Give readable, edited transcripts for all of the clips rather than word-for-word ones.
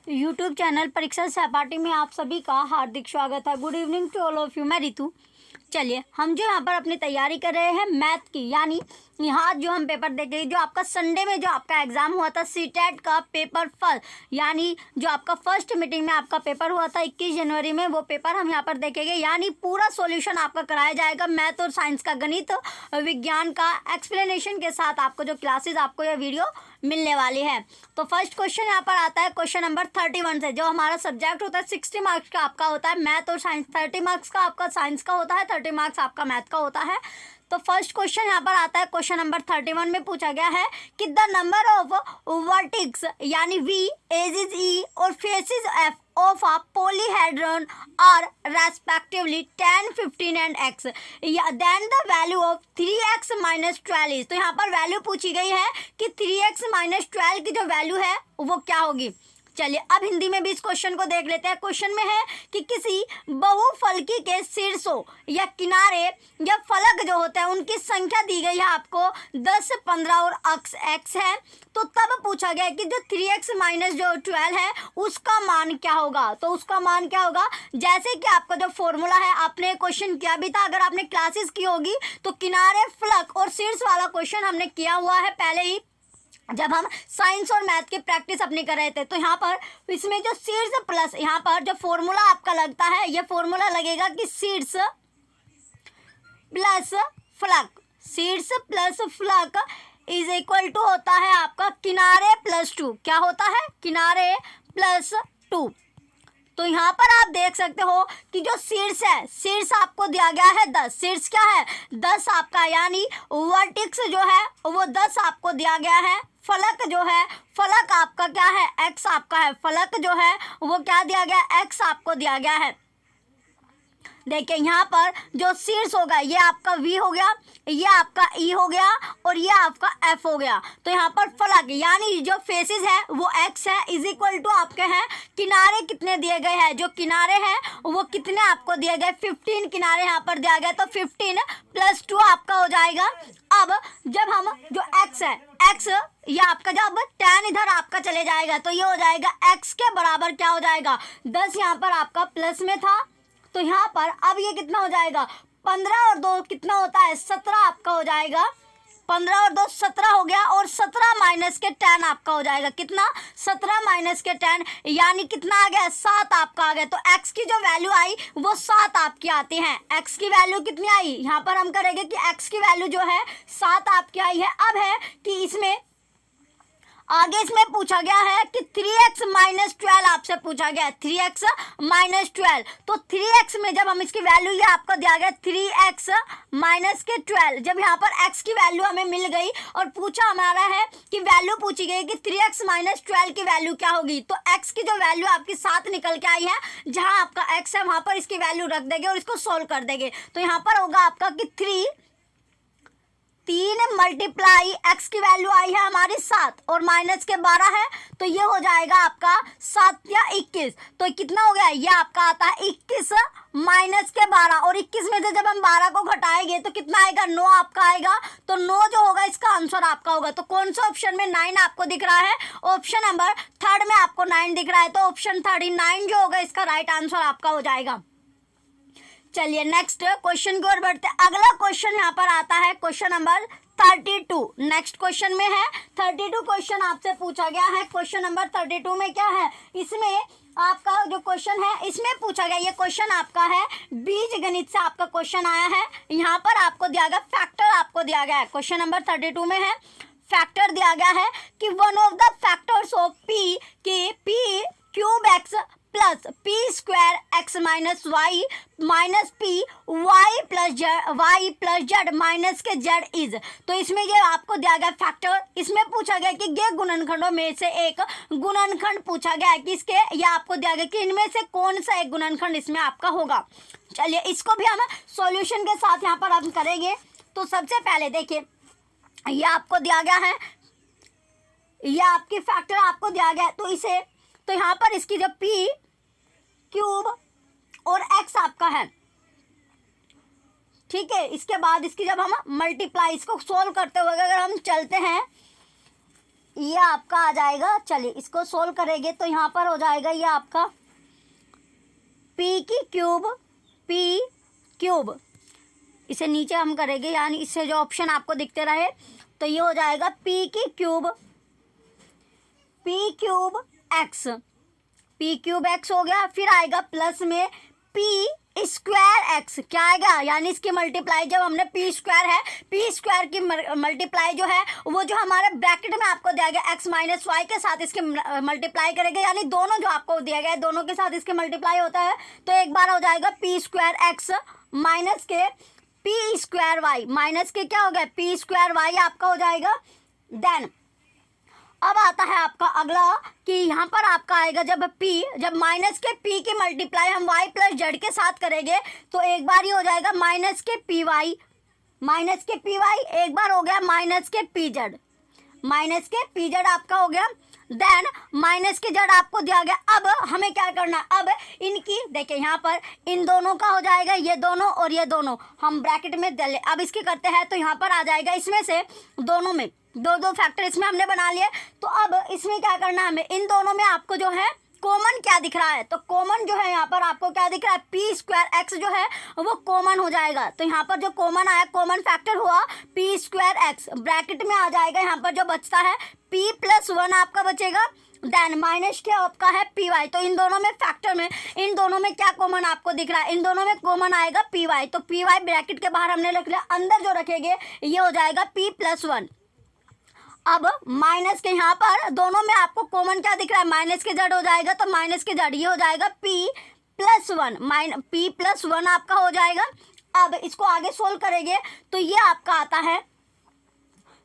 YouTube channel परीक्षा सहपाठी में आप सभी का हार्दिक स्वागत है। Good evening to all of you. मैं रितु। चलिए हम जो यहाँ पर अपनी तैयारी कर रहे हैं मैथ की, यानी यहाँ जो हम पेपर देखेंगे, जो आपका संडे में जो आपका एग्ज़ाम हुआ था सीटेट का पेपर फर्स्ट, यानी जो आपका फर्स्ट मीटिंग में आपका पेपर हुआ था 21 जनवरी में, वो पेपर हम यहाँ पर देखेंगे। यानी पूरा सॉल्यूशन आपका कराया जाएगा मैथ और साइंस का, गणित विज्ञान का एक्सप्लेनेशन के साथ आपको जो क्लासेस आपको यह वीडियो मिलने वाली है। तो फर्स्ट क्वेश्चन यहाँ पर आता है क्वेश्चन नंबर 31 से। जो हमारा सब्जेक्ट होता है 60 मार्क्स का आपका होता है मैथ और साइंस, 30 मार्क्स का आपका साइंस का होता है, 30 मार्क्स आपका मैथ का होता है। तो फर्स्ट क्वेश्चन यहाँ पर आता है क्वेश्चन नंबर 31 में पूछा गया है कि द नंबर ऑफ वर्टिक्स यानी V, एजेस E और faces F of a polyhedron are respectively 10, 15 and x. Then the value of 3x minus 12 is. तो यहाँ पर वैल्यू पूछी गई है कि 3x minus 12 की जो वैल्यू है वो क्या होगी। चलिए अब हिंदी में भी इस क्वेश्चन को देख लेते हैं। क्वेश्चन में है कि किसी बहुफलकी के शीर्षों या किनारे या फलक जो होते हैं उनकी संख्या दी गई है आपको 10, 15 और x है। तो तब पूछा गया कि जो 3x माइनस जो 12 है उसका मान क्या होगा। तो उसका मान क्या होगा, जैसे कि आपका जो फॉर्मूला है आपने क्वेश्चन किया भी था, अगर आपने क्लासेस की होगी तो किनारे फलक और शीर्ष वाला क्वेश्चन हमने किया हुआ है पहले ही, जब हम साइंस और मैथ की प्रैक्टिस अपनी कर रहे थे। तो यहाँ पर इसमें जो शीर्ष प्लस यहाँ पर जो फॉर्मूला आपका लगता है, ये फॉर्मूला लगेगा कि शीर्ष प्लस फलक, शीर्ष प्लस फलक इज इक्वल टू होता है आपका किनारे प्लस 2। क्या होता है, किनारे प्लस 2। तो यहाँ पर आप देख सकते हो कि जो शीर्ष है, शीर्ष आपको दिया गया है 10, शीर्ष क्या है 10 आपका, यानी वर्टिक्स जो है वो 10 आपको दिया गया है। फलक जो है, फलक आपका क्या है, x आपका है, फलक जो है वो क्या दिया गया, x आपको दिया गया है। देखिए यहाँ पर जो शीर्ष होगा ये आपका V हो गया, ये आपका E हो गया और ये आपका F हो गया। तो यहाँ पर फलक यानी जो फेसेस है वो x है, इज इक्वल टू आपके हैं किनारे कितने दिए गए हैं, जो किनारे हैं वो कितने आपको दिए गए, 15 किनारे यहाँ पर दिया गया। तो 15 प्लस 2 आपका हो जाएगा। अब जब हम जो x है, x ये आपका जब tan इधर आपका चले जाएगा तो ये हो जाएगा x के बराबर क्या हो जाएगा, 10 यहाँ पर आपका प्लस में था तो यहाँ पर अब ये कितना हो जाएगा, 15 और 2 कितना होता है 17 आपका हो जाएगा। 15 और 2 17 हो गया और 17 माइनस के 10 आपका हो जाएगा, कितना 17 माइनस के 10 यानी कितना आ गया 7 आपका आ गया। तो x की जो वैल्यू आई वो 7 आपकी आती है। x की वैल्यू कितनी आई, यहाँ पर हम करेंगे कि x की वैल्यू जो है 7 आपकी आई है। अब है कि इसमें आगे इसमें पूछा गया है कि 3x माइनस 12 आपसे पूछा गया है, 3x माइनस 12। तो 3x में जब हम इसकी वैल्यू, ये आपको दिया गया 3x माइनस के 12, जब यहाँ पर x की वैल्यू हमें मिल गई और पूछा हमारा है कि वैल्यू पूछी गई कि 3x माइनस 12 की वैल्यू क्या होगी। तो x की जो वैल्यू आपकी 7 निकल के आई है, जहाँ आपका x है वहाँ पर इसकी वैल्यू रख देंगे और इसको सोल्व कर देंगे। तो यहाँ पर होगा आपका कि 3 मल्टीप्लाई x की वैल्यू आई है हमारी 7 और माइनस के 12 है, तो ये हो जाएगा आपका 7 या 21। तो कितना हो गया, ये आपका आता है 21 माइनस के 12 और 21 में से जब हम 12 को घटाएंगे तो कितना आएगा, 9 आपका आएगा। तो 9 जो होगा इसका आंसर आपका होगा। तो कौन सा ऑप्शन में 9 आपको दिख रहा है, ऑप्शन नंबर 3 में आपको 9 दिख रहा है। तो ऑप्शन 39 जो होगा इसका राइट आंसर आपका हो जाएगा। चलिए नेक्स्ट क्वेश्चन की ओर बढ़ते हैं। अगला क्वेश्चन यहाँ पर आता है क्वेश्चन नंबर 32। नेक्स्ट क्वेश्चन में है 32 क्वेश्चन आपसे पूछा गया है। क्वेश्चन नंबर 32 में क्या है, इसमें आपका जो क्वेश्चन है इसमें पूछा गया, ये क्वेश्चन आपका है बीज गणित से आपका क्वेश्चन आया है। यहाँ पर आपको दिया गया फैक्टर, आपको दिया गया है क्वेश्चन नंबर 32 में है फैक्टर दिया गया है कि one of the factors of p k p cube x plus p square x minus y minus p y plus z minus k z is. तो इसमें ये आपको दिया गया फैक्टर, इसमें पूछा गया कि ये गुणनखंडों में से एक गुणनखंड पूछा गया है कि इसके, ये आपको दिया गया कि इनमें से कौन सा एक गुणनखंड इसमें आपका होगा। चलिए इसको भी हम सॉल्यूशन के साथ यहाँ पर हम करेंगे। तो सबसे पहले देखिए ये आपको दिया गया है, ये आपकी फैक्टर आपको दिया गया है। तो इसे, तो यहाँ पर इसकी जो p क्यूब और x आपका है, ठीक है। इसके बाद इसकी जब हम मल्टीप्लाई, इसको सोल्व करते हुए अगर हम चलते हैं ये आपका आ जाएगा, चलिए इसको सोल्व करेंगे तो यहाँ पर हो जाएगा ये आपका p की क्यूब, इसे नीचे हम करेंगे यानी इससे जो ऑप्शन आपको दिखते रहे तो ये हो जाएगा p क्यूब x हो गया। फिर आएगा प्लस में p स्क्वायर x, क्या आएगा यानी इसकी मल्टीप्लाई, जब हमने p स्क्वायर है p स्क्वायर की मल्टीप्लाई जो है वो जो हमारे ब्रैकेट में आपको दिया गया x माइनस वाई के साथ इसके मल्टीप्लाई करेंगे, यानी दोनों जो आपको दिया गया है दोनों के साथ इसके मल्टीप्लाई होता है तो एक बार हो जाएगा p स्क्वायर x माइनस के p स्क्वायर वाई, माइनस के क्या हो गया p स्क्वायर वाई आपका हो जाएगा। देन अब आता है आपका अगला कि यहाँ पर आपका आएगा जब माइनस के p की मल्टीप्लाई हम y प्लस जेड के साथ करेंगे तो एक बार ही हो जाएगा माइनस के पी वाई, एक बार हो गया माइनस के पी जेड आपका हो गया। देन माइनस के जेड आपको दिया गया। अब हमें क्या करना है, अब इनकी देखिए यहाँ पर इन दोनों का हो जाएगा ये दोनों और ये दोनों हम ब्रैकेट में डाले। अब इसकी करते हैं तो यहाँ पर आ जाएगा इसमें से दोनों में दो फैक्टर इसमें हमने बना लिए। तो अब इसमें क्या करना है हमें, इन दोनों में आपको जो है कॉमन क्या दिख रहा है, तो कॉमन जो है यहाँ पर आपको क्या दिख रहा है p स्क्वायर एक्स जो है वो कॉमन हो जाएगा। तो यहाँ पर जो कॉमन आया कॉमन फैक्टर हुआ p स्क्वायर एक्स, ब्रैकेट में आ जाएगा यहाँ पर जो बचता है p प्लस 1 आपका बचेगा। देन माइनस क्या आपका है पी वाई, तो इन दोनों में फैक्टर में इन दोनों में क्या कॉमन आपको दिख रहा है, इन दोनों में कॉमन आएगा पी वाई, तो पी वाई ब्रैकेट के बाहर हमने रख लिया, अंदर जो रखेंगे ये हो जाएगा p प्लस 1। अब माइनस के यहाँ पर दोनों में आपको कॉमन क्या दिख रहा है, माइनस के जेड हो जाएगा, तो माइनस के जेड ये हो जाएगा p प्लस 1 आपका हो जाएगा। अब इसको आगे सोल्व करेंगे तो ये आपका आता है,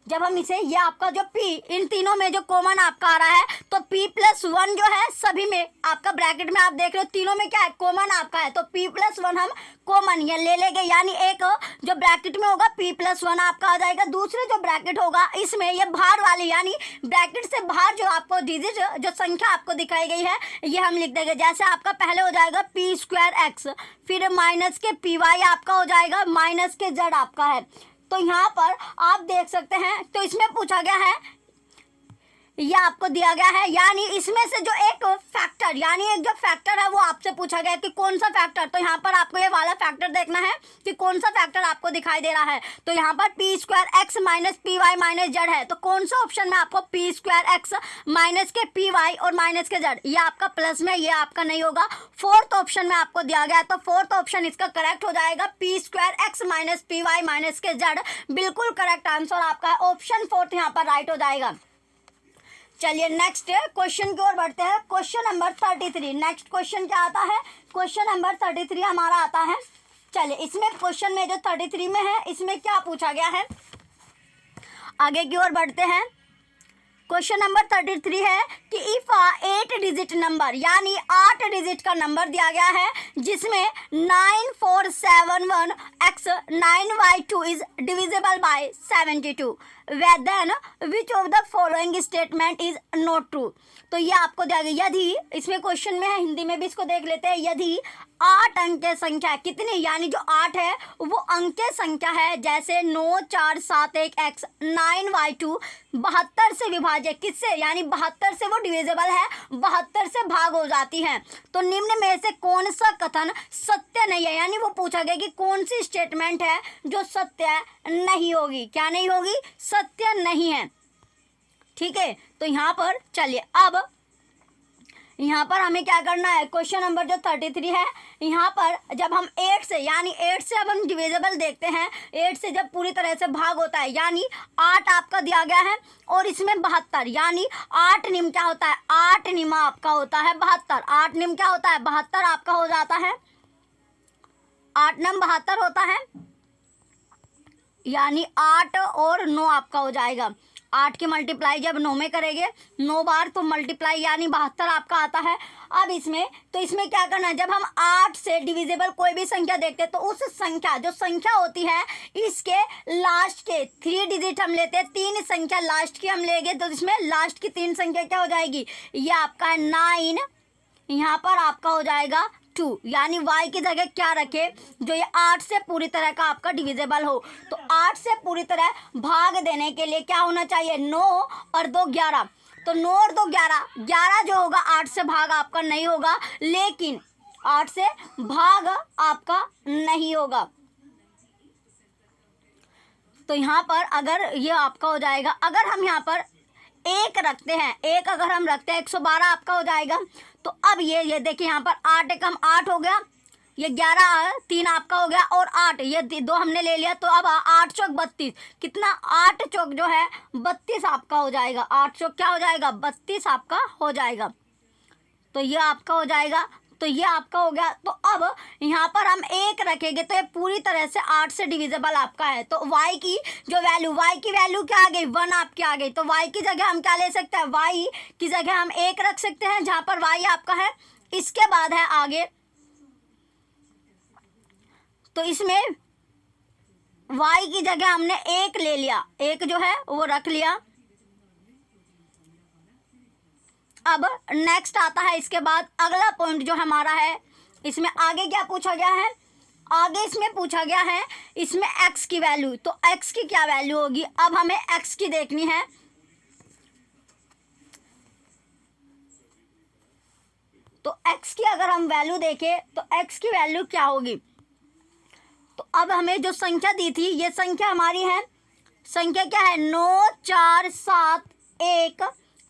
जब हम इसे ये आपका जो p इन तीनों में जो कॉमन आपका आ रहा है तो p प्लस 1 जो है सभी में आपका ब्रैकेट में आप देख रहे हो तीनों में क्या है कॉमन आपका है, तो p प्लस 1 हम कॉमन ये ले लेंगे, यानी एक जो ब्रैकेट में होगा p प्लस 1 आपका आ जाएगा। दूसरे जो ब्रैकेट होगा इसमें ये बाहर वाली यानी ब्रैकेट से बाहर जो आपको डिजिट जो संख्या आपको दिखाई गई है ये हम लिख देंगे। जैसे आपका पहले हो जाएगा p स्क्वायर एक्स, फिर माइनस के पी वाई आपका हो जाएगा, माइनस के जेड आपका है। तो यहाँ पर आप देख सकते हैं तो इसमें पूछा गया है ये आपको दिया गया है, यानी इसमें से जो एक फैक्टर यानी एक जो फैक्टर है वो आपसे पूछा गया है कि कौन सा फैक्टर, तो यहाँ पर आपको ये वाला फैक्टर देखना है कि कौन सा फैक्टर आपको दिखाई दे रहा है। तो यहाँ पर p square x minus p y minus z है, तो कौन सा ऑप्शन में आपको p square x minus k p y और माइनस के जेड, ये आपका प्लस में ये आपका नहीं होगा, फोर्थ ऑप्शन में आपको दिया गया है, तो फोर्थ ऑप्शन इसका करेक्ट हो जाएगा p square x minus p y minus k z, बिल्कुल करेक्ट आंसर आपका ऑप्शन फोर्थ यहाँ पर राइट हो जाएगा। चलिए नेक्स्ट क्वेश्चन की ओर बढ़ते हैं, क्वेश्चन नंबर 33। नेक्स्ट क्वेश्चन क्या आता है, क्वेश्चन नंबर 33 हमारा आता है। चलिए इसमें क्वेश्चन में जो 33 में है इसमें क्या पूछा गया है, आगे की ओर बढ़ते हैं। क्वेश्चन नंबर 33 है कि इफ 8 डिजिट नंबर यानी 8 डिजिट का नंबर दिया गया है जिसमें 9471x 9y2 is divisible by 72, then which of the following statement is not true. तो ये आपको दिया गया, यदि इसमें क्वेश्चन में है हिंदी में भी इसको देख लेते हैं, यदि 8 अंक संख्या कितनी यानी जो 8 है वो अंक संख्या है, जैसे 9 4 7 1 x 9y2 72 से विभाज्य किससे यानी 72 से वो डिविजिबल है, 72 से भाग हो जाती है, तो निम्न में से कौन सा कथन सत्य नहीं है, यानी वो पूछा गया कि कौन सी स्टेटमेंट है जो सत्य नहीं होगी, क्या नहीं होगी, सत्य नहीं है। ठीक है, तो यहाँ पर चलिए अब यहाँ पर हमें क्या करना है, क्वेश्चन नंबर जो 33 है यहाँ पर जब हम 8 से यानी 8 से अब हम डिविजिबल देखते हैं, 8 से जब पूरी तरह से भाग होता है यानी 8 आपका दिया गया है और इसमें 72 यानी 8 निम क्या होता है, 8 निमा आपका होता है 72, 8 निम क्या होता है 72 आपका हो जाता है, 8 नम 72 होता है, यानी 8 और 9 आपका हो जाएगा। 8 की मल्टीप्लाई जब 9 में करेंगे 9 बार तो मल्टीप्लाई यानी 72 आपका आता है। अब इसमें तो इसमें क्या करना है, जब हम 8 से डिविजिबल कोई भी संख्या देखते हैं तो उस संख्या जो संख्या होती है इसके लास्ट के 3 डिजिट हम लेते हैं, 3 संख्या लास्ट की हम लेंगे तो इसमें लास्ट की 3 संख्या क्या हो जाएगी, ये आपका 9, यहाँ पर आपका हो जाएगा 2, यानी y की जगह क्या रखे, जो ये 8 से पूरी तरह का आपका डिविजिबल हो। तो 8 से पूरी तरह भाग देने के लिए क्या होना चाहिए, 9 और 2 11। तो 9 और 2 11, 11 जो होगा 8 से भाग आपका नहीं होगा, लेकिन 8 से भाग आपका नहीं होगा। तो यहाँ पर अगर ये आपका हो जाएगा, अगर हम यहाँ पर 1 रखते हैं, 1 अगर हम रखते हैं 112 आपका हो जाएगा। तो अब ये देखिए यहाँ पर 8 एकम 8 हो गया, ये 11 3 आपका हो गया, और 8 ये 2 हमने ले लिया। तो अब 8 चौक 32, कितना 8 चौक जो है 32 आपका हो जाएगा, 8 चौक क्या हो जाएगा 32 आपका हो जाएगा। तो ये आपका हो जाएगा, तो ये आपका हो गया। तो अब यहाँ पर हम 1 रखेंगे तो ये पूरी तरह से 8 से डिविजिबल आपका है। तो y की जो वैल्यू, y की वैल्यू क्या आ गई 1 आपकी आ गई। तो y की जगह हम क्या ले सकते हैं, y की जगह हम 1 रख सकते हैं, जहाँ पर y आपका है। इसके बाद है आगे, तो इसमें y की जगह हमने 1 ले लिया, 1 जो है वो रख लिया। अब नेक्स्ट आता है, इसके बाद अगला पॉइंट जो हमारा है, इसमें आगे क्या पूछा गया है, आगे इसमें पूछा गया है इसमें x की वैल्यू। तो x की क्या वैल्यू होगी, अब हमें x की देखनी है। तो x की अगर हम वैल्यू देखें तो x की वैल्यू क्या होगी। तो अब हमें जो संख्या दी थी, ये संख्या हमारी है, संख्या क्या है 9 4 7 1,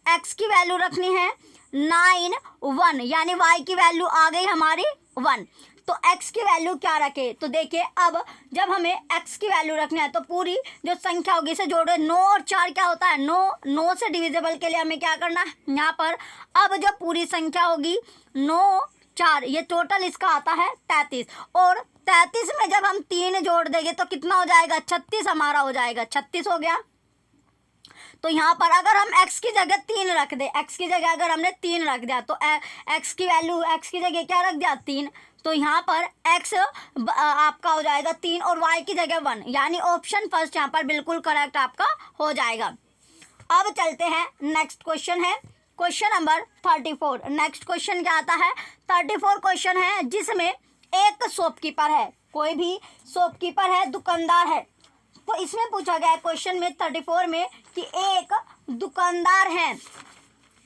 x की वैल्यू रखनी है 9 1, यानी y की वैल्यू आ गई हमारी 1। तो x की वैल्यू क्या रखे, तो देखिए अब जब हमें x की वैल्यू रखनी है तो पूरी जो संख्या होगी इसे जोड़ो, 9 और 4 क्या होता है 9, 9 से डिविजिबल के लिए हमें क्या करना है यहाँ पर। अब जो पूरी संख्या होगी 9 4, ये टोटल इसका आता है 33, और 33 में जब हम 3 जोड़ देंगे तो कितना हो जाएगा 36 हमारा हो जाएगा, 36 हो गया। तो यहाँ पर अगर हम x की जगह 3 रख दे, x की जगह अगर हमने 3 रख दिया तो x की वैल्यू, x की जगह क्या रख दिया 3, तो यहाँ पर x आपका हो जाएगा 3 और y की जगह 1, यानी ऑप्शन फर्स्ट यहाँ पर बिल्कुल करेक्ट आपका हो जाएगा। अब चलते हैं, नेक्स्ट क्वेश्चन है क्वेश्चन नंबर 34। नेक्स्ट क्वेश्चन क्या आता है, 34 क्वेश्चन है जिसमें एक शॉपकीपर है, कोई भी शॉपकीपर है, दुकानदार है। तो इसमें पूछा गया है क्वेश्चन में 34 में कि एक दुकानदार है,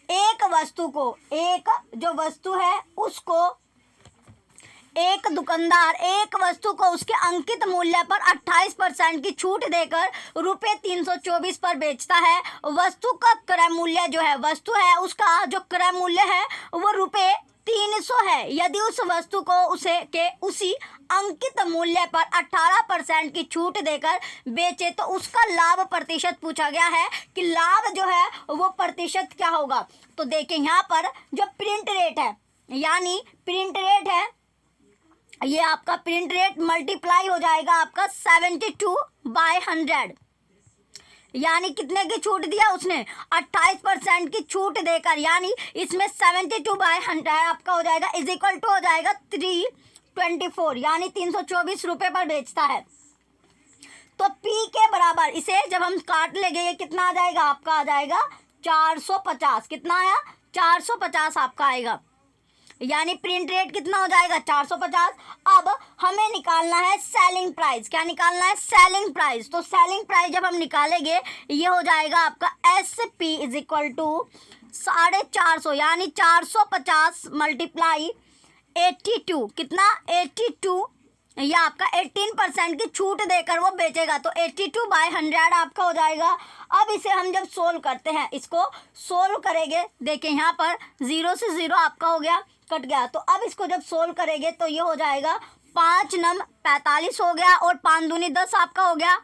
एक वस्तु को, एक जो वस्तु है उसको, एक दुकानदार एक वस्तु को उसके अंकित मूल्य पर 28% की छूट देकर रुपये 324 पर बेचता है। वस्तु का क्रय मूल्य जो है, वस्तु है उसका जो क्रय मूल्य है वो रुपये 300 है। यदि उस वस्तु को उसी अंकित मूल्य पर 18% की छूट देकर बेचे तो उसका लाभ प्रतिशत पूछा गया है कि लाभ जो है वो प्रतिशत क्या होगा। तो देखें यहाँ पर जो प्रिंट रेट है, यानी प्रिंट रेट है, ये आपका प्रिंट रेट मल्टीप्लाई हो जाएगा आपका 72/100, यानी कितने की छूट दिया उसने 28% की छूट देकर, यानी इसमें 72/100 आपका हो जाएगा इज इक्वल टू हो जाएगा 324, यानी 324 रुपये पर बेचता है। तो P के बराबर इसे जब हम काट लेंगे ये कितना आ जाएगा, आपका आ जाएगा 450। कितना आया 450 आपका आएगा, यानी प्रिंट रेट कितना हो जाएगा 450। अब हमें निकालना है सेलिंग प्राइस। क्या निकालना है, सेलिंग प्राइस। तो सेलिंग प्राइस जब हम निकालेंगे ये हो जाएगा आपका SP इज इक्वल टू 450, यानी 450 मल्टीप्लाई 82, कितना 82, ये आपका 18% की छूट देकर वो बेचेगा। तो 82/100 आपका हो जाएगा। अब इसे हम जब सोल्व करते हैं, इसको सोल्व करेंगे, देखें यहाँ पर 0 से 0 आपका हो गया, कट गया। तो अब इसको जब सोल्व करेंगे तो ये हो जाएगा 5 नम 45 हो गया और 5 दूनी 10 आपका हो गया।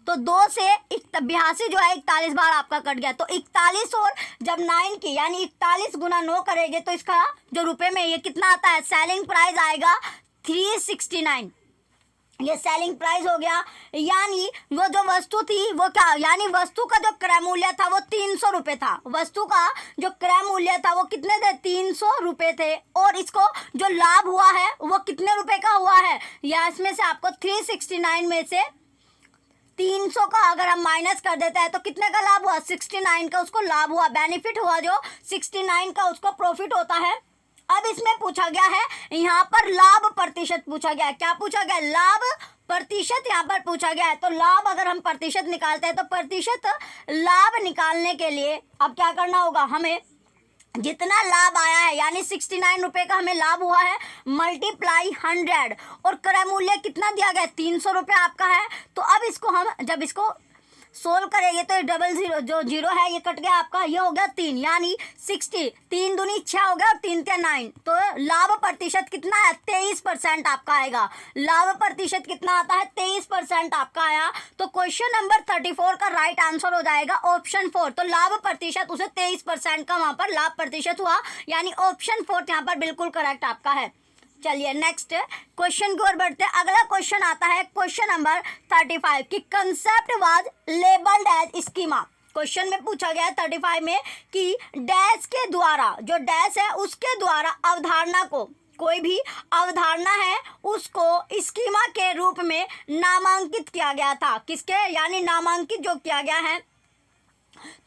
तो 2 से 82 जो है 41 बार आपका कट गया। तो 41 और जब 9 की, यानी 41 गुना 9 करेंगे तो इसका जो रुपए में ये कितना आता है, सेलिंग प्राइस आएगा 369। ये सेलिंग प्राइस हो गया, यानी वो जो वस्तु थी वो क्या, यानी वस्तु का जो क्रय मूल्य था वो 300 रुपये था। वस्तु का जो क्रय मूल्य था वो कितने थे, 300 रुपये थे। और इसको जो लाभ हुआ है वो कितने रुपए का हुआ है, या इसमें से आपको 369 में से 300 का अगर हम माइनस कर देते हैं तो कितने का लाभ हुआ, 69 का उसको लाभ हुआ, बेनिफिट हुआ, जो 69 का उसको प्रॉफिट होता है। अब इसमें पूछा गया है यहाँ पर लाभ प्रतिशत पूछा गया है। क्या पूछा गया है? लाभ प्रतिशत यहाँ पर पूछा गया है। तो लाभ अगर हम प्रतिशत निकालते हैं तो प्रतिशत लाभ निकालने के लिए अब क्या करना होगा, हमें जितना लाभ आया है यानी 69 रुपये का हमें लाभ हुआ है मल्टीप्लाई 100 और क्रय मूल्य कितना दिया गया है 300 रुपये आपका है। तो अब इसको हम जब इसको सोल्व करेंगे तो डबल जीरो जो जीरो है ये कट गया आपका, ये हो गया 3 यानी 60, 3 दूनी 6 हो गया और 3 ते 9। तो लाभ प्रतिशत कितना है 23% आपका आएगा। लाभ प्रतिशत कितना आता है 23% आपका आया। तो क्वेश्चन नंबर 34 का राइट आंसर हो जाएगा ऑप्शन 4। तो लाभ प्रतिशत उसे 23% का वहाँ पर लाभ प्रतिशत हुआ यानी ऑप्शन 4 यहाँ पर बिल्कुल करेक्ट आपका है। चलिए नेक्स्ट क्वेश्चन की ओर बढ़ते हैं। अगला क्वेश्चन आता है क्वेश्चन नंबर 35 कि concept was labelled as schema. Question में पूछा गया है 35 में कि डैश के द्वारा, जो डैश है उसके द्वारा अवधारणा को, कोई भी अवधारणा है उसको स्कीमा के रूप में नामांकित किया गया था। किसके यानी नामांकित जो किया गया है,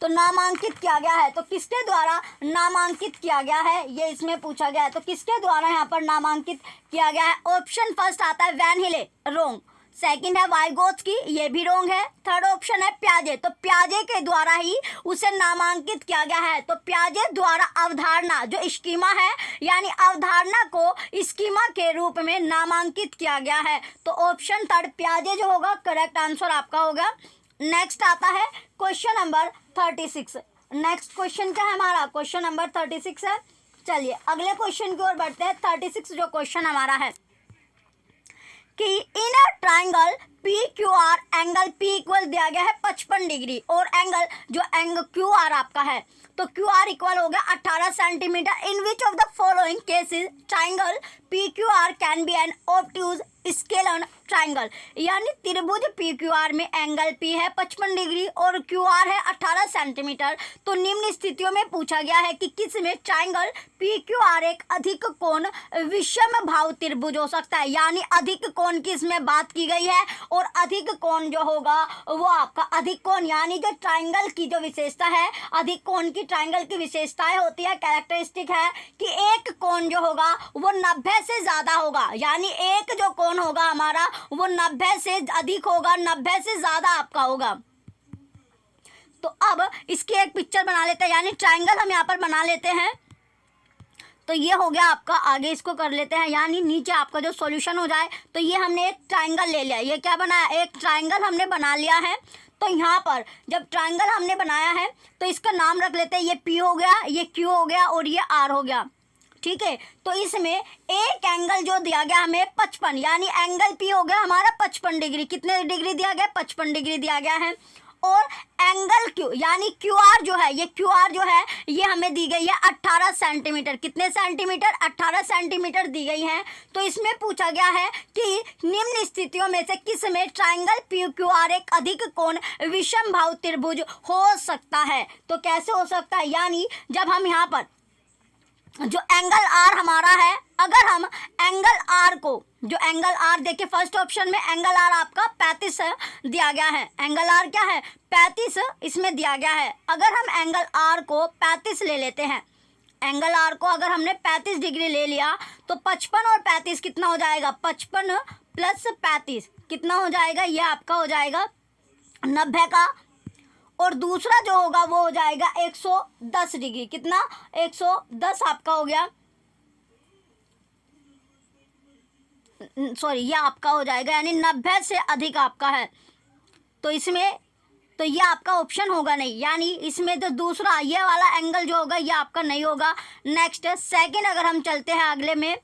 तो नामांकित किया गया है तो किसके द्वारा नामांकित किया गया है ये इसमें पूछा गया है। तो किसके द्वारा यहाँ पर नामांकित किया गया है? ऑप्शन फर्स्ट आता है वैन हिले, रोंग। सेकंड है वाइगोत्स्की, ये भी रोंग है। थर्ड ऑप्शन है प्याजे, तो प्याजे के द्वारा ही उसे नामांकित किया गया है। तो प्याजे द्वारा अवधारणा जो स्कीमा है यानी अवधारणा को स्कीमा के रूप में नामांकित किया गया है। तो ऑप्शन थर्ड प्याजे जो होगा करेक्ट आंसर आपका होगा। नेक्स्ट आता है क्वेश्चन नंबर 36। नेक्स्ट क्वेश्चन क्या है हमारा? क्वेश्चन नंबर 36 है। चलिए अगले क्वेश्चन की ओर बढ़ते हैं। 36 जो क्वेश्चन हमारा है कि in a triangle P Q R angle P equal दिया गया है 55 डिग्री और एंगल जो एंगल क्यू आर आपका है तो क्यू आर इक्वल हो गया 18 centimetre. In which of the following cases triangle P Q r can be an obtuse scalene triangle, यानी त्रिभुज पी क्यू आर में एंगल पी है 55 डिग्री और क्यू आर है 18 सेंटीमीटर। तो निम्न स्थितियों में पूछा गया है कि किस में ट्राइंगल पी क्यू आर एक अधिक कोण विषम भाव त्रिभुज हो सकता है, यानी अधिक कोण की इसमें बात की गई है और अधिक कोण जो होगा वो आपका अधिक कोण यानी जो ट्राइंगल की जो विशेषता है, अधिक कोण की ट्राइंगल की विशेषताएं होती है, कैरेक्टरिस्टिक है कि एक कोण जो होगा वो 90 से ज़्यादा होगा, यानी एक जो कोण होगा हमारा वो 90 से अधिक होगा, 90 से ज़्यादा आपका होगा। तो अब इसकी एक पिक्चर बना लेते हैं, यानी ट्राइंगल हम यहाँ पर बना लेते हैं। तो ये हो गया आपका, आगे इसको कर लेते हैं, यानी नीचे आपका जो सॉल्यूशन हो जाए। तो ये हमने एक ट्राइंगल ले लिया, ये क्या बनाया, एक ट्राइंगल हमने बना लिया है। तो यहाँ पर जब ट्राइंगल हमने बनाया है तो इसका नाम रख लेते हैं, ये P हो गया, ये Q हो गया और ये R हो गया, ठीक है। तो इसमें एक एंगल जो दिया गया हमें 55, यानी एंगल P हो गया हमारा 55 डिग्री। कितने डिग्री दिया गया? 55 डिग्री दिया गया है। और एंगल Q यानी QR जो है, ये QR जो है ये हमें दी गई है 18 सेंटीमीटर। कितने सेंटीमीटर? 18 सेंटीमीटर दी गई है। तो इसमें पूछा गया है कि निम्न स्थितियों में से किस में ट्राइंगल PQR एक अधिक कोण विषम भाव त्रिभुज हो सकता है। तो कैसे हो सकता है, यानी जब हम यहाँ पर जो एंगल R हमारा है, अगर हम एंगल R को, जो एंगल R देखिए फर्स्ट ऑप्शन में एंगल R आपका 35 दिया गया है। एंगल R क्या है? 35 इसमें दिया गया है। अगर हम एंगल R को 35 ले लेते हैं, एंगल R को अगर हमने 35 डिग्री ले लिया तो 55 और 35 कितना हो जाएगा? 55 प्लस 35 कितना हो जाएगा? ये आपका हो जाएगा 90 का। और दूसरा जो होगा वो हो जाएगा 110 डिग्री। कितना? 110 आपका हो गया, सॉरी ये आपका हो जाएगा, यानी 90 से अधिक आपका है। तो इसमें तो ये आपका ऑप्शन होगा नहीं, यानी इसमें तो दूसरा ये वाला एंगल जो होगा ये आपका नहीं होगा। नेक्स्ट सेकंड अगर हम चलते हैं अगले में,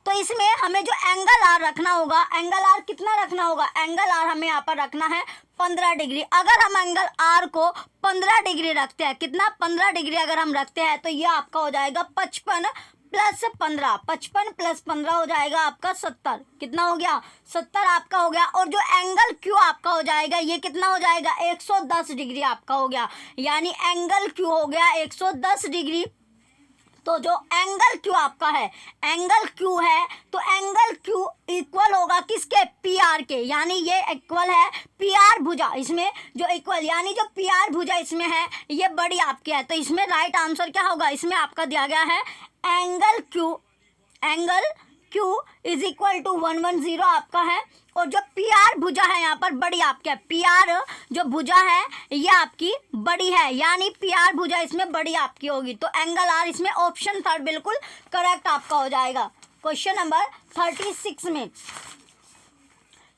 तो इसमें हमें जो एंगल आर रखना होगा, एंगल आर कितना रखना होगा? एंगल आर हमें यहाँ पर रखना है 15 डिग्री। अगर हम एंगल आर को 15 डिग्री रखते हैं, कितना? 15 डिग्री अगर हम रखते हैं तो ये आपका हो जाएगा 55 प्लस 15, 55 प्लस 15 हो जाएगा आपका 70। कितना हो गया? 70 आपका हो गया। और जो एंगल क्यू आपका हो जाएगा ये कितना हो जाएगा? 110 डिग्री आपका हो गया, यानी एंगल क्यू हो गया 110 डिग्री। तो जो एंगल क्यू आपका है, एंगल क्यू है तो एंगल क्यू इक्वल होगा किसके? पी आर के, यानी ये इक्वल है पी आर भुजा। इसमें जो इक्वल यानी जो पी आर भुजा इसमें है ये बड़ी आपकी है। तो इसमें राइट आंसर क्या होगा? इसमें आपका दिया गया है angle Q is equal to 110 आपका है। और जो PR भुजा है यहाँ पर बड़ी आपकी है, PR जो भुजा है ये आपकी बड़ी है, यानी PR भुजा इसमें बड़ी आपकी होगी। तो एंगल R इसमें ऑप्शन थर्ड बिल्कुल करेक्ट आपका हो जाएगा। क्वेश्चन नंबर 36 में,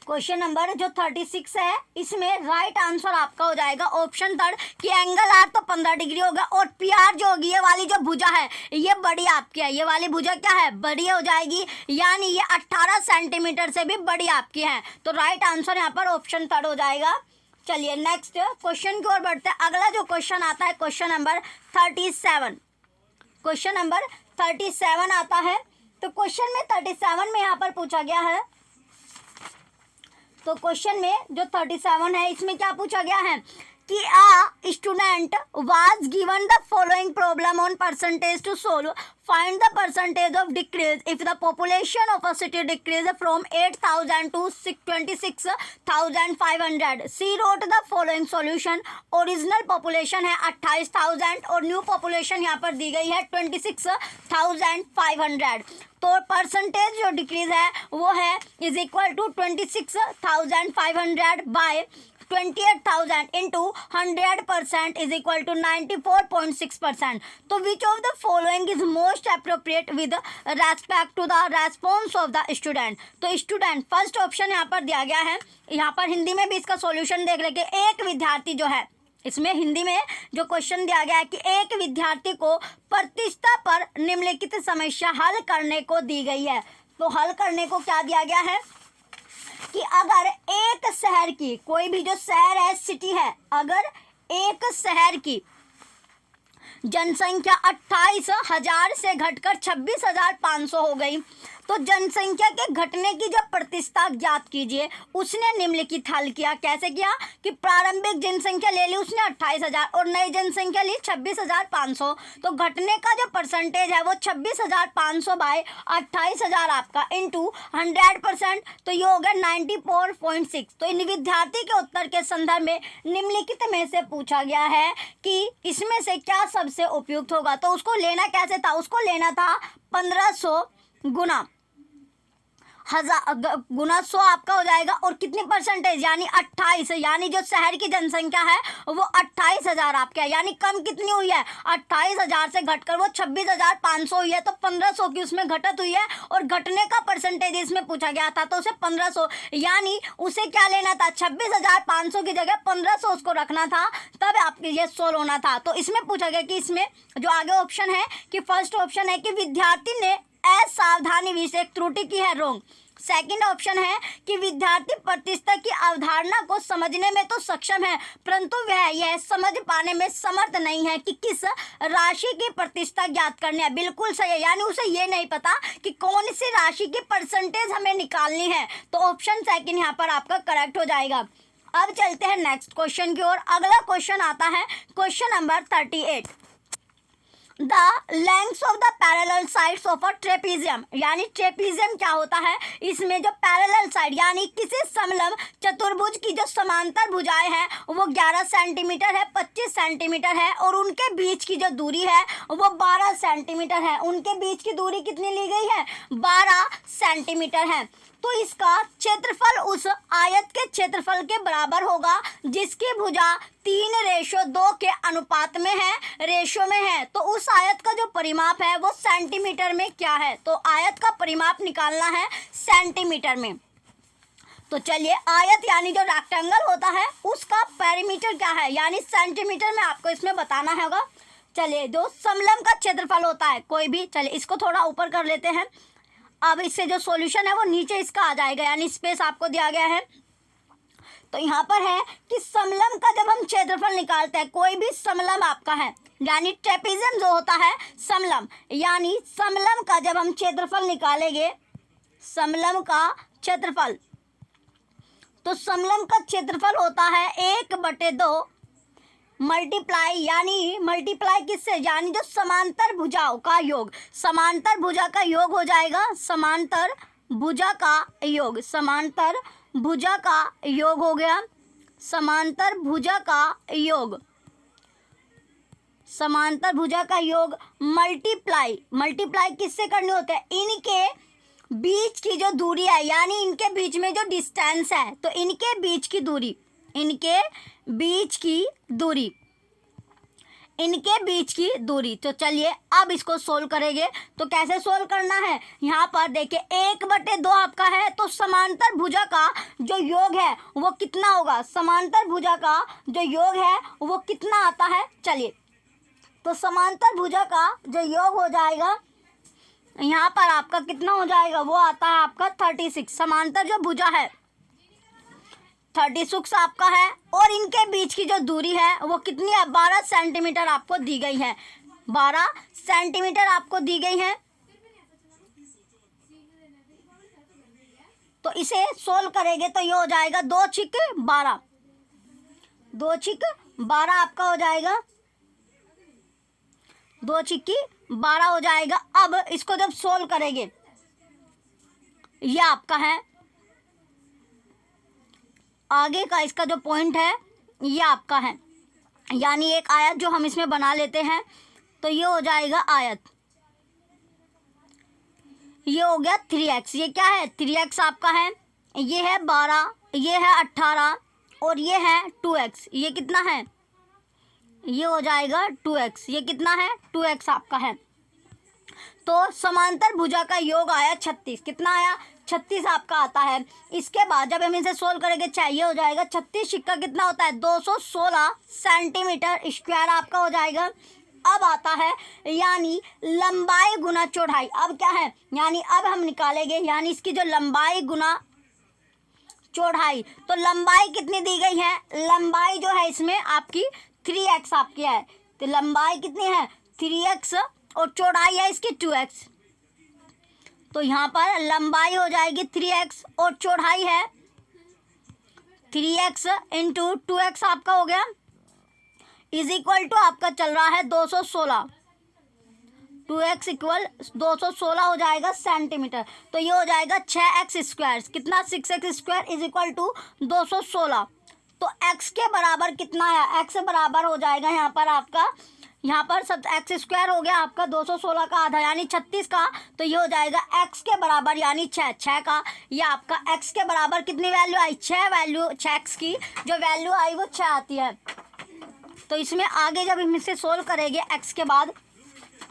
क्वेश्चन नंबर जो 36 है इसमें राइट आंसर आपका हो जाएगा ऑप्शन थर्ड कि एंगल R तो 15 डिग्री होगा और PR जो होगी ये वाली जो भुजा है ये बड़ी आपकी है, ये वाली भुजा क्या है, बड़ी हो जाएगी, यानी ये 18 सेंटीमीटर से भी बड़ी आपकी है। तो राइट आंसर यहाँ पर ऑप्शन थर्ड हो जाएगा। चलिए नेक्स्ट क्वेश्चन की ओर बढ़ते हैं। अगला जो क्वेश्चन आता है क्वेश्चन नंबर 37, क्वेश्चन नंबर 37 आता है। तो क्वेश्चन में 37 में यहाँ पर पूछा गया है, तो क्वेश्चन में जो 37 है इसमें क्या पूछा गया है कि a student was given the following problem on percentage to solve. Find the percentage of decrease if the population of a city decrease from 8,000 to 26,500. She wrote the following solution. Original population है 28,000 और new population यहाँ पर दी गई है 26,500। तो percentage जो decrease है वो है is equal to 26,500 by 28,000 into 100% is equal to 94.6%। तो which of the following is most appropriate with respect to the response of the student. तो स्टूडेंट फर्स्ट ऑप्शन यहाँ पर दिया गया है, यहाँ पर हिंदी में भी इसका सॉल्यूशन देख लेंगे। एक विद्यार्थी जो है इसमें हिंदी में जो क्वेश्चन दिया गया है कि एक विद्यार्थी को प्रतिष्ठा पर निम्नलिखित समस्या हल करने को दी गई है। तो हल करने को क्या दिया गया है कि अगर एक शहर की, कोई भी जो शहर है सिटी है, अगर एक शहर की जनसंख्या 28,000 से घटकर 26,500 हो गई तो जनसंख्या के घटने की जो प्रतिशत ज्ञात कीजिए। उसने निम्नलिखित हल किया, कैसे किया कि प्रारंभिक जनसंख्या ले ली उसने 28,000 और नई जनसंख्या ली 26,500। तो घटने का जो परसेंटेज है वो 26,500 बाय 28,000 आपका इंटू 100%, तो ये हो गया 94.6। तो इन विद्यार्थी के उत्तर के संदर्भ में निम्नलिखित में से पूछा गया है कि इसमें से क्या सबसे उपयुक्त होगा। तो उसको लेना कैसे था, उसको लेना था 1500 गुना 100 आपका हो जाएगा और कितनी परसेंटेज यानी 28, यानी जो शहर की जनसंख्या है वो 28,000 आपके है, यानी कम कितनी हुई है 28,000 से घटकर वो 26,500 हुई है। तो 1500 की उसमें घटत हुई है और घटने का परसेंटेज इसमें पूछा गया था तो उसे 1500, यानी उसे क्या लेना था 26,500 की जगह 1500 उसको रखना था, तब आपके ये सोल्व होना था। तो इसमें पूछा गया कि इसमें जो आगे ऑप्शन है कि फर्स्ट ऑप्शन है कि विद्यार्थी ने असावधानी विषय त्रुटि की है, रॉन्ग। सेकंड ऑप्शन है कि विद्यार्थी प्रतिष्ठा की अवधारणा को समझने में तो सक्षम है परंतु वह यह समझ पाने में समर्थ नहीं है कि किस राशि की प्रतिष्ठा ज्ञात करनी है। बिल्कुल सही है, यानी उसे ये नहीं पता कि कौन सी राशि की परसेंटेज हमें निकालनी है। तो ऑप्शन सेकंड यहाँ पर आपका करेक्ट हो जाएगा। अब चलते हैं नेक्स्ट क्वेश्चन की ओर। अगला क्वेश्चन आता है question number 38। The lengths of the parallel sides of a trapezium, यानी ट्रेपीजियम क्या होता है, इसमें जो पैरेलल साइड यानी किसी समलंब चतुर्भुज की जो समांतर भुजाएं हैं वो 11 सेंटीमीटर है, 25 सेंटीमीटर है और उनके बीच की जो दूरी है वो 12 सेंटीमीटर है। उनके बीच की दूरी कितनी ली गई है 12 सेंटीमीटर है। तो इसका क्षेत्रफल उस आयत के क्षेत्रफल के बराबर होगा जिसकी भुजा 3:2 के अनुपात में है, रेशो में है। तो उस आयत का जो परिमाप है वो सेंटीमीटर में क्या है, तो आयत का परिमाप निकालना है सेंटीमीटर में। तो चलिए आयत यानी जो रेक्टेंगल होता है उसका पेरीमीटर क्या है, यानी सेंटीमीटर में आपको इसमें बताना होगा। चलिए जो समलंब का क्षेत्रफल होता है कोई भी, चलिए इसको थोड़ा ऊपर कर लेते हैं। अब इससे जो सॉल्यूशन है वो नीचे इसका आ जाएगा, यानी स्पेस आपको दिया गया है। तो यहाँ पर है कि समलंब का जब हम क्षेत्रफल निकालते हैं, कोई भी समलंब आपका है यानी ट्रेपीजियम जो होता है समलंब, यानी समलंब का जब हम क्षेत्रफल निकालेंगे, समलंब का क्षेत्रफल, तो समलंब का क्षेत्रफल होता है 1/2 मल्टीप्लाई, यानी मल्टीप्लाई किससे, यानी जो समांतर भुजाओं का योग, समांतर भुजा का योग हो जाएगा, समांतर भुजा का योग, समांतर भुजा का योग हो गया, समांतर भुजा का योग। समांतर भुजा का योग मल्टीप्लाई किससे करने होते हैं, इनके बीच की जो दूरी है, यानी इनके बीच में जो डिस्टेंस है, तो इनके बीच की दूरी, तो चलिए अब इसको सोल्व करेंगे। तो कैसे सोल्व करना है, यहाँ पर देखिए 1/2 आपका है, तो समांतर भुजा का जो योग है वो कितना होगा, समांतर भुजा का जो योग है वो कितना आता है। चलिए तो समांतर भुजा का जो योग हो जाएगा यहाँ पर आपका कितना हो जाएगा, वो आता है आपका 36। समांतर जो भुजा है 36 आपका है, और इनके बीच की जो दूरी है वो कितनी है, 12 सेंटीमीटर आपको दी गई है, 12 सेंटीमीटर आपको दी गई है। तो इसे सोल्व करेंगे तो ये हो जाएगा 2 छिक 12, 2 छिक 12 आपका हो जाएगा, 2 छिक्की 12 हो जाएगा। अब इसको जब सोल्व करेंगे, ये आपका है आगे का इसका जो पॉइंट है ये आपका है, यानी एक आयत जो हम इसमें बना लेते हैं, तो ये हो जाएगा आयत, ये हो गया 3x। ये क्या है, 3x आपका है, ये है 12, ये है 18 और ये है 2x। ये कितना है, ये हो जाएगा 2x। ये कितना है, 2x आपका है। तो समांतर भुजा का योग आया 36। कितना आया, 36 आपका आता है। इसके बाद जब हम इसे सोल्व करेंगे, चाहिए हो जाएगा 36 सिक्का कितना होता है, 216 सेंटीमीटर स्क्वायर आपका हो जाएगा। अब आता है यानी लंबाई गुना चौड़ाई। अब क्या है, यानी अब हम निकालेंगे, यानी इसकी जो लंबाई गुना चौड़ाई, तो लंबाई कितनी दी गई है, लंबाई जो है इसमें आपकी 3x आपकी है, तो लंबाई कितनी है 3x और चौड़ाई है इसकी 2x। तो यहाँ पर लंबाई हो जाएगी 3x और चौड़ाई है 3x इंटू 2x आपका हो गया, इज इक्वल टू आपका चल रहा है 216, 2x इक्वल 216 हो जाएगा सेंटीमीटर। तो ये हो जाएगा 6x स्क्वायर, कितना 6x square is equal to 216। तो x के बराबर कितना है, x बराबर हो जाएगा यहाँ पर आपका, यहाँ पर सब एक्स स्क्वायर हो गया आपका 216 का आधा यानी 36 का, तो ये हो जाएगा x के बराबर यानी 6 का। ये आपका x के बराबर कितनी वैल्यू आई, 6 वैल्यू, 6x की जो वैल्यू आई वो 6 आती है। तो इसमें आगे जब हम इसे सोल्व करेंगे x के बाद,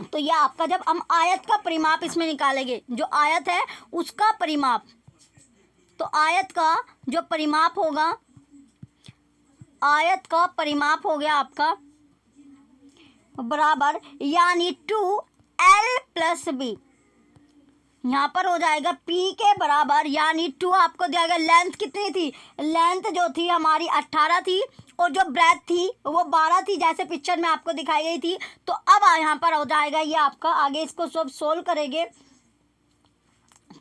तो ये आपका जब हम आयत का परिमाप इसमें निकालेंगे, जो आयत है उसका परिमाप, तो आयत का जो परिमाप होगा, आयत का परिमाप हो गया आपका बराबर यानी 2l प्लस b, यहाँ पर हो जाएगा p के बराबर यानी 2 आपको दिया गया। लेंथ कितनी थी, लेंथ जो थी हमारी 18 थी और जो ब्रेथ थी वो 12 थी, जैसे पिक्चर में आपको दिखाई गई थी। तो अब यहाँ पर हो जाएगा ये आपका, आगे इसको सब सोल्व करेंगे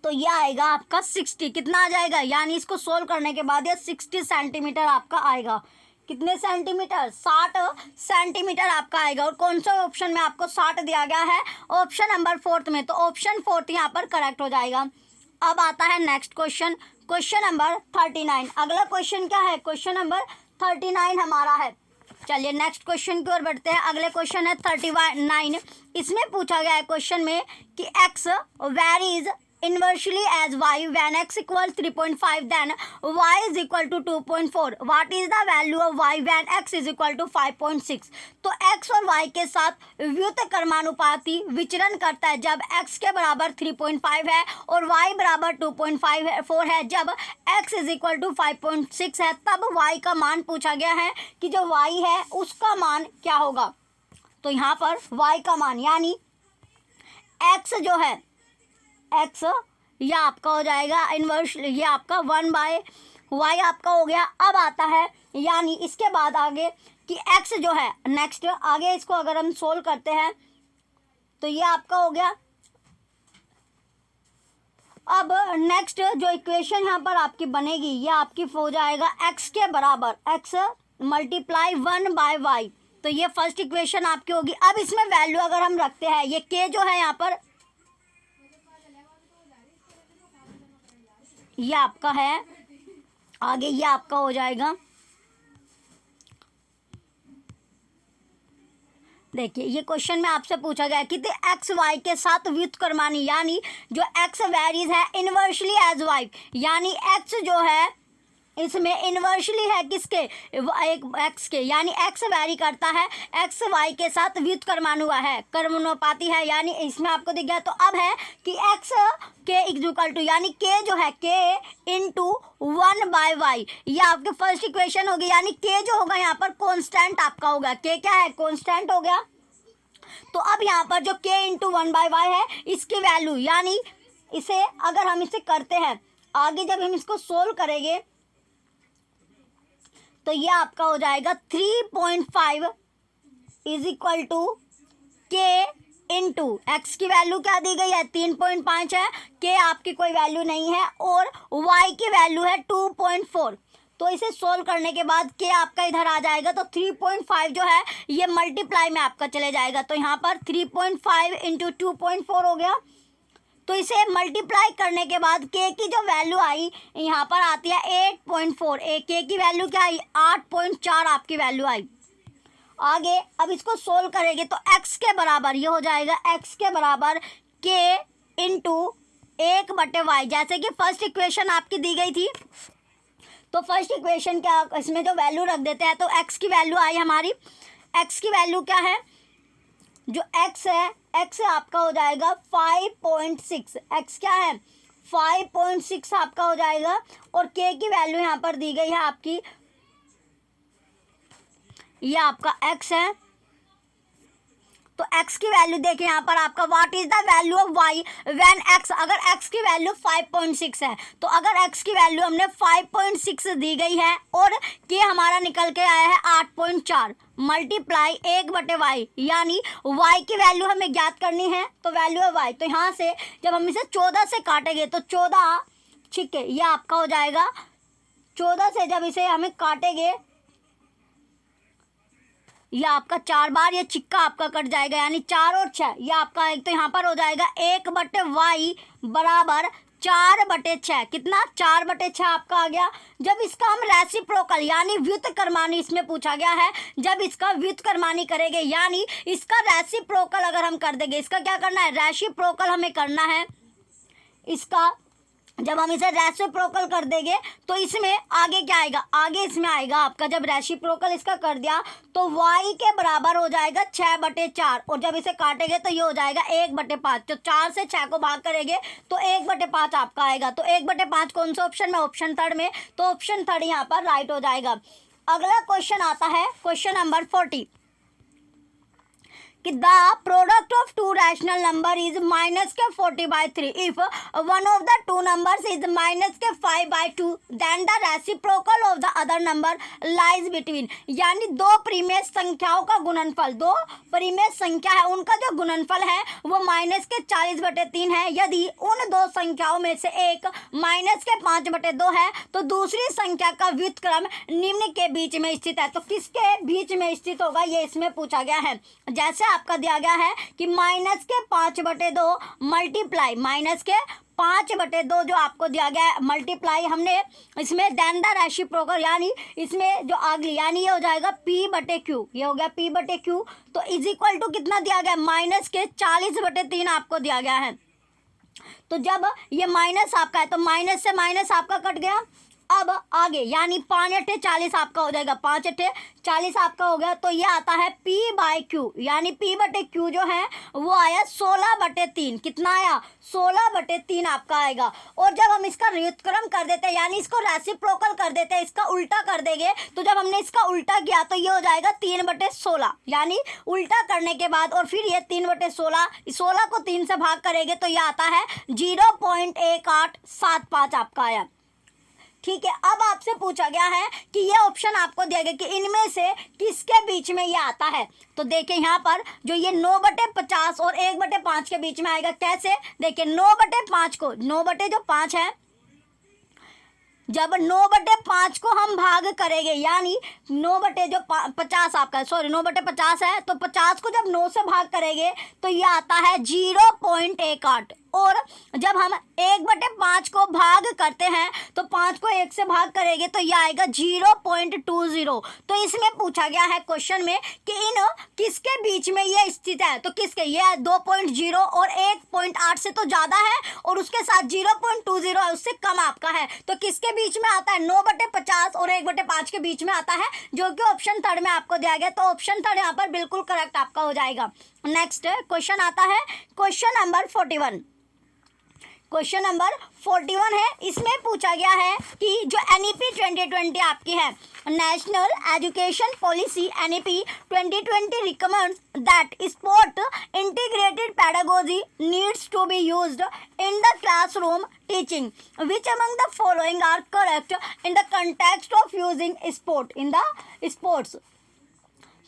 तो ये आएगा आपका 60। कितना आ जाएगा, यानी इसको सोल्व करने के बाद ये 60 सेंटीमीटर आपका आएगा। कितने सेंटीमीटर, 60 सेंटीमीटर आपका आएगा। और कौन सा ऑप्शन में आपको 60 दिया गया है, ऑप्शन नंबर 4 में, तो ऑप्शन 4 यहाँ पर करेक्ट हो जाएगा। अब आता है नेक्स्ट क्वेश्चन, क्वेश्चन नंबर 39। अगला क्वेश्चन क्या है, क्वेश्चन नंबर 39 हमारा है। चलिए नेक्स्ट क्वेश्चन की ओर बढ़ते हैं। अगले क्वेश्चन है 39। इसमें पूछा गया है क्वेश्चन में कि x varies inversely as y when x equals 3.5 then y is equal to 2.4. What is the value of y when x is equal to 5.6? तो x और y के साथ व्युत्क्रमानुपाती विचरण करता है जब x के बराबर 3.5 है और y बराबर 2.4 है। जब x इज इक्वल टू 5.6 है तब y का मान पूछा गया है कि जो y है उसका मान क्या होगा। तो यहाँ पर y का मान यानी x जो है, x यह आपका हो जाएगा इन्वर्स, ये आपका 1/y आपका हो गया। अब आता है यानी इसके बाद आगे कि x जो है नेक्स्ट, आगे इसको अगर हम सोल्व करते हैं तो ये आपका हो गया। अब नेक्स्ट जो इक्वेशन यहाँ पर आपकी बनेगी ये आपकी हो जाएगा x के बराबर x मल्टीप्लाई 1/y। तो ये फर्स्ट इक्वेशन आपकी होगी। अब इसमें वैल्यू अगर हम रखते हैं, ये k जो है यहाँ पर ये आपका है, आगे ये आपका हो जाएगा देखिए ये क्वेश्चन में आपसे पूछा गया कि एक्स वाई के साथ व्युत्क्रमानी, यानी जो एक्स वेरीज है इनवर्सली एज वाई, यानी एक्स जो है इसमें इनवर्सली है किसके, एक एक्स के, यानी एक्स वैरी करता है एक्स वाई के साथ व्युत्क्रमानुआ है, कर्मणोपाती है, यानी इसमें आपको दिख गया। तो अब है कि एक्स के इक्वल टू, यानी के जो है के इंटू 1/y, ये आपके फर्स्ट इक्वेशन होगी, यानी के जो होगा यहाँ पर कॉन्स्टेंट आपका होगा, के क्या है कॉन्स्टेंट हो गया। तो अब यहाँ पर जो k इंटू 1/y है इसकी वैल्यू, यानी इसे अगर हम इसे करते हैं आगे जब हम इसको सोल्व करेंगे तो ये आपका हो जाएगा 3.5 इज इक्वल टू के इंटू एक्स की वैल्यू क्या दी गई है 3.5 है, के आपकी कोई वैल्यू नहीं है और वाई की वैल्यू है 2.4। तो इसे सोल्व करने के बाद के आपका इधर आ जाएगा, तो 3.5 जो है ये मल्टीप्लाई में आपका चले जाएगा, तो यहाँ पर 3.5 इंटू 2.4 हो गया। तो इसे मल्टीप्लाई करने के बाद के की जो वैल्यू आई यहाँ पर आती है 8.4, के की वैल्यू क्या आई 8.4 आपकी वैल्यू आई। आगे अब इसको सोल्व करेंगे तो x के बराबर ये हो जाएगा, x के बराबर k इंटू 1/y, जैसे कि फर्स्ट इक्वेशन आपकी दी गई थी। तो फर्स्ट इक्वेशन क्या इसमें जो वैल्यू रख देते हैं, तो x की वैल्यू आई हमारी, x की वैल्यू क्या है, जो x है x आपका हो जाएगा 5.6, x क्या है 5.6 आपका हो जाएगा, और k की वैल्यू यहाँ पर दी गई है आपकी, ये आपका x है। तो x की वैल्यू देखिए यहाँ पर आपका what is the value of y when x, अगर x की वैल्यू 5.6 है, तो अगर x की वैल्यू हमने 5.6 दी गई है और k हमारा निकल के आया है 8.4 मल्टीप्लाई 1/y, यानी y की वैल्यू हमें ज्ञात करनी है, तो वैल्यू ऑफ y। तो यहाँ से जब हम इसे 14 से काटेंगे तो 14 ठीक है ये आपका हो जाएगा, 14 से जब इसे हमें काटेंगे ये आपका 4 बार ये चिक्का आपका कट जाएगा, यानी 4 और 6 ये आपका एक, तो यहाँ पर हो जाएगा 1/y बराबर 4/6, कितना 4/6 आपका आ गया। जब इसका हम रेसिप्रोकल यानी व्युत्क्रमानी इसमें पूछा गया है, जब इसका व्युत्क्रमानी करेंगे यानी इसका रेसिप्रोकल अगर हम कर देंगे, इसका क्या करना है रेसिप्रोकल हमें करना है इसका, जब हम इसे रेसिप्रोकल कर देंगे तो इसमें आगे क्या आएगा, आगे इसमें आएगा आपका जब रेसिप्रोकल इसका कर दिया तो y के बराबर हो जाएगा 6/4, और जब इसे काटेंगे तो ये हो जाएगा 1/5। तो 4 से 6 को भाग करेंगे तो 1/5 आपका आएगा। तो 1/5 कौन सा ऑप्शन में, ऑप्शन थर्ड में, तो ऑप्शन थर्ड यहाँ पर राइट हो जाएगा। अगला क्वेश्चन आता है क्वेश्चन नंबर 40 कि the product of two rational number is -40/3 if one of the two numbers is -5/2 then the reciprocal of the other number lies between, यानी दो परिमेय संख्याओं का गुणनफल, दो परिमेय संख्या है उनका जो गुणनफल है वो -40/3 है। यदि उन दो संख्याओं में से एक -5/2 है तो दूसरी संख्या का व्युत्क्रम निम्न के बीच में स्थित है। तो किसके बीच में स्थित होगा ये इसमें पूछा गया है। जैसे आपका दिया गया है कि -5/2 मल्टीप्लाई -5/2 जो आपको दिया गया है मल्टीप्लाई हमने इसमें देन द रेसिप्रोकल, यानी इसमें जो अगली यानी ये हो जाएगा p/q, ये हो गया p/q। तो इज इक्वल टू कितना दिया गया -40/3 आपको दिया गया है। तो जब ये माइनस आपका है तो माइनस से माइनस आपका कट गया। अब आगे यानी 5/40 आपका हो जाएगा, 5/40 आपका हो गया। तो ये आता है p/q, यानी p/q जो है वो आया 16/3, कितना आया 16/3 आपका आएगा। और जब हम इसका व्युत्क्रम कर देते हैं यानी इसको रेसिप्रोकल कर देते हैं, इसका उल्टा कर देंगे, तो जब हमने इसका उल्टा किया तो ये हो जाएगा 3/16, यानी उल्टा करने के बाद और फिर ये 3/16, 16 को 3 से भाग करेंगे तो ये आता है 0.1875 आपका आया। ठीक है, अब आपसे पूछा गया है कि ये ऑप्शन आपको दिया गया कि इनमें से किसके बीच में ये आता है। तो देखिए यहाँ पर जो ये 9/50 और 1/5 के बीच में आएगा, कैसे देखिए 9/5 को 9/5 है, जब 9/5 को हम भाग करेंगे यानी 9/50 आपका सॉरी 9/50 है, तो 50 को जब 9 से भाग करेंगे तो ये आता है 0.18, और जब हम 1/5 को भाग करते हैं तो 5 को 1 से भाग करेंगे तो ये आएगा 0.20। तो इसमें पूछा गया है क्वेश्चन में कि इन किसके बीच में ये स्थित है, तो किसके, ये 2.0 और 1.8 से तो ज़्यादा है और उसके साथ 0.20 है, उससे कम आपका है, तो किसके बीच में आता है, 9/50 और 1/5 के बीच में आता है, जो कि ऑप्शन थर्ड में आपको दिया गया। तो ऑप्शन थर्ड यहाँ पर बिल्कुल करेक्ट आपका हो जाएगा। नेक्स्ट क्वेश्चन आता है क्वेश्चन नंबर 41। क्वेश्चन नंबर 41 है, इसमें पूछा गया है कि जो NEP 2020 आपकी है, national education policy NEP 2020 recommends that sport integrated pedagogy needs to be used in the classroom teaching, which among the following are correct in the context of using sport in the sports.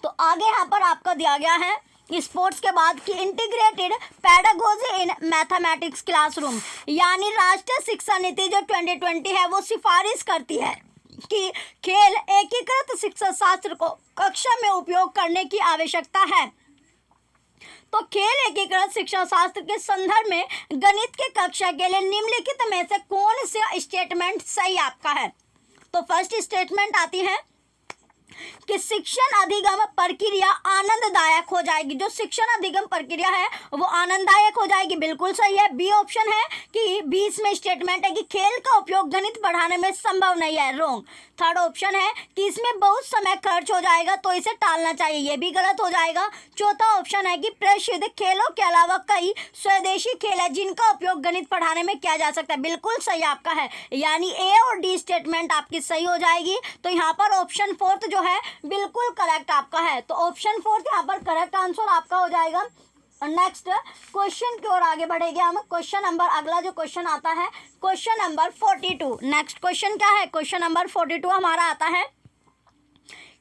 तो आगे यहाँ पर आपका दिया गया है sports के बाद की integrated pedagogy in mathematics classroom, यानी राष्ट्रीय शिक्षा नीति जो 2020 है वो सिफारिश करती है कि खेल एकीकृत शिक्षा शास्त्र को कक्षा में उपयोग करने की आवश्यकता है। तो खेल एकीकृत शिक्षा शास्त्र के संदर्भ में गणित की कक्षा के लिए निम्नलिखित में से कौन सा स्टेटमेंट सही आपका है। तो फर्स्ट स्टेटमेंट आती है कि शिक्षण अधिगम प्रक्रिया आनंददायक हो जाएगी, जो शिक्षण अधिगम प्रक्रिया है वो आनंददायक हो जाएगी, बिल्कुल सही है। बी ऑप्शन है कि 20 में स्टेटमेंट है कि खेल का उपयोग गणित पढ़ाने में संभव नहीं है, रॉन्ग। थर्ड ऑप्शन है कि इसमें बहुत समय खर्च हो जाएगा तो इसे टालना चाहिए, ये भी गलत हो जाएगा। चौथा ऑप्शन है कि प्रसिद्ध खेलों के अलावा कई स्वदेशी खेल है जिनका उपयोग गणित पढ़ाने में किया जा सकता है, बिल्कुल सही आपका है, यानी ए और डी स्टेटमेंट आपकी सही हो जाएगी। तो यहाँ पर ऑप्शन फोर्थ जो है बिल्कुल करेक्ट आपका है, तो ऑप्शन फोर्थ यहाँ पर करेक्ट आंसर आपका हो जाएगा। नेक्स्ट क्वेश्चन की ओर आगे बढ़ेंगे हम। क्वेश्चन नंबर अगला जो क्वेश्चन आता है क्वेश्चन नंबर 42। नेक्स्ट क्वेश्चन क्या है, क्वेश्चन नंबर 42 हमारा आता है।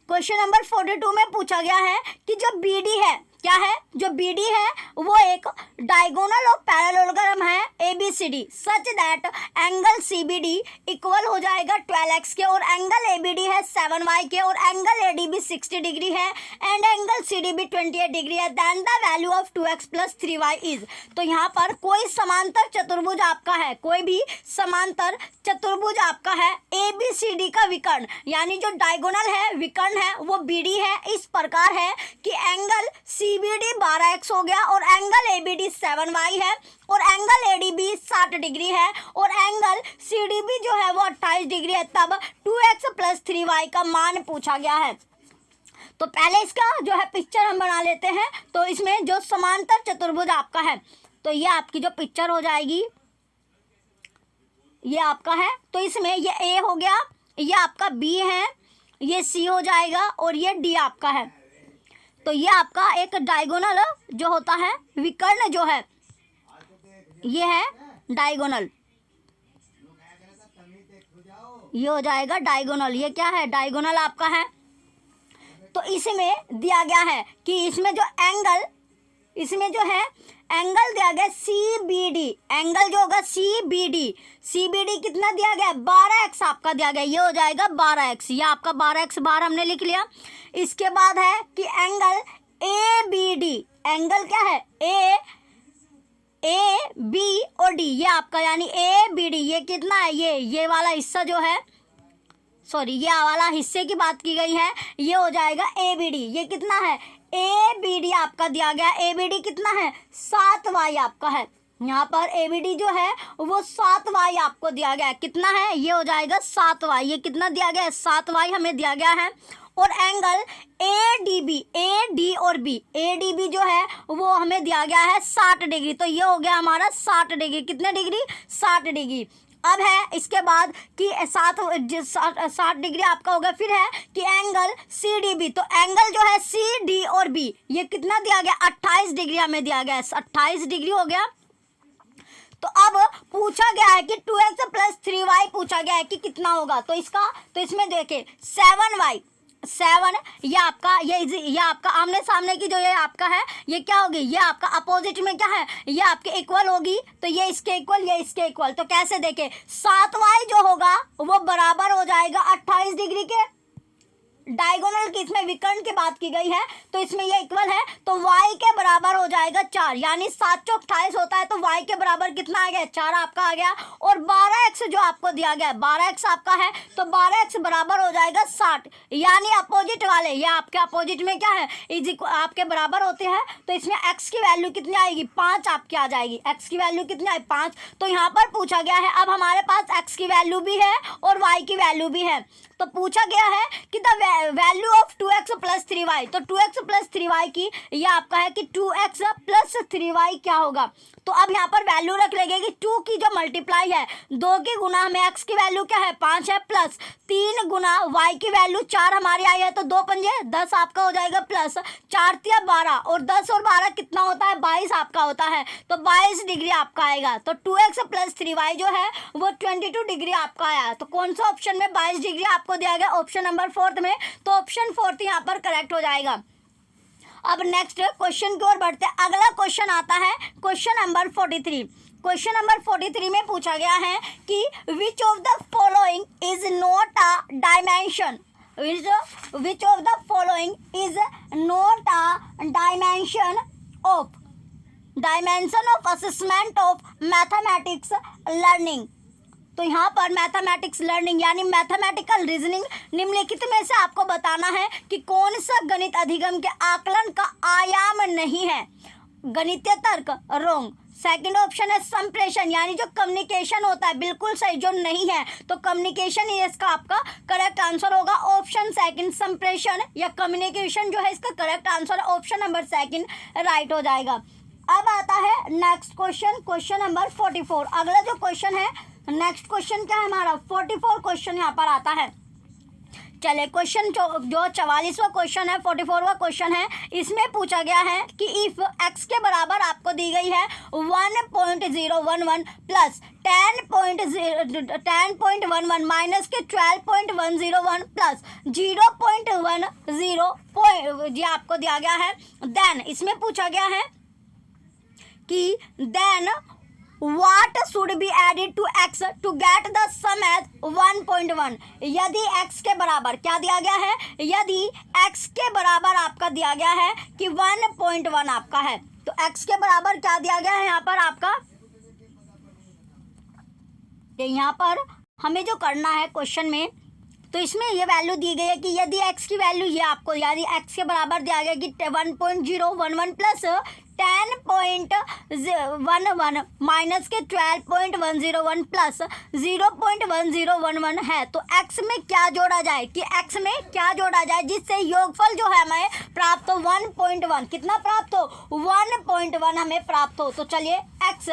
क्वेश्चन नंबर 42 में पूछा गया है कि जो BD है, क्या है, जो BD है वो एक डायगोनल और पैरेललोग्राम है ABCD such that angle CBD equal हो जाएगा 12x के, और एंगल ABD है 7y के, और एंगल ADB 60 डिग्री है एंड एंगल CDB 28 डिग्री है, then the value of 2x + 3y is. तो यहाँ पर कोई समांतर चतुर्भुज आपका है, कोई भी समांतर चतुर्भुज आपका है ABCD का विकर्ण, यानी जो डायगोनल है विकर्ण है वो BD है, इस प्रकार है कि एंगल CBD 12x हो गया और एंगल ABD 7y है और एंगल ADB 60 डिग्री है और एंगल CDB जो है वो 28 डिग्री है, तब 2x + 3y का मान पूछा गया है। तो पहले इसका जो है पिक्चर हम बना लेते हैं। तो इसमें जो समांतर चतुर्भुज आपका है तो ये आपकी जो पिक्चर हो जाएगी ये आपका है, तो इसमें ये A हो गया, ये आपका B है, ये C हो जाएगा और ये D आपका है। तो ये आपका एक डायगोनल जो होता है विकर्ण जो है ये है डायगोनल, ये हो जाएगा डायगोनल, ये क्या है डायगोनल आपका है। तो इसमें दिया गया है कि इसमें जो एंगल, इसमें जो है एंगल दिया गया CBD, एंगल जो होगा CBD कितना दिया गया 12x आपका दिया गया, ये हो जाएगा 12x, ये आपका 12x बार हमने लिख लिया। इसके बाद है कि एंगल ABD, एंगल क्या है A B और D, ये आपका यानी ABD ये कितना है, ये वाला हिस्सा जो है, सॉरी ये वाला हिस्से की बात की गई है, ये हो जाएगा ABD, ये कितना है ABD आपका दिया गया, ABD कितना है 7y आपका है, यहाँ पर ABD जो है वो 7y आपको दिया गया है, कितना है ये हो जाएगा 7y, ये कितना दिया गया है 7y हमें दिया गया है। और एंगल ADB, AD और B, ADB जो है वो हमें दिया गया है 60 डिग्री, तो ये हो गया हमारा 60 डिग्री, कितने डिग्री 60 डिग्री। अब है इसके बाद कि 60 डिग्री आपका होगा, फिर है कि एंगल CDB, तो एंगल जो है CD और B ये कितना दिया गया 28 डिग्री हमें दिया गया है, 28 डिग्री हो गया। तो अब पूछा गया है कि 2x + 3y पूछा गया है कि कितना होगा, तो इसका तो इसमें देखिए 7y 7 ये आपका ये आपका आमने सामने की जो ये आपका है ये क्या होगी, ये आपका अपोजिट में क्या है ये आपके इक्वल होगी, तो ये इसके इक्वल ये इसके इक्वल। तो कैसे देखें 7y जो होगा वो बराबर हो जाएगा 28 डिग्री के, डायगोनल की, इसमें विकर्ण की बात की गई है, तो इसमें ये इक्वल है, तो y के बराबर हो जाएगा 4, यानी 7 चौक 28 होता है, तो y के बराबर कितना आ गया, 4 आपका आ गया। और 12x जो आपको दिया गया है, 12x आपका है, तो 12x बराबर हो जाएगा 60, यानी अपोजिट वाले, ये आपके अपोजिट में क्या है, आपके बराबर होते हैं, तो इसमें x की वैल्यू कितनी आएगी, 5 आपकी आ जाएगी। x की वैल्यू कितनी आई, 5। तो यहाँ पर पूछा गया है, अब हमारे पास x की वैल्यू भी है और y की वैल्यू भी है, तो पूछा गया है कि the value of 2x plus 3y, तो 2x प्लस 3y की, ये आपका है कि 2x प्लस 3y क्या होगा, तो अब यहाँ पर वैल्यू रख लेंगे कि 2 की जो मल्टीप्लाई है 2 के गुना हमें x की वैल्यू क्या है 5 है, प्लस 3 गुना y की वैल्यू 4 हमारी आई है, तो 2 पंजे 10 आपका हो जाएगा, प्लस 4 तिया 12, और 10 और 12 कितना होता है, 22 आपका होता है, तो 22 डिग्री आपका आएगा। तो 2x प्लस 3y जो है वो 22 डिग्री आपका आया। तो कौन सा ऑप्शन में 22 डिग्री आपको दिया गया, ऑप्शन नंबर 4 में, तो ऑप्शन 4 यहाँ पर करेक्ट हो जाएगा। अब नेक्स्ट क्वेश्चन की ओर बढ़ते हैं। अगला क्वेश्चन आता है क्वेश्चन नंबर 43। क्वेश्चन नंबर 43 में पूछा गया है कि which of the following is not a dimension, which of the following is not a dimension of assessment of mathematics learning. तो यहाँ पर मैथमेटिक्स लर्निंग यानी मैथमेटिकल रीजनिंग, निम्नलिखित में से आपको बताना है कि कौन सा गणित अधिगम के आकलन का आयाम नहीं है। गणितीय तर्क रोंग। सेकंड ऑप्शन है संप्रेषण, यानी जो कम्युनिकेशन होता है, बिल्कुल सही, जो नहीं है, तो कम्युनिकेशन ही इसका आपका करेक्ट आंसर होगा। ऑप्शन सेकंड संप्रेषण या कम्युनिकेशन जो है इसका correct answer, option number second right हो जाएगा। अब आता है नेक्स्ट क्वेश्चन, क्वेश्चन नंबर 44। अगला जो क्वेश्चन है, नेक्स्ट क्वेश्चन क्या है हमारा, 44 क्वेश्चन यहाँ पर आता है। चले क्वेश्चन जो 44वां क्वेश्चन है, 44वां क्वेश्चन है, इसमें पूछा गया है कि इफ x के बराबर आपको दी गई है 1.011 प्लस 10.11 माइनस के 12.101 प्लस 0.10 ये आपको दिया गया है। देन इसमें पूछा गया है कि then what should be added to x to get the sum as 1.1। यदि x के बराबर क्या दिया गया है, यदि x के बराबर आपका दिया गया है कि 1.1 आपका है, तो x के बराबर क्या दिया गया है यहाँ पर आपका, यहाँ पर हमें जो करना है क्वेश्चन में, तो इसमें ये वैल्यू दी गई है कि यदि x की वैल्यू ये आपको, यदि x के बराबर दिया गया कि 1.011 प्लस 10.11 माइनस के 12.101 प्लस 0.1011 है, तो x में क्या जोड़ा जाए, कि x में क्या जोड़ा जाए जिससे योगफल जो है हमें प्राप्त हो 1.1, कितना प्राप्त हो 1.1 हमें प्राप्त हो। तो चलिए x,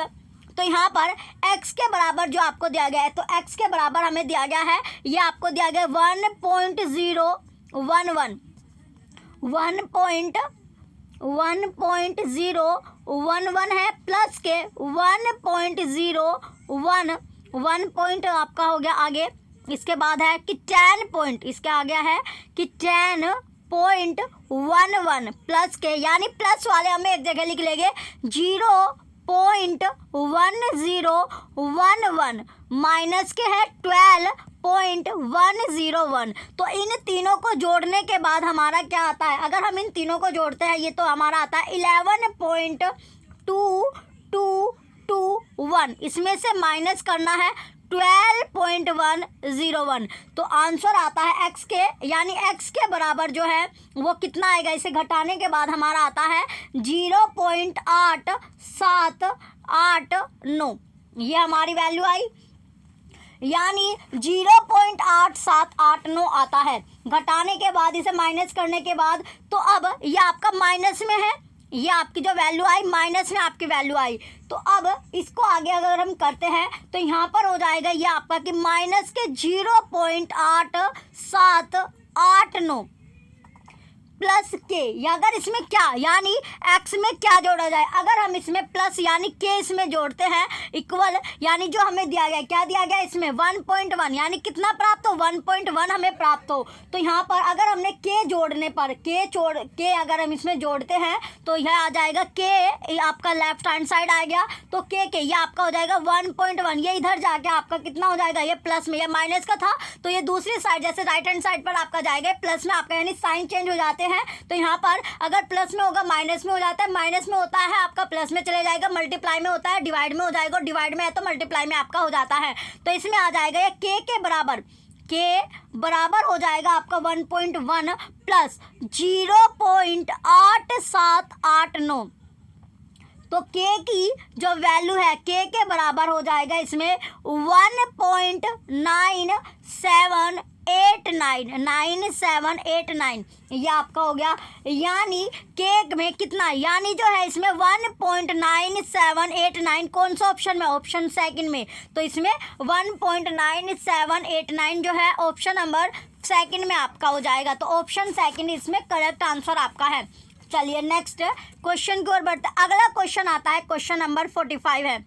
तो यहाँ पर x के बराबर जो आपको दिया गया है, तो x के बराबर हमें दिया गया है, ये आपको दिया गया 1.011 है, प्लस के 1.01 पॉइंट आपका हो गया आगे, इसके बाद है कि 10 पॉइंट, इसके आगे है कि 10.11 प्लस के, यानी प्लस वाले हमें एक जगह लिख लेंगे 0.1011 माइनस के है 12.101। तो इन तीनों को जोड़ने के बाद हमारा क्या आता है, अगर हम इन तीनों को जोड़ते हैं ये तो हमारा आता है 11.2221, इसमें से माइनस करना है 12.101, तो आंसर आता है x के, यानी x के बराबर जो है वो कितना आएगा, इसे घटाने के बाद हमारा आता है 0.8789, ये हमारी वैल्यू आई, यानी 0.8789 आता है। घटाने के बाद इसे माइनस करने के बाद, तो अब ये आपका माइनस में है, ये आपकी जो वैल्यू आई माइनस में आपकी वैल्यू आई, तो अब इसको आगे अगर हम करते हैं तो यहाँ पर हो जाएगा ये आपका कि माइनस के 0.8789 प्लस के, या अगर इसमें क्या यानी एक्स में क्या जोड़ा जाए, अगर हम इसमें प्लस यानी के इसमें जोड़ते हैं इक्वल यानी जो हमें दिया गया, क्या दिया गया इसमें 1.1 यानी कितना प्राप्त हो 1.1 हमें प्राप्त हो। तो यहाँ पर अगर हमने के जोड़ने पर के अगर हम इसमें जोड़ते हैं तो यह आ जाएगा के, आपका लेफ्ट हैंड साइड आ गया तो के ये आपका हो जाएगा 1.1, ये इधर जाके आपका कितना हो जाएगा, ये प्लस में, ये माइनस का था तो ये दूसरी साइड जैसे राइट हैंड साइड पर आपका जाएगा प्लस में आपका, यानी साइन चेंज हो जाते हैं। तो यहाँ पर अगर प्लस में होगा माइनस में हो जाता है, माइनस में होता है आपका प्लस में चले जाएगा, मल्टीप्लाई में होता है डिवाइड में हो जाएगा, डिवाइड में है तो मल्टीप्लाई में आपका हो जाता है। तो इसमें आ जाएगा ये के बराबर हो जाएगा आपका 1.1 प्लस 0.8789। तो के की जो वैल्यू है के बराबर हो जाएगा इसमें 9789 ये आपका हो गया, यानी के में कितना, यानी जो है इसमें 1.9789 कौन सा ऑप्शन में, ऑप्शन सेकंड में। तो इसमें 1.9789 जो है ऑप्शन नंबर सेकंड में आपका हो जाएगा। तो ऑप्शन सेकंड इसमें करेक्ट आंसर आपका है। चलिए नेक्स्ट क्वेश्चन की ओर बढ़ते हैं। अगला क्वेश्चन आता है, क्वेश्चन नंबर 45 है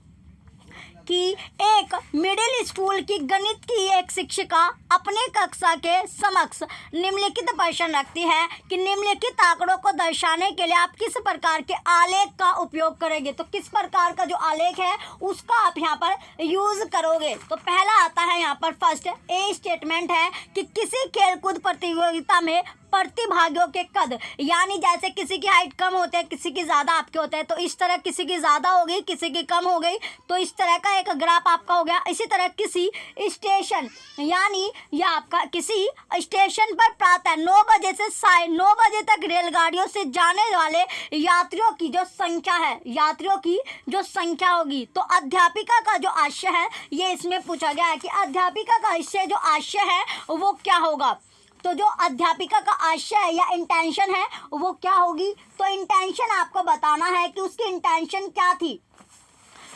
कि एक मिडिल स्कूल की गणित की एक शिक्षिका अपनी कक्षा के समक्ष निम्नलिखित प्रश्न रखती है कि निम्नलिखित आंकड़ों को दर्शाने के लिए आप किस प्रकार के आलेख का उपयोग करेंगे। तो किस प्रकार का जो आलेख है उसका आप यहाँ पर यूज करोगे। तो पहला आता है यहाँ पर फर्स्ट ए स्टेटमेंट है कि किसी खेलकूद प्रतियोगिता में प्रतिभागियों के कद, यानी जैसे किसी की हाइट कम होते हैं किसी की ज़्यादा आपके होते हैं, तो इस तरह किसी की ज़्यादा हो गई किसी की कम हो गई, तो इस तरह का एक ग्राफ आपका हो गया। इसी तरह किसी स्टेशन, यानी यह आपका किसी स्टेशन पर प्रातः 9 बजे से 9:30 बजे तक रेलगाड़ियों से जाने वाले यात्रियों की जो संख्या है, यात्रियों की जो संख्या होगी। तो अध्यापिका का जो आशय है ये इसमें पूछा गया है कि अध्यापिका का इससे जो आशय है वो क्या होगा। तो जो अध्यापिका का आशय है या इंटेंशन है वो क्या होगी। तो इंटेंशन आपको बताना है कि उसकी इंटेंशन क्या थी।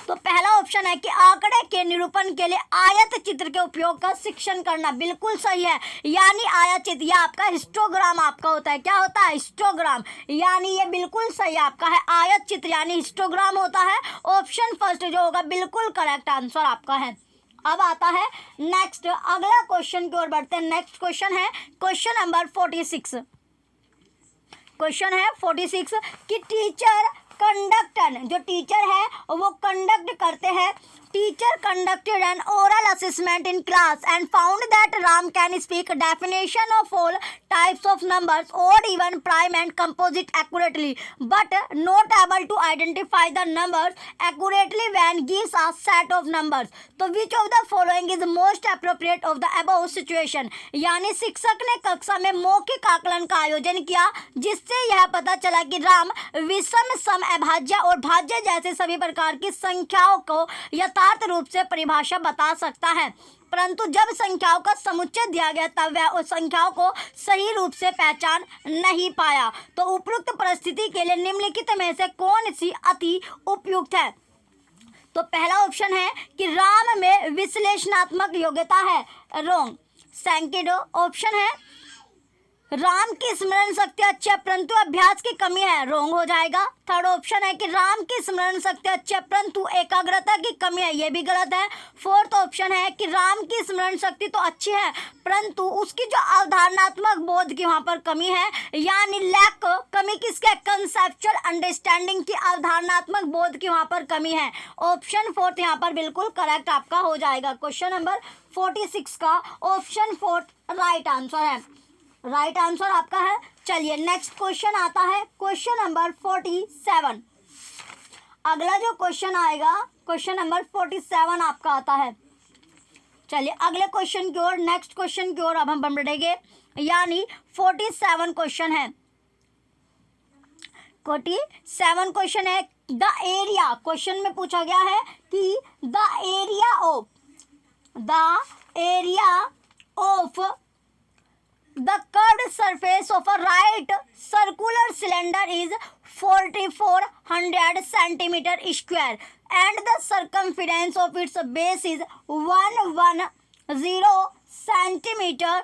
तो पहला ऑप्शन है कि आंकड़े के निरूपण के लिए आयत चित्र के उपयोग का शिक्षण करना, बिल्कुल सही है। यानी आयत चित्र या आपका हिस्टोग्राम आपका होता है, क्या होता है हिस्टोग्राम, यानी ये बिल्कुल सही आपका है। आयत चित्र यानी हिस्टोग्राम होता है। ऑप्शन फर्स्ट जो होगा बिल्कुल करेक्ट आंसर आपका है। अब आता है नेक्स्ट, अगला क्वेश्चन की ओर बढ़ते हैं। नेक्स्ट क्वेश्चन है क्वेश्चन नंबर 46। क्वेश्चन है 46 कि टीचर कंडक्टर, जो टीचर है वो कंडक्ट करते हैं। Teacher conducted an oral assessment in class and found that Ram can speak definition of all types of numbers, odd, even, prime and composite accurately, but not able to identify the numbers accurately when gives a set of numbers. तो which of the following is most appropriate of the above situation? यानी शिक्षक ने कक्षा में मौखिक आकलन का आयोजन किया जिससे यह पता चला कि राम विषम, सम, अभाज्य और भाज्य जैसे सभी प्रकार की संख्याओं को यथार्थ रूप से परिभाषा बता सकता है, परंतु जब संख्याओं का समुच्चय दिया गया तब वह उस संख्याओं को सही रूप से पहचान नहीं पाया। तो उपयुक्त परिस्थिति के लिए निम्नलिखित में से कौन सी अति उपयुक्त है। तो पहला ऑप्शन है कि राम में विश्लेषणात्मक योग्यता है, रॉन्ग। सेकंड ऑप्शन है राम की स्मरण शक्ति अच्छी है परंतु अभ्यास की कमी है, रॉन्ग हो जाएगा। थर्ड ऑप्शन है कि राम की स्मरण शक्ति अच्छी है परंतु एकाग्रता की कमी है, ये भी गलत है। फोर्थ ऑप्शन है कि राम की स्मरण शक्ति तो अच्छी है परंतु उसकी जो अवधारणात्मक बोध की वहाँ पर कमी है, यानी लैक, कमी किसके, कंसेप्चुअल अंडरस्टैंडिंग की, अवधारणात्मक बोध की वहाँ पर कमी है। ऑप्शन फोर्थ यहाँ पर बिल्कुल करेक्ट आपका हो जाएगा। क्वेश्चन नंबर 46 का ऑप्शन फोर्थ राइट आंसर है, राइट आंसर आपका है। चलिए नेक्स्ट क्वेश्चन आता है क्वेश्चन नंबर 47। अगला जो क्वेश्चन आएगा क्वेश्चन नंबर 47 आपका आता है। चलिए अगले क्वेश्चन की ओर, नेक्स्ट क्वेश्चन की ओर अब हम बढ़ेंगे, यानी 47 क्वेश्चन है। 47 क्वेश्चन है द एरिया, क्वेश्चन में पूछा गया है कि the area of the curved surface of a right circular cylinder is 4400 centimeter square and the circumference of its base is 110 centimeter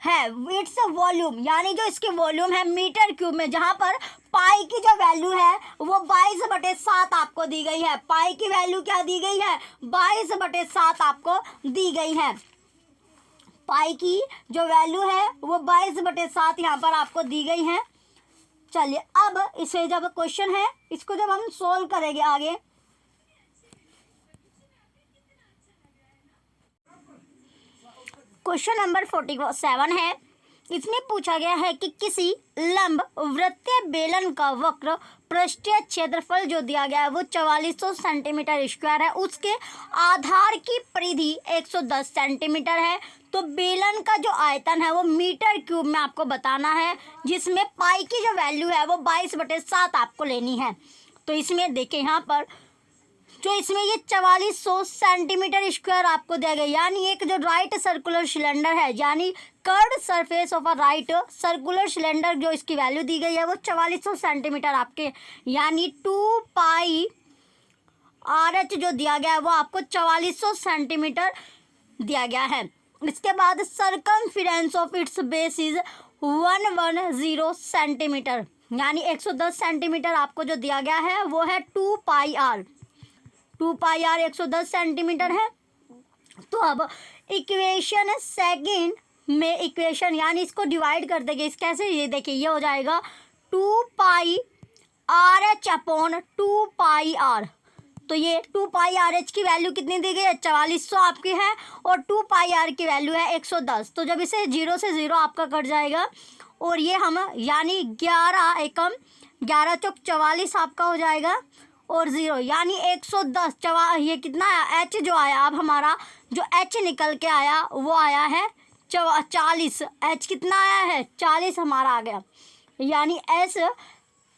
है इट्स वॉल्यूम, यानी जो इसकी वॉल्यूम है मीटर क्यूब में, जहाँ पर पाई की जो वैल्यू है वो 22/7 आपको दी गई है। पाई की वैल्यू क्या दी गई है? 22/7 आपको दी गई है। पाई की जो वैल्यू है वो 22/7 यहाँ पर आपको दी गई है। चलिए अब इसे जब क्वेश्चन है इसको जब हम सोल्व करेंगे आगे, क्वेश्चन नंबर 47 है। इसमें पूछा गया है कि किसी लंब वृत्तीय बेलन का वक्र पृष्ठीय क्षेत्रफल जो दिया गया है वो 4400 सेंटीमीटर स्क्वायर है, उसके आधार की परिधि 110 सेंटीमीटर है। तो बेलन का जो आयतन है वो मीटर क्यूब में आपको बताना है, जिसमें पाई की जो वैल्यू है वो 22/7 आपको लेनी है। तो इसमें देखिए यहाँ पर जो इसमें ये 4400 सेंटीमीटर स्क्वायर आपको दिया गया, यानी एक जो राइट सर्कुलर सिलेंडर है, यानी curved surface of a right circular cylinder, जो इसकी वैल्यू दी गई है वो 4400 सेंटीमीटर आपके, यानी 2 पाई RH जो दिया गया है वो आपको 4400 सेंटीमीटर दिया गया है। इसके बाद circumference of its base is 110 centimetre, यानी 110 सेंटीमीटर आपको जो दिया गया है वो है 2 पाई R 110 सेंटीमीटर है। तो अब इक्वेशन सेकंड में इक्वेशन यानी इसको डिवाइड कर देंगे, इस कैसे, ये देखिए ये हो जाएगा 2 पाई RH अपॉन 2 पाई R। तो ये 2 पाई RH की वैल्यू कितनी दी गई है? 4400 आपकी है, और 2 पाई R की वैल्यू है 110। तो जब इसे 0 से 0 आपका कट जाएगा, और ये हम यानी 11 एकम 11 चौक 44 आपका हो जाएगा, और 0 यानी 110। ये कितना आया? H जो आया, अब हमारा जो H निकल के आया वो आया है 40। H कितना आया है? 40 हमारा आ गया, यानी S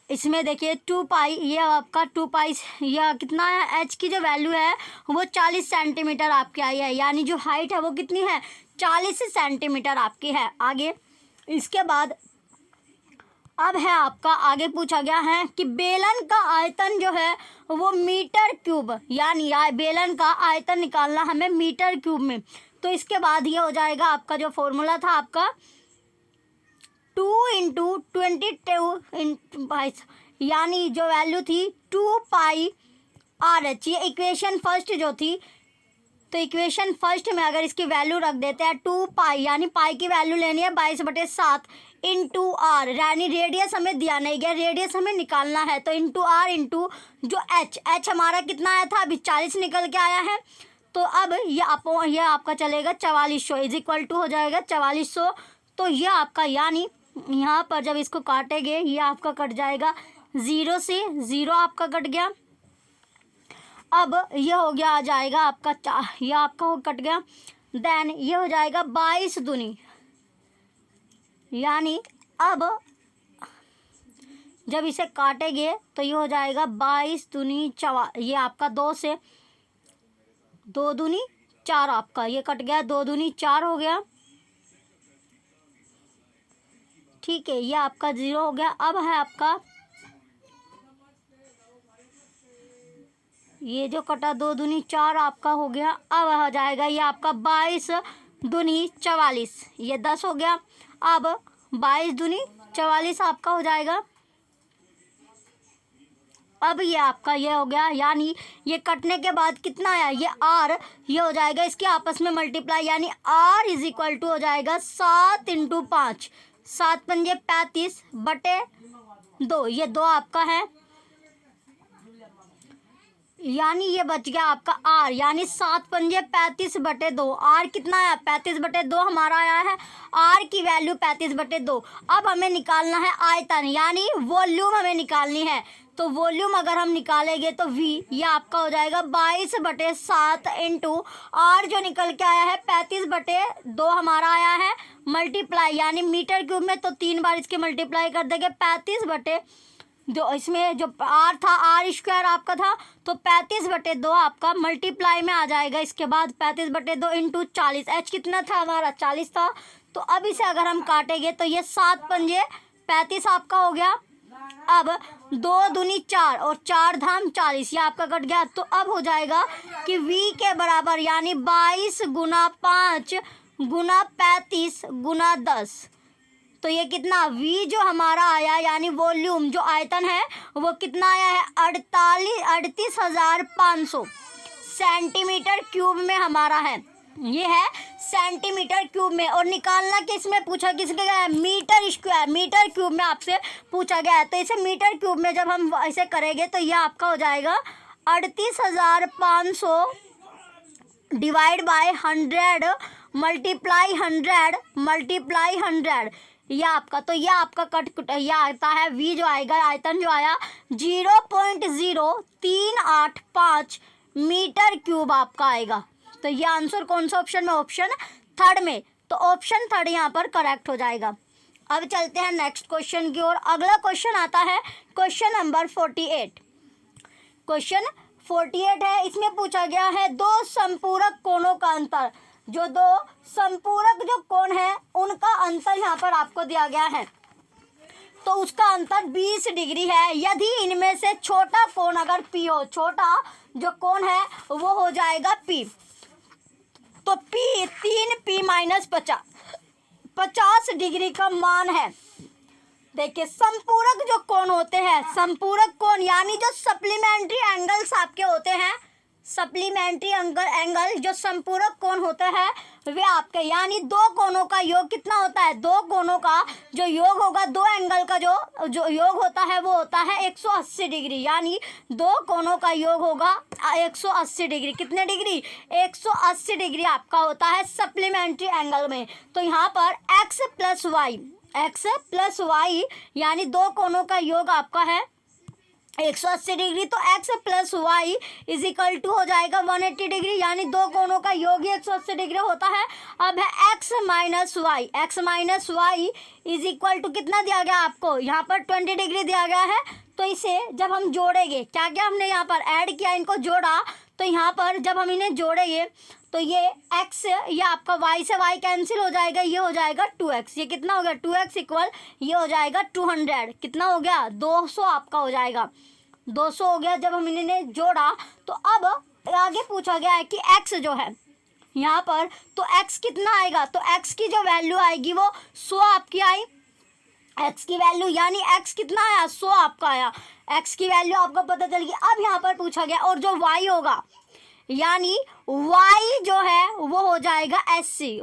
इसमें देखिए 2 पाई, ये आपका 2 पाई, यह कितना है? H की जो वैल्यू है वो 40 सेंटीमीटर आपकी आई है, यानी जो हाइट है वो कितनी है? 40 सेंटीमीटर आपकी है। आगे इसके बाद अब है आपका आगे पूछा गया है कि बेलन का आयतन जो है वो मीटर क्यूब, यानी बेलन का आयतन निकालना हमें मीटर क्यूब में। तो इसके बाद ये हो जाएगा आपका जो फॉर्मूला था आपका 2 × 22 यानी जो वैल्यू थी 2 पाई RH। ये इक्वेशन फर्स्ट जो थी, तो इक्वेशन फर्स्ट में अगर इसकी वैल्यू रख देते हैं 2 पाई, यानी पाई की वैल्यू लेनी है 22/7 इंटू R, यानी रेडियस हमें दिया नहीं गया, रेडियस हमें निकालना है, तो इंटू R इंटू जो H हमारा कितना आया था? अभी 40 निकल के आया है। तो अब ये आपका चलेगा 4400 इज इक्वल टू हो जाएगा 4400। तो ये आपका, यानी यहाँ पर जब इसको काटेंगे ये आपका कट जाएगा, 0 से 0 आपका कट गया। अब ये हो गया, आ जाएगा आपका ये आपका हो कट गया, देन ये हो जाएगा 22 दूनी, यानी अब जब इसे काटेंगे तो ये हो जाएगा 22 दूनी 4, ये आपका 2 से 2 दूनी 4 आपका ये कट गया, 2 दूनी 4 हो गया, ठीक है, ये आपका 0 हो गया। अब है आपका ये जो कटा 2 दूनी 4 आपका हो गया। अब आ जाएगा ये आपका 22 दूनी 44, ये 10 हो गया। अब 22 दूनी 44 आपका हो जाएगा। अब ये आपका ये हो गया, यानी ये कटने के बाद कितना आया? ये R, ये हो जाएगा इसके आपस में मल्टीप्लाई, यानी R इज इक्वल टू हो जाएगा 7 × 5, 7 पंजे 35/2, ये 2 आपका है, यानी ये बच गया आपका R, यानी 7 पंजे 35/2। R कितना आया? 35/2 हमारा आया है, R की वैल्यू 35/2। अब हमें निकालना है आयतन, यानी वॉल्यूम हमें निकालनी है। तो वॉल्यूम अगर हम निकालेंगे तो V ये आपका हो जाएगा 22/7 इंटू R जो निकल के आया है 35/2 हमारा आया है, मल्टीप्लाई, यानी मीटर क्यूब में तो 3 बार इसके मल्टीप्लाई कर देंगे, 35/2 जो इसमें जो R था R² आपका था, तो 35/2 आपका मल्टीप्लाई में आ जाएगा। इसके बाद 35/2 इंटू 40, H कितना था हमारा? 40 था। तो अब इसे अगर हम काटेंगे तो ये 7 पंजे 35 आपका हो गया। अब 2 दूनी 4 और 4 धाम 40, ये आपका कट गया। तो अब हो जाएगा कि V के बराबर, यानी 22 × 5 गुना 35 गुना 10, तो ये कितना v जो हमारा आया यानी वॉल्यूम जो आयतन है वो कितना आया है 38,500 सेंटीमीटर क्यूब में हमारा है। ये है सेंटीमीटर क्यूब में, और निकालना किस में पूछा, किसके गया है, मीटर स्क्वायर, मीटर क्यूब में आपसे पूछा गया है। तो इसे मीटर क्यूब में जब हम ऐसे करेंगे तो यह आपका हो जाएगा 38,500 डिवाइड बाय 100 मल्टीप्लाई 100 मल्टीप्लाई 100, यह आपका, तो यह आपका कट यह आता है v जो आएगा, आयतन जो आया 0.0385 मीटर क्यूब आपका आएगा। तो यह आंसर कौन सा ऑप्शन में, ऑप्शन थर्ड में, तो ऑप्शन थर्ड यहाँ पर करेक्ट हो जाएगा। अब चलते हैं नेक्स्ट क्वेश्चन की ओर। अगला क्वेश्चन आता है क्वेश्चन नंबर 48। क्वेश्चन 48 है, इसमें पूछा गया है दो संपूरक कोणों का अंतर, जो दो संपूरक जो कोण है उनका अंतर यहाँ पर आपको दिया गया है, तो उसका अंतर 20 डिग्री है। यदि इनमें से छोटा कोण अगर P हो, छोटा जो कोण है वो हो जाएगा P, तो P 3P माइनस 50 डिग्री का मान है। देखिए संपूरक जो कोण होते हैं, संपूरक कोण यानी जो सप्लीमेंट्री एंगल्स आपके होते हैं, सप्लीमेंट्री एंगल जो संपूरक कोण होते हैं वे आपके, यानी दो कोणों का योग कितना होता है, दो कोणों का जो योग होगा, दो एंगल का जो योग होता है वो होता है 180 डिग्री, यानी दो कोणों का योग होगा 180 डिग्री। कितने डिग्री, 180 डिग्री आपका होता है सप्लीमेंट्री एंगल में। तो यहाँ पर x प्लस वाई यानी दो कोणों का योग आपका है 180 डिग्री, तो x plus y is equal to हो जाएगा 180 डिग्री, यानी दो कोणों का योग ही 180 डिग्री होता है। अब है x minus y is equal to कितना दिया गया आपको, यहाँ पर 20 डिग्री दिया गया है। तो इसे जब हम जोड़ेंगे, क्या क्या हमने यहाँ पर ऐड किया, इनको जोड़ा, तो यहाँ पर जब हम इन्हें जोड़ेंगे तो ये x, ये आपका y से y कैंसिल हो जाएगा, ये हो जाएगा 2x, ये कितना हो गया 2x इक्वल, ये हो जाएगा 200, कितना हो गया 200 आपका हो जाएगा, 200 हो गया। जब हम इन्हें जोड़ा तो अब आगे पूछा गया है कि x जो है यहाँ पर, तो x कितना आएगा, तो x की जो वैल्यू आएगी वो 100 आपकी आई, x की वैल्यू यानी x कितना आया 100 आपका आया, x की वैल्यू आपको पता चल गई। अब यहाँ पर पूछा गया और जो y होगा यानी y जो है वो हो जाएगा SC,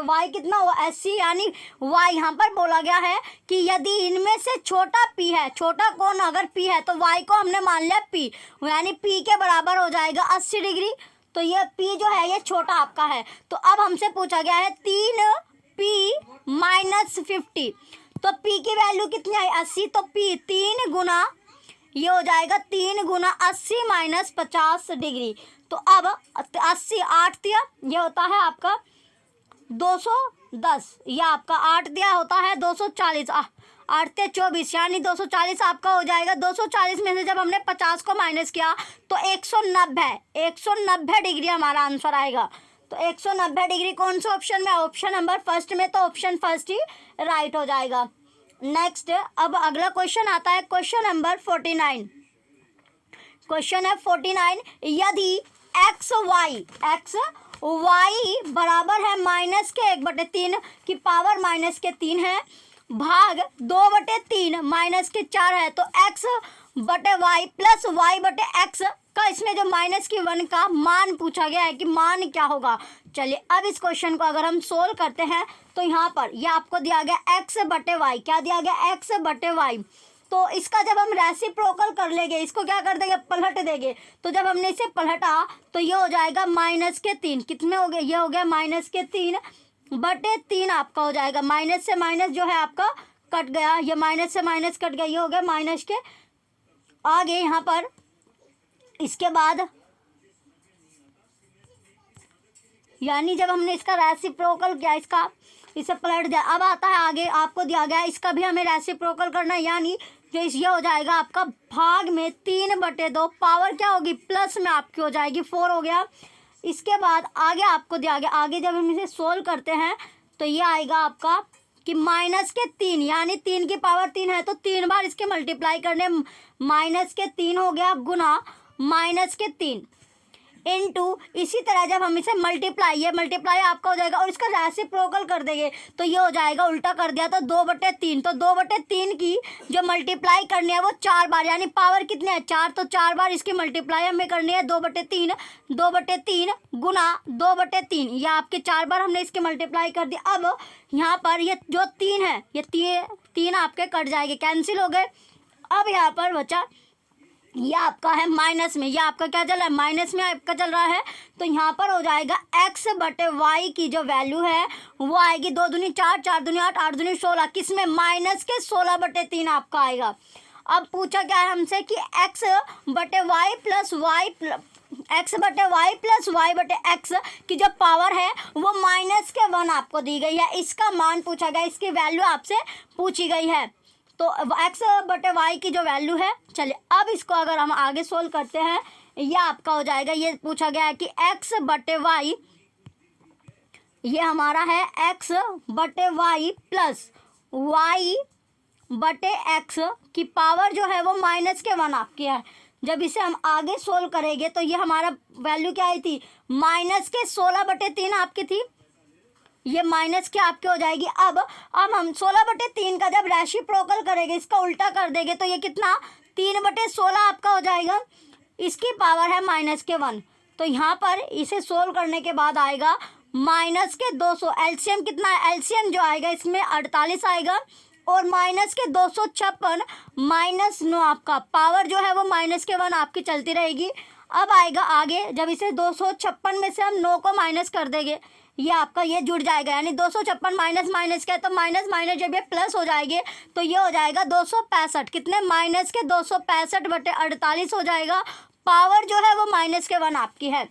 y कितना हुआ SC, यानी y यहाँ पर बोला गया है कि यदि इनमें से छोटा p है, छोटा कोण अगर p है तो y को हमने मान लिया p, यानी p के बराबर हो जाएगा 80 डिग्री, तो ये p जो है ये छोटा आपका है। तो अब हमसे पूछा गया है 3p माइनस 50, तो p की वैल्यू कितनी आई 80, तो p 3 गुना ये हो जाएगा 3 गुना 80 माइनस 50 डिग्री, तो अब 80 8 दिया, ये होता है आपका 210, ये आपका 8 दिया होता है 240, 8 से 24 यानी 240 आपका हो जाएगा। 240 में से जब हमने 50 को माइनस किया तो 190 डिग्री हमारा आंसर आएगा। तो 190 डिग्री कौन सा ऑप्शन में, ऑप्शन नंबर फर्स्ट में, तो ऑप्शन फर्स्ट ही राइट हो जाएगा। नेक्स्ट अब अगला क्वेश्चन आता है क्वेश्चन नंबर 49। क्वेश्चन है 49, यदि एक्स वाई बराबर है -1/3 की पावर -3 है भाग 2/3 -4 है, तो x/y प्लस y/x का इसमें जो -1 का मान पूछा गया है कि मान क्या होगा। चलिए अब इस क्वेश्चन को अगर हम सोल्व करते हैं तो यहाँ पर ये आपको दिया गया x/y, क्या दिया गया x/y, तो इसका जब हम रेसिप्रोकल कर लेंगे, इसको क्या कर देंगे पलट देंगे, तो जब हमने इसे पलटा तो ये हो जाएगा -3, कितने हो गए, ये हो गया -3/3 आपका हो जाएगा, माइनस से माइनस जो है आपका कट गया, ये माइनस से माइनस कट गया, ये हो गया माइनस के आगे यहाँ पर। इसके बाद यानी जब हमने इसका रेसिप्रोकल किया, इसका इसे पलट दिया, अब आता है आगे आपको दिया गया इसका भी हमें रेसिप्रोकल करना है, यानी जो ये हो जाएगा आपका भाग में 3/2, पावर क्या होगी प्लस में आपकी हो जाएगी 4 हो गया। इसके बाद आगे आपको दिया गया, आगे जब हम इसे सोल्व करते हैं तो ये आएगा आपका कि -3 यानी 3 की पावर 3 है तो 3 बार इसके मल्टीप्लाई करने, -3 हो गया गुना -3, इनटू इसी तरह जब हम इसे मल्टीप्लाई, ये मल्टीप्लाई आपका हो जाएगा और इसका रेसिप्रोकल कर देंगे तो ये हो जाएगा, उल्टा कर दिया तो 2/3। तो 2/3 की जो मल्टीप्लाई करनी है वो 4 बार, यानी पावर कितने हैं 4, तो 4 बार इसकी मल्टीप्लाई हमें करनी है 2/3। 2/3 गुना 2/3, ये आपके 4 बार हमने इसकी मल्टीप्लाई कर दी। अब यहाँ पर ये जो 3 है, ये 3 आपके कट जाएंगे, कैंसिल हो गए। अब यहाँ पर बचा ये आपका है माइनस में, ये आपका क्या चल रहा है माइनस में आपका चल रहा है। तो यहाँ पर हो जाएगा x/y की जो वैल्यू है वो आएगी 2 दूनी 4, 4 दूनी 8, 8 दूनी 16, किसमें माइनस के 16/3 आपका आएगा। अब पूछा क्या है हमसे कि x/y प्लस y/x की जो पावर है वो -1 आपको दी गई है, इसका मान पूछा गया, इसकी वैल्यू आपसे पूछी गई है। तो x/y की जो वैल्यू है, चलिए अब इसको अगर हम आगे सोल्व करते हैं, ये आपका हो जाएगा, ये पूछा गया है कि x/y, ये हमारा है x/y प्लस y/x की पावर जो है वो -1 आपकी है। जब इसे हम आगे सोल्व करेंगे तो ये हमारा वैल्यू क्या आई थी, -16/3 आपकी थी, ये माइनस के आपके हो जाएगी। अब हम 16/3 का जब रेसिप्रोकल करेंगे, इसका उल्टा कर देंगे तो ये कितना 3/16 आपका हो जाएगा, इसकी पावर है -1। तो यहाँ पर इसे सोल्व करने के बाद आएगा -200, एलसीएम कितना है, एलसीएम जो आएगा इसमें 48 आएगा और -256 -9 आपका पावर जो है वो -1 आपकी चलती रहेगी। अब आएगा आगे, जब इसे 256 में से हम 9 को माइनस कर देंगे, ये आपका ये जुड़ जाएगा, यानी 256 माइनस क्या है तो माइनस जब ये प्लस हो जाएंगे तो ये हो जाएगा 265, कितने -265/48 हो जाएगा, पावर जो है वो -1 आपकी है।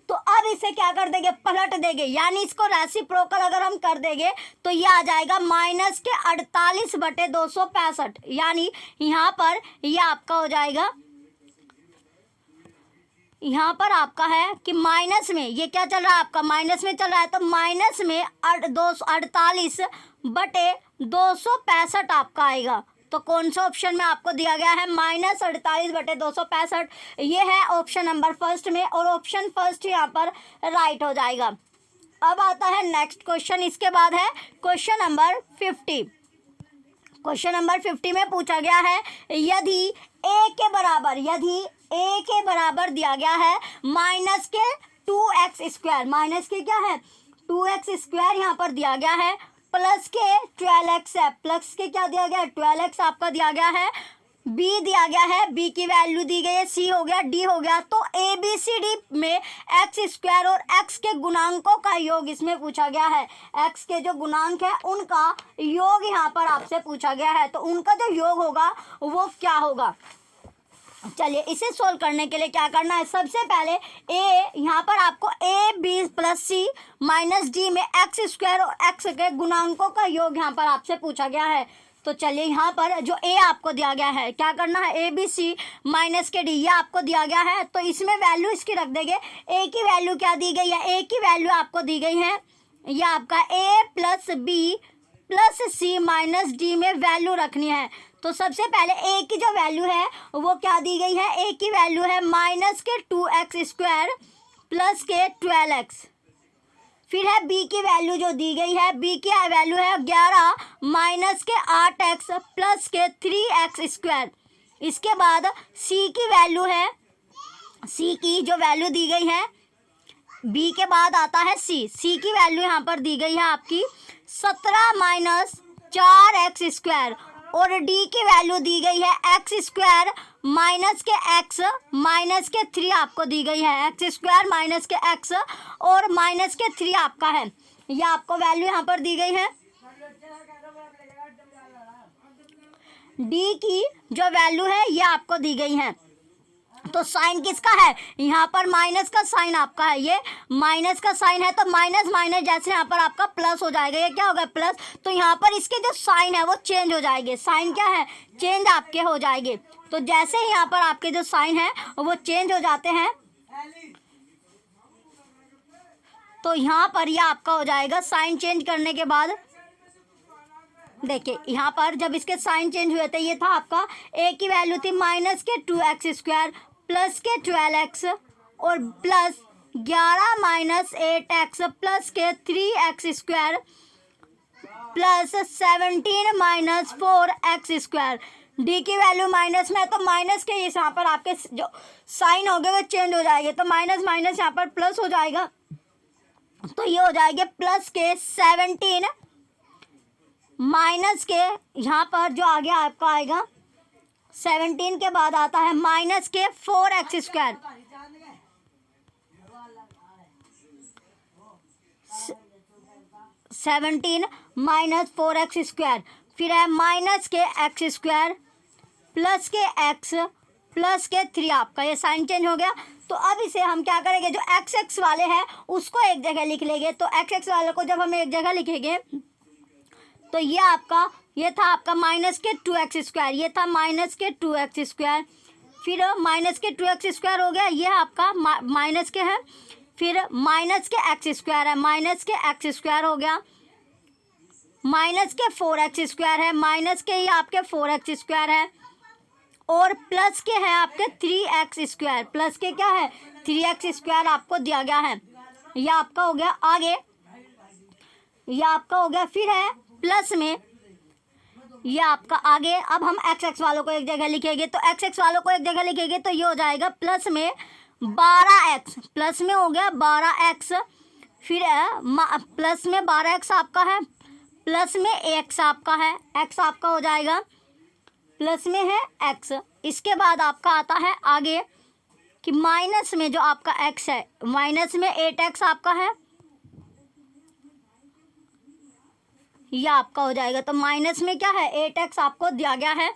तो अब इसे क्या कर देंगे, पलट देंगे, यानी इसको रेसिप्रोकल अगर हम कर देंगे तो ये आ जाएगा -48/265, यानी यहाँ पर ये आपका हो जाएगा, यहाँ पर आपका है कि माइनस में ये क्या चल रहा है आपका, माइनस में चल रहा है, तो माइनस में 48/265 आपका आएगा। तो कौन सा ऑप्शन में आपको दिया गया है, -48/265, ये है ऑप्शन नंबर फर्स्ट में, और ऑप्शन फर्स्ट यहाँ पर राइट हो जाएगा। अब आता है नेक्स्ट क्वेश्चन, इसके बाद है क्वेश्चन नंबर 50। क्वेश्चन नंबर 50 में पूछा गया है, यदि a के बराबर दिया गया है माइनस के 2x², माइनस के क्या है 2x² यहाँ पर दिया गया है, प्लस के 12x है, प्लस के क्या दिया गया है 12x आपका दिया गया है, b दिया गया है, b की वैल्यू दी गई है, c हो गया, d हो गया। तो ABCD में x² और x के गुणांकों का योग इसमें पूछा गया है, x के जो गुणांक है उनका योग यहाँ पर आपसे पूछा गया है, तो उनका जो योग होगा वो क्या होगा। चलिए इसे सोल्व करने के लिए क्या करना है, सबसे पहले यहाँ पर आपको AB + C - D में x² और x के गुणांकों का योग यहाँ पर आपसे पूछा गया है। तो चलिए यहाँ पर जो a आपको दिया गया है, क्या करना है, ABC - के D ये आपको दिया गया है, तो इसमें वैल्यू इसकी रख देंगे। a की वैल्यू क्या दी गई है, a की वैल्यू आपको दी गई है, ये आपका a + B + C - D में वैल्यू रखनी है। तो सबसे पहले a की जो वैल्यू है वो क्या दी गई है, a की वैल्यू है -2x² प्लस के 12x। फिर है b की वैल्यू जो दी गई है, b की वैल्यू है 11 -8x प्लस के 3x²। इसके बाद c की वैल्यू है, c की जो वैल्यू दी गई है, b के बाद आता है c की वैल्यू यहाँ पर दी गई है आपकी 17 -4x², और d की वैल्यू दी गई है x² माइनस के x माइनस के 3 आपको दी गई है, x² माइनस के x और माइनस के 3 आपका है, ये आपको वैल्यू यहाँ पर दी गई है। d की जो वैल्यू है ये आपको दी गई है। तो साइन किसका है, यहाँ पर माइनस का साइन आपका है, ये माइनस का साइन है, तो माइनस जैसे यहाँ पर आपका प्लस हो जाएगा, ये क्या होगा प्लस, तो यहाँ पर इसके जो साइन है वो चेंज हो जाएंगे, साइन क्या है चेंज आपके हो जाएंगे। तो जैसे ही यहाँ पर आपके जो साइन है वो चेंज हो जाते हैं, तो यहाँ पर ये आपका हो जाएगा साइन चेंज करने के बाद, देखिए यहाँ पर जब इसके साइन चेंज हुए थे, ये था आपका a की वैल्यू थी -2x² प्लस के 12x और प्लस 11 माइनस 8x प्लस के 3x square plus 17 minus 4x square. D की वैल्यू माइनस में है तो माइनस के यहाँ पर आपके जो साइन हो गए वो चेंज हो जाएंगे, तो माइनस माइनस यहाँ पर प्लस हो जाएगा, तो ये हो जाएगा प्लस के 17 माइनस के यहाँ पर जो आगे आपका आएगा 17 के बाद आता है माइनस के 4x square 17 minus 4x square, फिर है माइनस के x स्क्वायर प्लस के x प्लस के 3 आपका ये साइन चेंज हो गया। तो अब इसे हम क्या करेंगे, जो एक्स एक्स वाले हैं उसको एक जगह लिख लेंगे। तो एक्स एक्स वाले को जब हम एक जगह लिखेंगे तो ये था आपका माइनस के 2x स्क्वायर, ये था माइनस के 2x स्क्वायर, फिर माइनस के 2x स्क्वायर हो गया, ये आपका माइनस के है, फिर माइनस के x स्क्वायर है, माइनस के x स्क्वायर हो गया, माइनस के 4x स्क्वायर है, माइनस के ये आपके 4x स्क्वायर है, और प्लस के है आपके 3x स्क्वायर, प्लस के क्या है 3x स्क्वायर आपको दिया गया है। यह आपका हो गया आगे, यह आपका हो गया, फिर है प्लस में ये आपका आगे। अब हम एक्स एक्स वालों को एक जगह लिखेंगे, तो एक्स एक्स वालों को एक जगह लिखेंगे तो ये हो जाएगा प्लस में 12x, प्लस में हो गया 12x, फिर प्लस में 12x आपका है, प्लस में x आपका है, x आपका हो जाएगा प्लस में है x। इसके बाद आपका आता है आगे कि माइनस में जो आपका x है, माइनस में 8x आपका है, यह आपका हो जाएगा। तो माइनस में क्या है 8x आपको दिया गया है।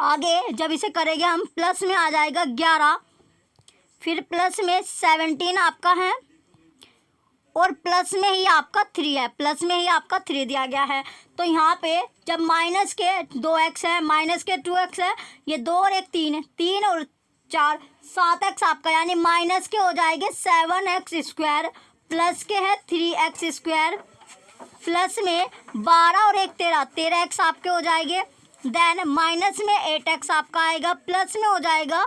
आगे जब इसे करेंगे हम प्लस में आ जाएगा 11, फिर प्लस में 17 आपका है, और प्लस में ही आपका 3 है, प्लस में ही आपका 3 दिया गया है। तो यहाँ पे जब माइनस के 2x है, माइनस के 2x है, ये 2 और 1 3 है, 3 और 4 7x आपका, यानी माइनस के हो जाएंगे 7x स्क्वायर, प्लस के है 3x स्क्वायर, प्लस में 12 और 1 13, 13x आपके हो जाएंगे। देन माइनस में 8x आपका आएगा, प्लस में हो जाएगा,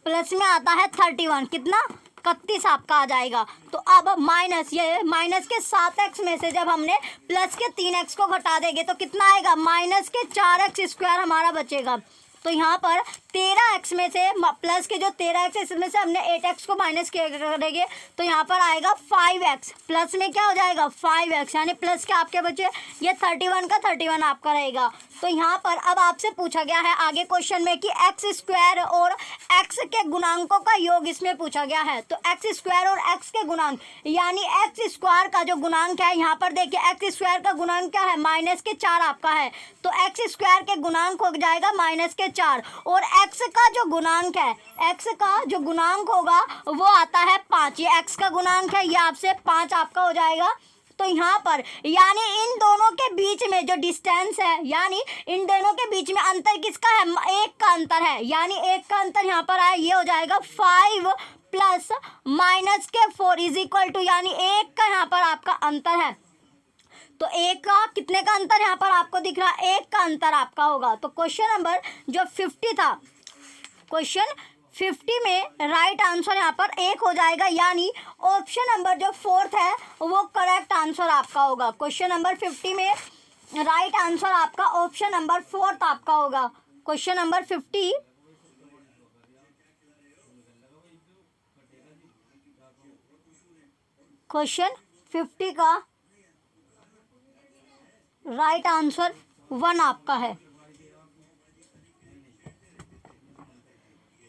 प्लस में आता है 31, कितना 31 आपका आ जाएगा। तो अब माइनस ये माइनस के 7x में से जब हमने प्लस के 3x को घटा देंगे तो कितना आएगा, माइनस के 4x स्क्वायर हमारा बचेगा। तो यहाँ पर 13x में से प्लस के जो 13x इसमें से हमने 8x को माइनस करेंगे तो यहाँ पर आएगा 5x, प्लस में क्या हो जाएगा 5x, यानी प्लस के आपके बचे ये 31 का 31 आपका रहेगा। तो यहाँ पर अब आपसे पूछा गया है आगे क्वेश्चन में कि एक्स स्क्वायर और एक्स के गुणांकों का योग इसमें पूछा गया है। तो एक्स स्क्वायर और एक्स के गुणांक, यानी एक्स स्क्वायर का जो गुणांक है, यहाँ पर देखिए एक्स स्क्वायर का गुणांक क्या है माइनस के 4 आपका है, तो एक्स स्क्वायर के गुणांक हो जाएगा माइनस के 4, और एक्स का जो गुणांक है, एक्स का जो गुणांक होगा वो आता है 5, ये एक्स का गुणांक है, ये आपसे 5 आपका हो जाएगा। तो यहाँ पर यानी इन दोनों के बीच में जो डिस्टेंस है, यानी इन दोनों के बीच में अंतर किसका है, 1 का अंतर है, यानी 1 का अंतर यहाँ पर आया, ये हो जाएगा 5 प्लस माइनस के 4 इज इक्वल टू, यानी 1 का यहाँ पर आपका अंतर है। तो 1 का कितने का अंतर यहाँ पर आपको दिख रहा है, 1 का अंतर आपका होगा। तो क्वेश्चन नंबर जो 50 था, क्वेश्चन 50 में राइट आंसर यहाँ पर 1 हो जाएगा, यानी ऑप्शन नंबर जो 4th है वो करेक्ट आंसर आपका होगा। क्वेश्चन नंबर 50 में राइट आंसर आपका ऑप्शन नंबर 4th आपका होगा। क्वेश्चन नंबर 50 क्वेश्चन 50 का राइट आंसर 1 आपका है।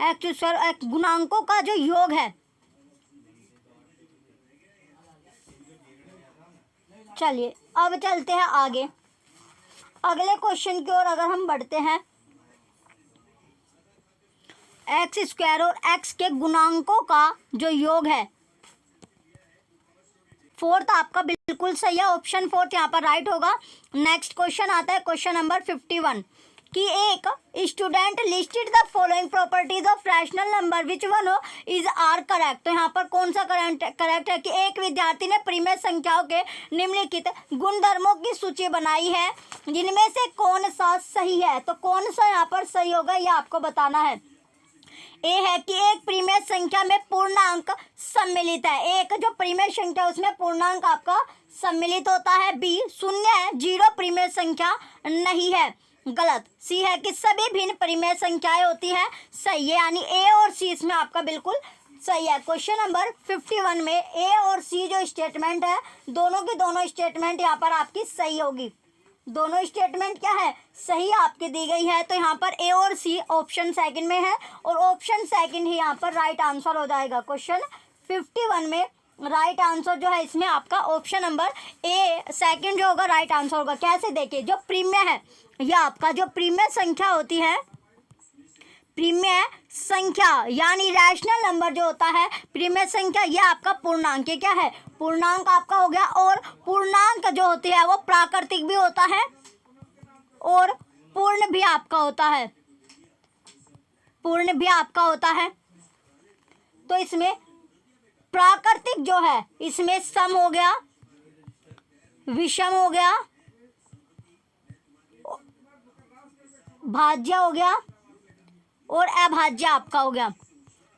एक्स स्क्वायर गुणांकों का जो योग है। चलिए अब चलते हैं आगे, अगले क्वेश्चन की ओर अगर हम बढ़ते हैं, एक्स स्क्वायर और एक्स के गुणांकों का जो योग है, 4th आपका बिल्कुल सही है, ऑप्शन 4th यहाँ पर राइट होगा। नेक्स्ट क्वेश्चन आता है क्वेश्चन नंबर 51 कि एक student listed the following properties of rational number which one is are correct. तो यहाँ पर कौन सा करेक्ट है कि एक विद्यार्थी ने परिमेय संख्याओं के निम्नलिखित गुणधर्मों की सूची बनाई है, जिनमें से कौन सा सही है। तो कौन सा यहाँ पर सही होगा ये आपको बताना है। ए है कि एक परिमेय संख्या में पूर्णांक सम्मिलित है, एक जो परिमेय संख्या है उसमें पूर्णांक आपका सम्मिलित होता है। बी शून्य है, जीरो परिमेय संख्या नहीं है, गलत। सी है कि सभी भिन्न परिमेय संख्याएं होती है, सही है, यानी ए और सी इसमें आपका बिल्कुल सही है। क्वेश्चन नंबर 51 में ए और सी जो स्टेटमेंट है दोनों की दोनों स्टेटमेंट यहाँ पर आपकी सही होगी, दोनों स्टेटमेंट क्या है, सही आपकी दी गई है। तो यहाँ पर ए और सी ऑप्शन सेकंड में है और ऑप्शन सेकंड ही यहाँ पर राइट आंसर हो जाएगा। क्वेश्चन 51 में राइट आंसर जो है इसमें आपका ऑप्शन नंबर ए सेकंड जो होगा राइट आंसर होगा। कैसे देखिए, जो परिमेय है या आपका जो परिमेय संख्या होती है, परिमेय संख्या यानी रैशनल नंबर जो होता है, परिमेय संख्या ये आपका पूर्णांक, ये क्या है, पूर्णांक आपका हो गया। और पूर्णांक जो होती है वो प्राकृतिक भी होता है और पूर्ण भी आपका होता है, पूर्ण भी आपका होता है। तो इसमें प्राकृतिक जो है इसमें सम हो गया, विषम हो गया, भाज्य हो गया और अभाज्य आपका हो गया।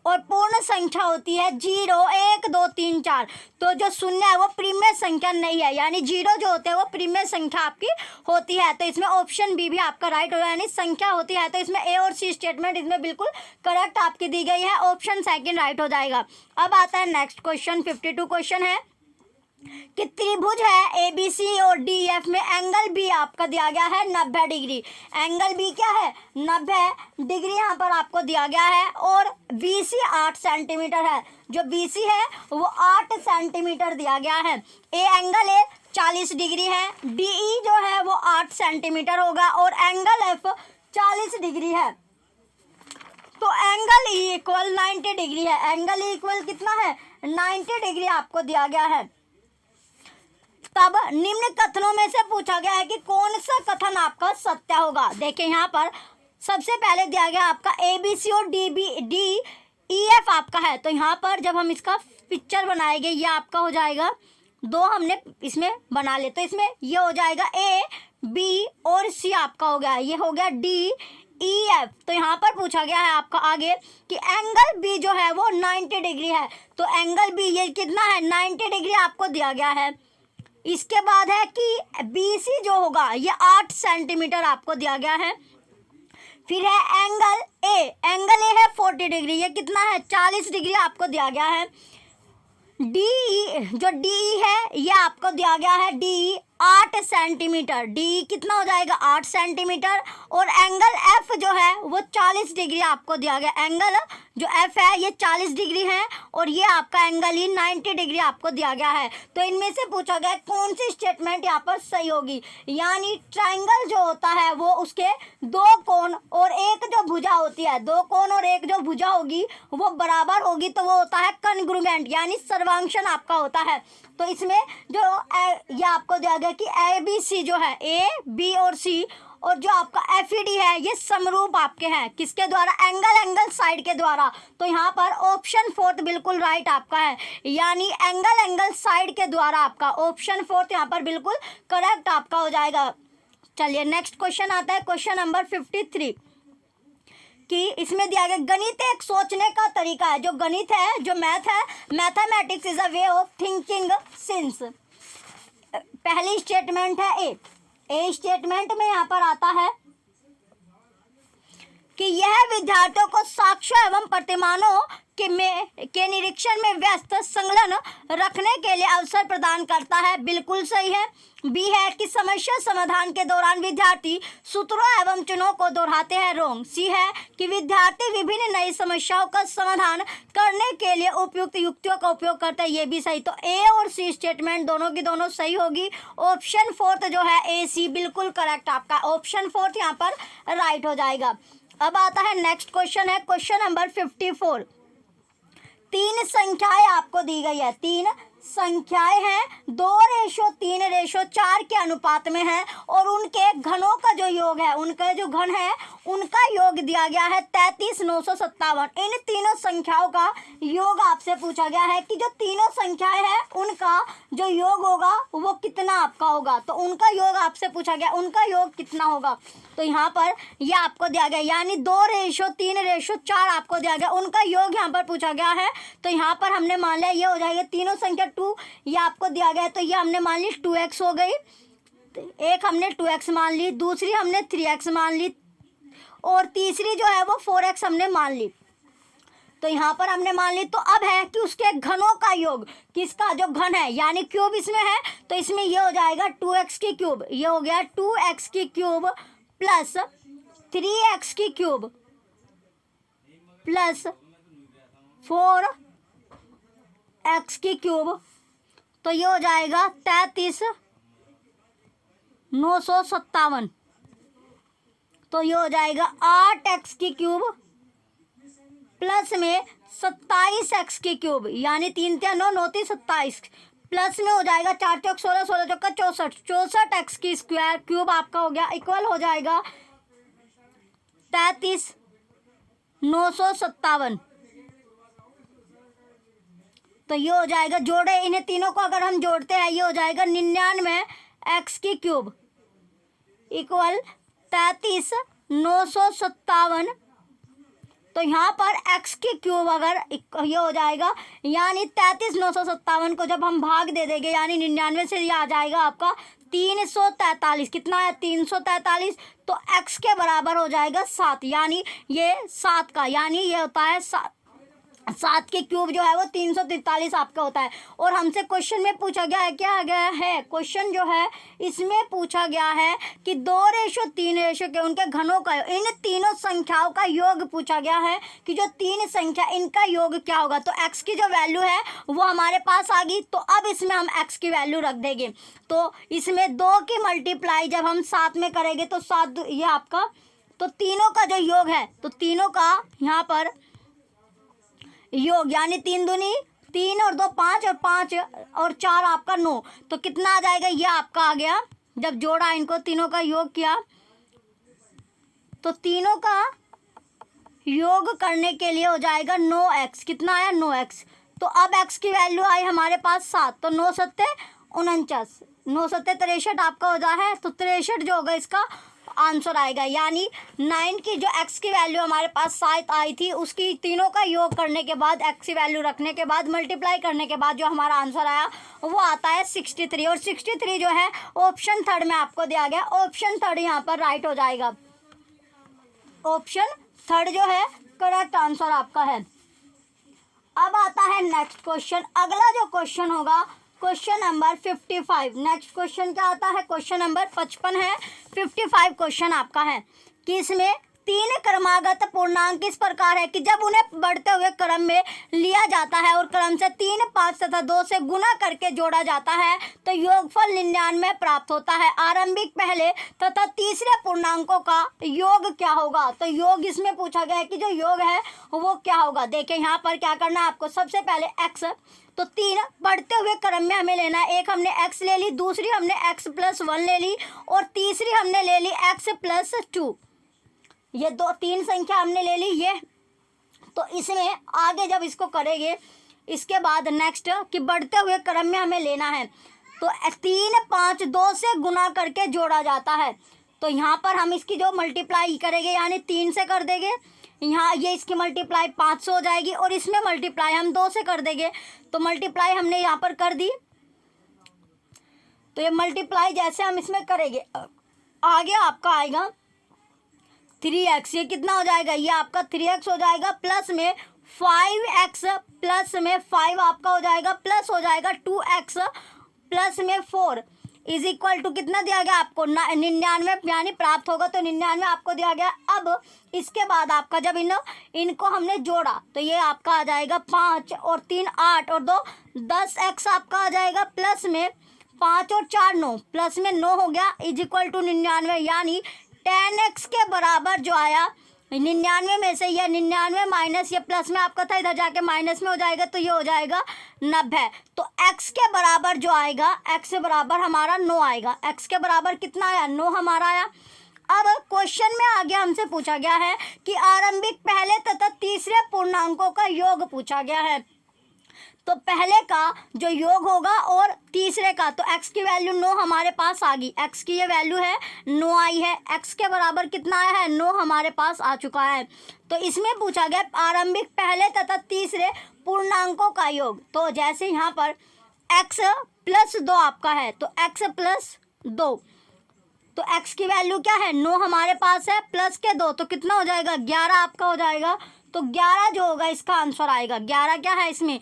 और पूर्ण संख्या होती है 0, 1, 2, 3, 4। तो जो शून्य है वो परिमेय संख्या नहीं है, यानी 0 जो होते हैं वो परिमेय संख्या आपकी होती है। तो इसमें ऑप्शन बी भी आपका राइट होगा, यानी संख्या होती है। तो इसमें ए और सी स्टेटमेंट इसमें बिल्कुल करेक्ट आपकी दी गई है, ऑप्शन सेकंड राइट हो जाएगा। अब आता है नेक्स्ट क्वेश्चन, 52 क्वेश्चन है कि त्रिभुज है ए बी सी और डी एफ में एंगल बी आपका दिया गया है 90 डिग्री। एंगल बी क्या है, 90 डिग्री यहाँ पर आपको दिया गया है। और बी सी 8 सेंटीमीटर है, जो बी सी है वो 8 सेंटीमीटर दिया गया है। ए एंगल ए 40 डिग्री है, डी ई जो है वो 8 सेंटीमीटर होगा और एंगल एफ 40 डिग्री है। तो एंगल ई इक्वल 90 डिग्री है, एंगल ई इक्वल कितना है, 90 डिग्री आपको दिया गया है। तब निम्न कथनों में से पूछा गया है कि कौन सा कथन आपका सत्य होगा। देखिए यहाँ पर सबसे पहले दिया गया आपका ए बी सी और डी ई एफ आपका है। तो यहाँ पर जब हम इसका पिक्चर बनाएंगे ये आपका हो जाएगा, दो हमने इसमें बना ले, तो इसमें ये हो जाएगा ए बी और सी आपका हो गया, ये हो गया डी ई एफ। तो यहाँ पर पूछा गया है आपका आगे कि एंगल बी जो है वो 90 डिग्री है। तो एंगल बी ये कितना है, 90 डिग्री आपको दिया गया है। इसके बाद है कि बी सी जो होगा ये 8 सेंटीमीटर आपको दिया गया है। फिर है एंगल ए है 40 डिग्री, ये कितना है, 40 डिग्री आपको दिया गया है। डी जो डी है ये आपको दिया गया है डी 8 सेंटीमीटर, डी कितना हो जाएगा 8 सेंटीमीटर। और एंगल एफ जो है वो 40 डिग्री आपको दिया गया, एंगल जो एफ है ये 40 डिग्री है और ये आपका एंगल ही 90 डिग्री आपको दिया गया है। तो इनमें से पूछा गया कौन सी स्टेटमेंट यहाँ पर सही होगी, यानी ट्राइंगल जो होता है वो उसके दो कोण और एक जो भुजा होती है, दो कोण और एक जो भुजा होगी वो बराबर होगी, तो वो होता है कॉन्ग्रुएंट यानी सर्वांक्षण आपका होता है। तो इसमें जो ये आपको दिया गया कि ए बी सी जो है ए बी और सी और जो आपका एफ ई डी है ये समरूप आपके हैं, किसके द्वारा, एंगल साइड के द्वारा। तो यहाँ पर ऑप्शन फोर्थ बिल्कुल राइट आपका है, यानी एंगल साइड के द्वारा आपका ऑप्शन फोर्थ यहाँ पर बिल्कुल करेक्ट आपका हो जाएगा। चलिए नेक्स्ट क्वेश्चन आता है, क्वेश्चन नंबर 53 कि इसमें दिया गया गणित एक सोचने का तरीका है। जो गणित है, जो मैथ है, mathematics is a way of thinking since. पहली स्टेटमेंट है ए स्टेटमेंट में यहाँ पर आता है कि यह विद्यार्थियों को साक्ष्यों एवं प्रतिमानों के निरीक्षण में व्यस्त संलग्न रखने के लिए अवसर प्रदान करता है, बिल्कुल सही है। बी है कि समस्या समाधान के दौरान विद्यार्थी सूत्रों एवं चिन्हों को दोहराते हैं, रॉन्ग। सी है कि विद्यार्थी विभिन्न नई समस्याओं का समाधान करने के लिए उपयुक्त युक्तियों का उपयोग करते हैं, ये भी सही। तो ए और सी स्टेटमेंट दोनों की दोनों सही होगी। ऑप्शन फोर्थ जो है ए सी बिल्कुल करेक्ट आपका, ऑप्शन फोर्थ यहाँ पर राइट हो जाएगा। अब आता है नेक्स्ट क्वेश्चन है, क्वेश्चन नंबर 54। 3 संख्याएं आपको दी गई है, 3 संख्याएं हैं 2:3:4 के अनुपात में है और उनके घनों का जो योग है, उनका जो घन है उनका योग दिया गया है 33,957। इन तीनों संख्याओं का योग आपसे पूछा गया है कि जो तीनों संख्याएं हैं उनका जो योग होगा वो कितना आपका होगा। तो उनका योग आपसे पूछा गया, उनका योग कितना होगा। तो यहाँ पर ये आपको दिया गया, यानी 2:3:4 आपको दिया गया, उनका योग यहाँ पर पूछा गया है। तो यहाँ पर हमने मान लिया ये हो जाएगा तीनों संख्या 2, ये आपको दिया गया है तो ये हमने मान ली 2x हो गई, एक हमने 2x मान ली, दूसरी हमने 3x मान ली और तीसरी जो है वो 4x हमने मान ली। तो यहाँ पर हमने मान ली। तो अब है कि उसके घनों का योग, किसका जो घन है यानी क्यूब इसमें है, तो इसमें ये हो जाएगा 2x की क्यूब, ये हो गया 2x की क्यूब प्लस 3x की क्यूब प्लस 4x की क्यूब। तो ये हो जाएगा 33,957। तो ये हो जाएगा 8x की क्यूब प्लस में 27x की क्यूब, यानी 3 × 9 = 27 प्लस में हो जाएगा 4 × 16 16 × 64 64x की स्क्वायर क्यूब आपका हो गया, इक्वल हो जाएगा 33,957। तो ये हो जाएगा, जोड़े इन्हें तीनों को अगर हम जोड़ते हैं ये हो जाएगा 99x की क्यूब इक्वल 33,957। तो यहाँ पर x की क्यूब अगर ये हो जाएगा, यानी 33,957 को जब हम भाग दे देंगे यानी 99 से ये आ जाएगा आपका 343। कितना है 343। तो x के बराबर हो जाएगा 7, यानी ये 7 का, यानी ये होता है 7 की क्यूब जो है वो 343 आपका होता है। और हमसे क्वेश्चन में पूछा गया है, क्या गया है क्वेश्चन जो है इसमें पूछा गया है कि 2:3 के उनके घनों का, इन तीनों संख्याओं का योग पूछा गया है कि जो तीन संख्या इनका योग क्या होगा। तो x की जो वैल्यू है वो हमारे पास आ गई। तो अब इसमें हम x की वैल्यू रख देंगे। तो इसमें 2 की मल्टीप्लाई जब हम 7 में करेंगे तो 7 ये आपका, तो तीनों का जो योग है तो तीनों का यहाँ पर योग, यानी 3 दूनी 3 और 2 5 और 5 और 4 आपका 9। तो कितना आ जाएगा, ये आपका आ गया। जब जोड़ा इनको तीनों का योग किया तो तीनों का योग करने के लिए हो जाएगा 9x। कितना आया 9x। तो अब x की वैल्यू आई हमारे पास 7। तो 9 7 49, 9 7 63 आपका हो जाए है। तो 63 जो होगा इसका आंसर आएगा, यानी 9 की जो x की वैल्यू हमारे पास 7 आई थी उसकी तीनों का योग करने के बाद x की वैल्यू रखने के बाद मल्टीप्लाई करने के बाद जो हमारा आंसर आया वो आता है 63। और 63 जो है ऑप्शन 3 में आपको दिया गया। ऑप्शन 3 यहाँ पर राइट हो जाएगा। ऑप्शन 3 जो है करेक्ट आंसर आपका है। अब आता है नेक्स्ट क्वेश्चन। अगला जो क्वेश्चन होगा क्वेश्चन नंबर 55। नेक्स्ट क्वेश्चन क्या आता है, क्वेश्चन नंबर 55 है। 55 क्वेश्चन आपका है कि इसमें 3 क्रमागत पूर्णांक इस प्रकार है कि जब उन्हें बढ़ते हुए क्रम में लिया जाता है और क्रम से 3 5 तथा 2 से गुना करके जोड़ा जाता है तो योगफल 99 प्राप्त होता है। आरंभिक पहले तथा तीसरे पूर्णांकों का योग क्या होगा। तो योग इसमें पूछा गया है कि जो योग है वो क्या होगा। देखिए यहाँ पर क्या करना है आपको, सबसे पहले x, तो 3 बढ़ते हुए क्रम में हमें लेना है। एक हमने x ले ली, दूसरी हमने x + 1 ले ली और तीसरी हमने ले ली x + 2। ये 3 संख्या हमने ले ली ये। तो इसमें आगे जब इसको करेंगे इसके बाद नेक्स्ट कि बढ़ते हुए क्रम में हमें लेना है तो 3 5 2 से गुना करके जोड़ा जाता है। तो यहाँ पर हम इसकी जो मल्टीप्लाई करेंगे यानी 3 से कर देंगे, यहाँ ये इसकी मल्टीप्लाई 5 से हो जाएगी और इसमें मल्टीप्लाई हम 2 से कर देंगे। तो मल्टीप्लाई हमने यहाँ पर कर दी। तो ये मल्टीप्लाई जैसे हम इसमें करेंगे आगे आपका आएगा 3x। ये कितना हो जाएगा, ये आपका 3x हो जाएगा प्लस में 5x प्लस में 5 आपका हो जाएगा प्लस हो जाएगा 2x प्लस में 4 इज इक्वल टू कितना दिया गया आपको 99 यानी प्राप्त होगा। तो 99 आपको दिया गया। अब इसके बाद आपका जब इनको हमने जोड़ा तो ये आपका आ जाएगा 5 और 3 8 और 2 10x आपका आ जाएगा प्लस में 5 और 4 9 प्लस में 9 हो गया इज इक्वल टू 99, यानी 10x के बराबर जो आया 99 में से ये 99 माइनस ये प्लस में आपका था, इधर जाके माइनस में हो जाएगा, तो ये हो जाएगा 90। तो x के बराबर जो आएगा, x के बराबर हमारा 9 आएगा। x के बराबर कितना आया? 9 हमारा आया। अब क्वेश्चन में आगे हमसे पूछा गया है कि आरंभिक पहले तथा तीसरे पूर्णांकों का योग पूछा गया है। तो पहले का जो योग होगा और तीसरे का, तो x की वैल्यू 9 हमारे पास आ गई। x की ये वैल्यू है 9 आई है। x के बराबर कितना आया है? 9 हमारे पास आ चुका है। तो इसमें पूछा गया आरंभिक पहले तथा तीसरे पूर्णांकों का योग। तो जैसे यहाँ पर x प्लस 2 आपका है, तो x प्लस 2, तो x की वैल्यू क्या है? 9 हमारे पास है, प्लस के 2, तो कितना हो जाएगा? 11 आपका हो जाएगा। तो 11 जो होगा इसका आंसर आएगा। 11 क्या है इसमें?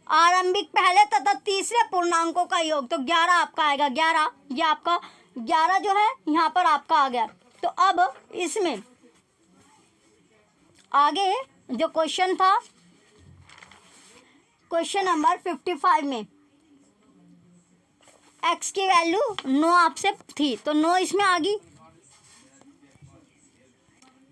आरंभिक पहले तथा तीसरे पूर्णांकों का योग, तो 11 आपका आएगा। 11 ये आपका 11 जो है यहाँ पर आपका आ गया। तो अब इसमें आगे जो क्वेश्चन था, क्वेश्चन नंबर 55 में x की वैल्यू 9 आपसे थी, तो 9 इसमें आ गई।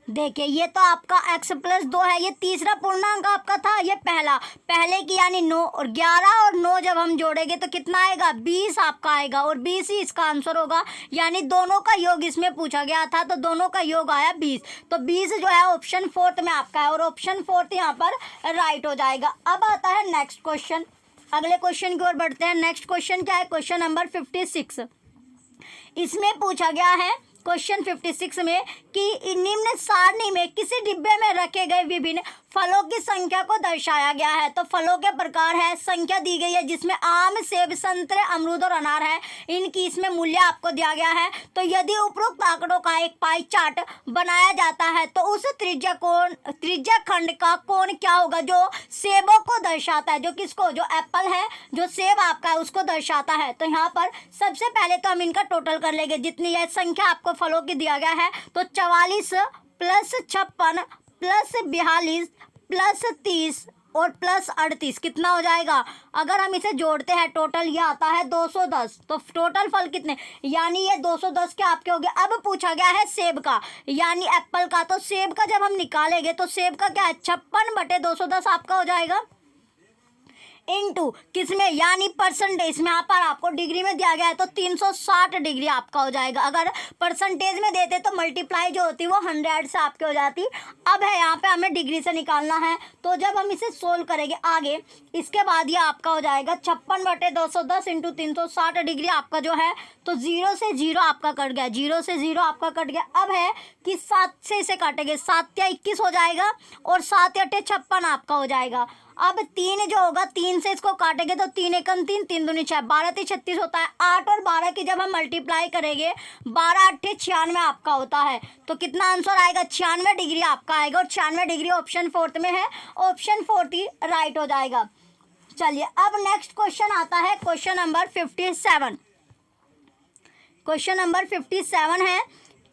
देखिए ये तो आपका x प्लस 2 है, ये तीसरा पूर्णांक आपका था, ये पहले की यानी 9, और 11 और 9 जब हम जोड़ेंगे तो कितना आएगा? 20 आपका आएगा, और 20 ही इसका आंसर होगा। यानी दोनों का योग इसमें पूछा गया था, तो दोनों का योग आया 20। तो 20 जो है ऑप्शन 4 में आपका है, और ऑप्शन 4 यहाँ पर राइट हो जाएगा। अब आता है नेक्स्ट क्वेश्चन। अगले क्वेश्चन की ओर बढ़ते हैं। नेक्स्ट क्वेश्चन क्या है? Question number 56। इसमें पूछा गया है क्वेश्चन 56 में कि निम्न सारणी में किसी डिब्बे में रखे गए विभिन्न फलों की संख्या को दर्शाया गया है। तो फलों के प्रकार है, संख्या दी गई है, जिसमें आम, सेब, संतरे, अमरूद और अनार है। इनकी इसमें मूल्य आपको दिया गया है। तो यदि उपरोक्त आंकड़ों का एक पाई चार्ट बनाया जाता है तो उस त्रिज्या खंड का कोण क्या होगा जो सेबों को दर्शाता है? जो किसको? जो एप्पल है, जो सेब आपका है, उसको दर्शाता है। तो यहाँ पर सबसे पहले तो हम इनका टोटल कर लेंगे। जितनी यह संख्या आपको फलों की दिया गया है, तो 44 प्लस 56 प्लस 42 प्लस 30 और प्लस 38 कितना हो जाएगा? अगर हम इसे जोड़ते हैं टोटल ये आता है 210। तो टोटल फल कितने? यानी ये 210 के आपके हो गए। अब पूछा गया है सेब का, यानी एप्पल का। तो सेब का जब हम निकालेंगे तो सेब का क्या है? 56/210 आपका हो जाएगा, इनटू किसमें? यानी परसेंटेज में। यहाँ पर आपको डिग्री में दिया गया है, तो 360 डिग्री आपका हो जाएगा। अगर परसेंटेज में देते तो मल्टीप्लाई जो होती है वो 100 से आपके हो जाती। अब है यहाँ पे हमें डिग्री से निकालना है, तो जब हम इसे सोल्व करेंगे आगे, इसके बाद ये आपका हो जाएगा 56/210 इंटू 360 डिग्री आपका जो है, तो 0 से 0 आपका कट गया, 0 से 0 आपका कट गया। अब है कि 7 से इसे काटेंगे, 7 या 21 हो जाएगा, और 7 या 56 आपका हो जाएगा। अब 3 जो होगा, 3 से इसको काटेंगे तो 3 एकम 3, 3 दूनी 6, 12 3 36 होता है। 8 और 12 की जब हम मल्टीप्लाई करेंगे, 12 8 96 आपका होता है। तो कितना आंसर आएगा? 96 डिग्री आपका आएगा, और 96 डिग्री ऑप्शन 4 में है। ऑप्शन 4 राइट हो जाएगा। चलिए अब नेक्स्ट क्वेश्चन आता है, क्वेश्चन नंबर 57। क्वेश्चन नंबर 57 है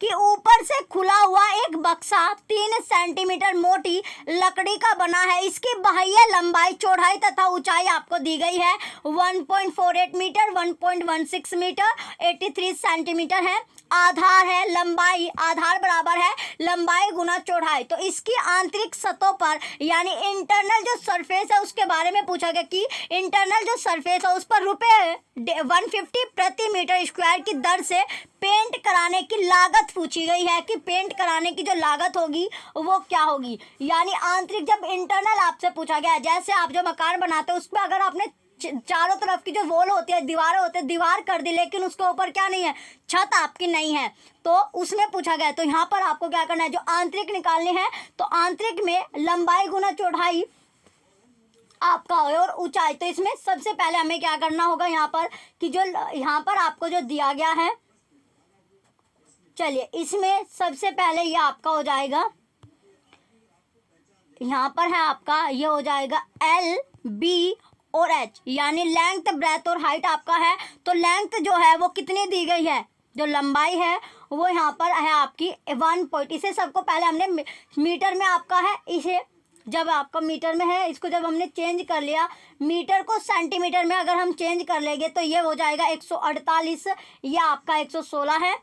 कि ऊपर से खुला हुआ एक बक्सा 3 सेंटीमीटर मोटी लकड़ी का बना है। इसकी बाह्य लंबाई, चौड़ाई तथा ऊंचाई आपको दी गई है। 1.48 मीटर, 1.16 मीटर, 83 सेंटीमीटर है। आधार है लंबाई, आधार बराबर है लंबाई गुना चौड़ाई। तो इसकी आंतरिक सतहों पर यानी इंटरनल जो सरफेस है उसके बारे में पूछा गया कि इंटरनल जो सरफेस है उस पर ₹150 प्रति मीटर स्क्वायर की दर से पेंट कराने की लागत पूछी गई है कि पेंट कराने की जो लागत होगी वो क्या होगी। यानी आंतरिक जब इंटरनल आपसे पूछा गया है, जैसे आप जो मकान बनाते हो उसमें अगर आपने चारों तरफ की जो वॉल होती है, दीवारें होती है, दीवार कर दी लेकिन उसके ऊपर क्या नहीं है? छत आपकी नहीं है, तो उसमें पूछा गया। तो यहाँ पर आपको क्या करना है? जो आंतरिक निकालने हैं, तो आंतरिक में लंबाई गुना चौड़ाई आपका हो और ऊंचाई। तो इसमें सबसे पहले हमें क्या करना होगा यहाँ पर कि जो यहाँ पर आपको जो दिया गया है, चलिए इसमें सबसे पहले ये आपका हो जाएगा, यहाँ पर है आपका, ये हो जाएगा L, B और H, यानी लेंथ, ब्रेथ और हाइट आपका है। तो लेंथ जो है वो कितनी दी गई है? जो लंबाई है वो यहाँ पर है आपकी 1 इसे सबको पहले हमने मीटर में आपका है, इसे जब आपका मीटर में है, इसको जब हमने चेंज कर लिया मीटर को सेंटीमीटर में अगर हम चेंज कर लेंगे तो ये हो जाएगा 148, ये आपका 116 है।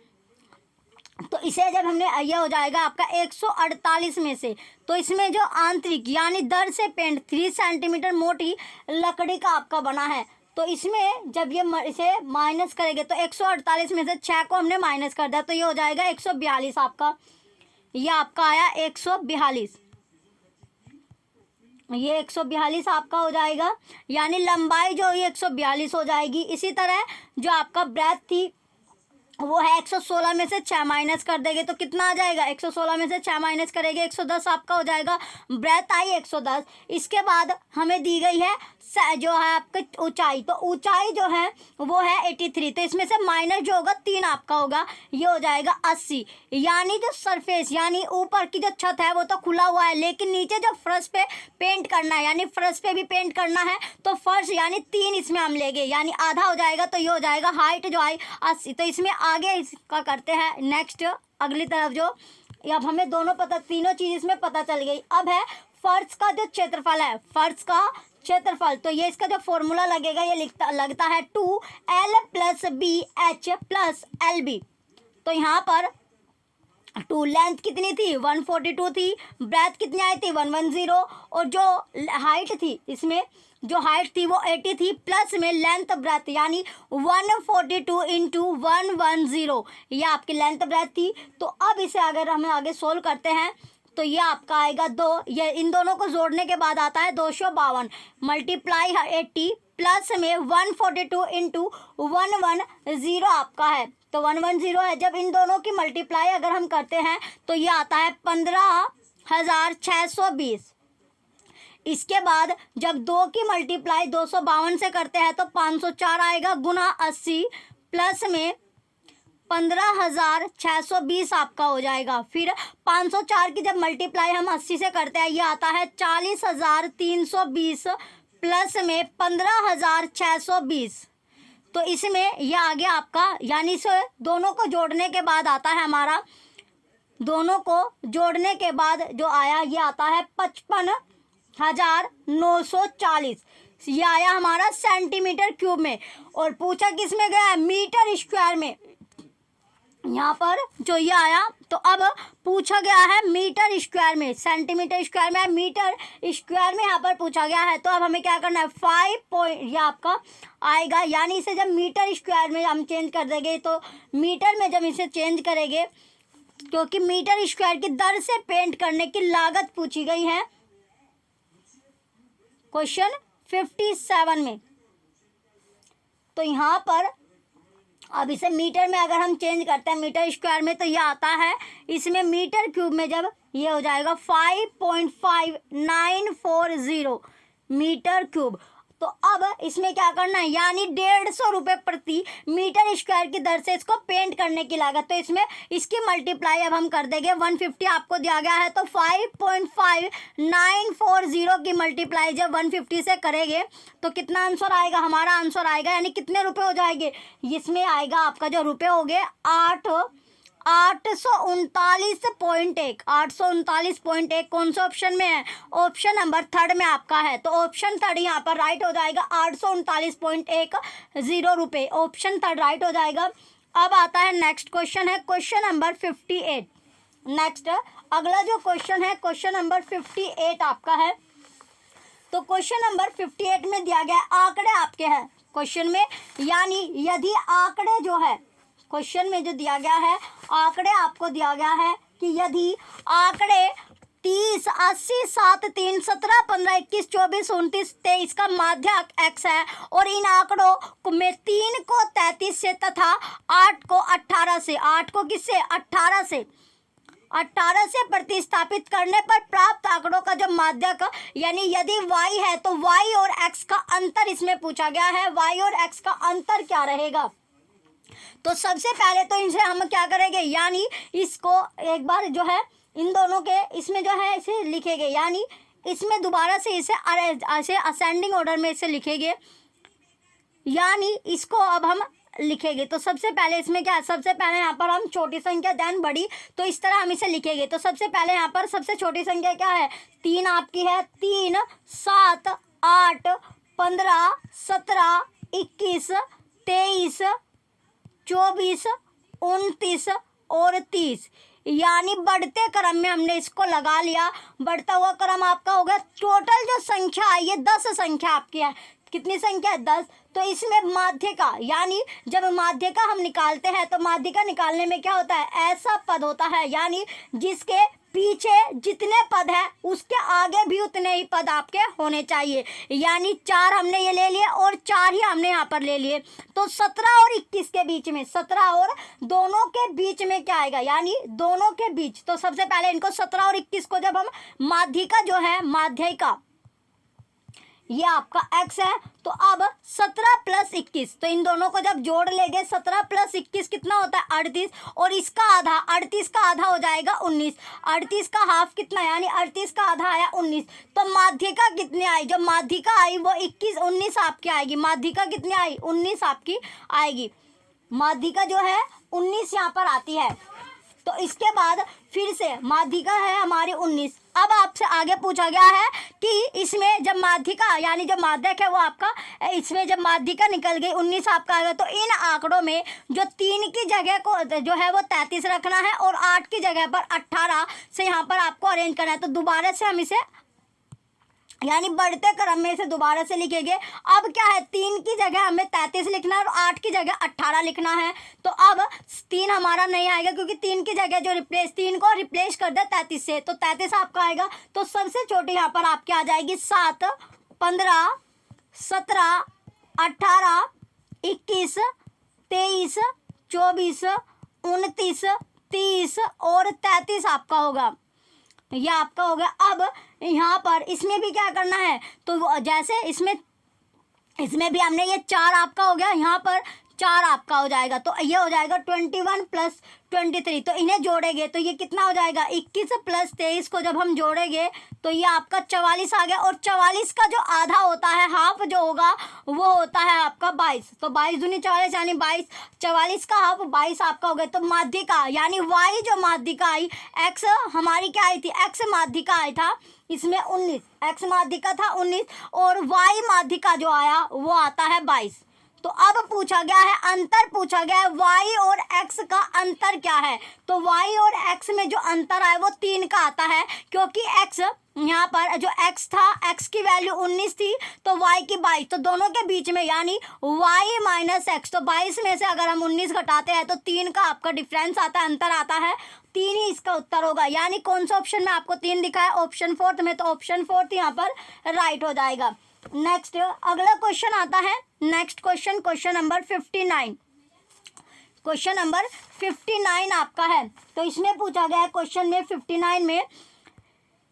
तो इसे जब हमने, यह हो जाएगा आपका 148 में से, तो इसमें जो आंतरिक यानी दर से पेंट 3 सेंटीमीटर मोटी लकड़ी का आपका बना है, तो इसमें जब ये इसे माइनस करेंगे तो 148 में से 6 को हमने माइनस कर दिया, तो ये हो जाएगा 142 आपका, ये आपका आया 142, ये 142 आपका हो जाएगा, यानी लंबाई जो ये 142 हो जाएगी। इसी तरह जो आपका ब्रेथ थी वो है 116 में से 6 माइनस कर देंगे तो कितना आ जाएगा, 116 में से 6 माइनस करेंगे 110 आपका हो जाएगा, ब्रेथ आई 110। इसके बाद हमें दी गई है जो है आपकी ऊंचाई, तो ऊंचाई जो है वो है 83, तो इसमें से माइनस जो होगा 3 आपका होगा, ये हो जाएगा 80। यानी जो सरफेस यानी ऊपर की जो छत है वो तो खुला हुआ है, लेकिन नीचे जो फर्श पे पेंट करना है यानी फर्श पे भी पेंट करना है, तो फर्श यानी 3 इसमें हम लेंगे, यानी आधा हो जाएगा, तो ये हो जाएगा हाइट जो आई 80। तो इसमें आगे इसका करते हैं नेक्स्ट, अगली तरफ जो, अब हमें दोनों पता, तीनों चीज इसमें पता चल गई। अब है फर्श का जो क्षेत्रफल है, फर्श का क्षेत्रफल, तो ये इसका जो फॉर्मूला लगेगा ये लगता है 2L + BH + LB। तो यहाँ पर 2 लेंथ कितनी थी 142 थी, ब्रेथ कितनी आई थी 110, और जो हाइट थी इसमें जो हाइट थी वो 80 थी, प्लस में लेंथ ब्रेथ यानी 142 इंटू 110, ये आपकी लेंथ ब्रेथ थी। तो अब इसे अगर हम आगे सोल्व करते हैं तो ये आपका आएगा 2, ये इन दोनों को जोड़ने के बाद आता है 252 मल्टीप्लाई 80 प्लस में 142 इंटू 110 आपका है, तो 110 है। जब इन दोनों की मल्टीप्लाई अगर हम करते हैं तो ये आता है 15,620। इसके बाद जब 2 की मल्टीप्लाई 252 से करते हैं तो 504 आएगा गुना 80 प्लस में 15,620 आपका हो जाएगा। फिर 504 की जब मल्टीप्लाई हम 80 से करते हैं ये आता है 40,320 प्लस में 15,620। तो इसमें ये आ गया आपका, यानी से दोनों को जोड़ने के बाद आता है हमारा, दोनों को जोड़ने के बाद जो आया ये आता है 55,940, ये आया हमारा सेंटीमीटर क्यूब में, और पूछा किस में गया है मीटर स्क्वायर में, यहाँ पर जो ये आया। तो अब पूछा गया है मीटर स्क्वायर में, सेंटीमीटर स्क्वायर में, मीटर स्क्वायर में यहाँ पर पूछा गया है। तो अब हमें क्या करना है 5 पॉइंट ये आपका आएगा, यानी इसे जब मीटर स्क्वायर में हम चेंज कर देंगे तो मीटर में जब इसे चेंज करेंगे, क्योंकि मीटर स्क्वायर की दर से पेंट करने की लागत पूछी गई है क्वेश्चन 57 में। तो यहाँ पर अब इसे मीटर में अगर हम चेंज करते हैं मीटर स्क्वायर में तो ये आता है, इसमें मीटर क्यूब में जब ये हो जाएगा 5.5940 मीटर क्यूब। तो अब इसमें क्या करना है, यानी 150 रुपये प्रति मीटर स्क्वायर की दर से इसको पेंट करने की लागत। तो इसमें इसकी मल्टीप्लाई अब हम कर देंगे, 150 आपको दिया गया है तो 5.5940 की मल्टीप्लाई जब 150 से करेंगे तो कितना आंसर आएगा, हमारा आंसर आएगा यानी कितने रुपए हो जाएंगे, इसमें आएगा आपका जो रुपए हो गए 839.1 कौन सा ऑप्शन में है, ऑप्शन नंबर 3 में आपका है। तो ऑप्शन 3 यहाँ पर राइट हो जाएगा 839.10 रुपये, ऑप्शन 3 राइट हो जाएगा। अब आता है नेक्स्ट क्वेश्चन है क्वेश्चन नंबर 58। नेक्स्ट अगला जो क्वेश्चन है क्वेश्चन नंबर 58 आपका है। तो क्वेश्चन नंबर 58 में दिया गया आंकड़े आपके हैं क्वेश्चन में, यानी यदि आंकड़े जो है क्वेश्चन में जो दिया गया है आंकड़े आपको दिया गया है कि यदि आंकड़े 30, 80, 7, 3, 17, 15, 21, 24, 29, 23 का माध्य x है, और इन आंकड़ों में 3 को 33 से तथा 8 को 18 से, 8 को किससे 18 से प्रतिस्थापित करने पर प्राप्त आंकड़ों का जो माध्यक, यानी यदि y है तो y और x का अंतर इसमें पूछा गया है, y और x का अंतर क्या रहेगा। तो सबसे पहले तो इनसे हम क्या करेंगे, यानी इसको एक बार जो है इन दोनों के इसमें जो है इसे लिखेंगे, यानी इसमें दोबारा से इसे असेंडिंग ऑर्डर में इसे लिखेंगे, यानी इसको अब हम लिखेंगे। तो सबसे पहले इसमें क्या है, सबसे पहले यहाँ पर हम छोटी संख्या देन बड़ी, तो इस तरह हम इसे लिखेंगे। तो सबसे पहले यहाँ पर सबसे छोटी संख्या क्या है 3 आपकी है, 3, 7, 8, 15, 17, 21, 23, 24, 29, और 30, यानी बढ़ते क्रम में हमने इसको लगा लिया। बढ़ता हुआ क्रम आपका हो गया। टोटल जो संख्या है ये 10 संख्या आपकी है। कितनी संख्या है? 10। तो इसमें माध्यिका, यानी जब माध्यिका हम निकालते हैं तो माध्यिका निकालने में क्या होता है? ऐसा पद होता है यानी जिसके पीछे जितने पद है उसके आगे भी उतने ही पद आपके होने चाहिए। यानी 4 हमने ये ले लिए और 4 ही हमने यहाँ पर ले लिए। तो 17 और 21 के बीच में, 17 और दोनों के बीच में क्या आएगा? यानी दोनों के बीच। तो सबसे पहले इनको 17 और 21 को जब हम माध्यिका जो है, माध्यिका ये आपका x है, तो अब 17 प्लस 21, तो इन दोनों को जब जोड़ लेंगे 17 प्लस 21 कितना होता है? 38, और इसका आधा, 38 का आधा हो जाएगा 19। 38 का हाफ कितना, यानी 38 का आधा आया 19। तो माध्यिका कितनी आई? जो माध्यिका आई वो 19 आपकी आएगी। माध्यिका कितनी आई? 19 आपकी आएगी। माध्यिका जो है 19 यहाँ पर आती है। तो इसके बाद फिर से माध्यिका है हमारी 19। अब आपसे आगे पूछा गया है कि इसमें जब माध्यिका यानी जो माध्यक है वो आपका, इसमें जब माध्यिका निकल गई 19 आपका आ गया, तो इन आंकड़ों में जो 3 की जगह को जो है वो 33 रखना है और 8 की जगह पर 18 से यहाँ पर आपको अरेंज करना है। तो दोबारा से हम इसे यानी बढ़ते क्रम में इसे दोबारा से लिखेंगे। अब क्या है? 3 की जगह हमें 33 लिखना है और 8 की जगह 18 लिखना है। तो अब 3 हमारा नहीं आएगा क्योंकि 3 की जगह जो 3 को रिप्लेस कर दे 33 से, तो 33 आपका आएगा। तो सबसे छोटी यहाँ पर आपकी आ जाएगी 7, 15, 17, 18, 21, 23, 24, 29, 30 और 33 आपका होगा। यह आपका हो गया। अब यहाँ पर इसमें भी क्या करना है? तो जैसे इसमें भी हमने ये 4 आपका हो गया, यहाँ पर 4 आपका हो जाएगा। तो ये हो जाएगा 21 प्लस 23। तो इन्हें जोड़ेंगे तो ये कितना हो जाएगा? 21 प्लस 23 को जब हम जोड़ेंगे तो ये आपका 44 आ गया। और 44 का जो आधा होता है, हाफ जो होगा वो होता है आपका 22। तो 22 दूनी 44 यानी 22, 44 का हाफ 22 आपका हो गया। तो माध्यिका यानी y जो माध्यिका आई, x हमारी क्या आई थी? x माध्यिका आई था इसमें 19, x माध्यिका था 19 और y माध्यिका जो आया वो आता है 22। तो अब पूछा गया है, अंतर पूछा गया है, y और x का अंतर क्या है? तो y और x में जो अंतर आया वो 3 का आता है, क्योंकि x यहाँ पर जो x था, x की वैल्यू 19 थी तो y की 22, तो दोनों के बीच में यानी y माइनस x। तो 22 में से अगर हम 19 घटाते हैं तो 3 का आपका डिफरेंस आता है, अंतर आता है। 3 ही इसका उत्तर होगा। यानी कौन सा ऑप्शन में आपको 3 दिखा है? ऑप्शन 4 में। तो ऑप्शन 4 यहाँ पर राइट हो जाएगा। नेक्स्ट अगला क्वेश्चन आता है। Next question, question number 59। Question number 59 आपका है। तो इसमें पूछा गया है क्वेश्चन में 59 में,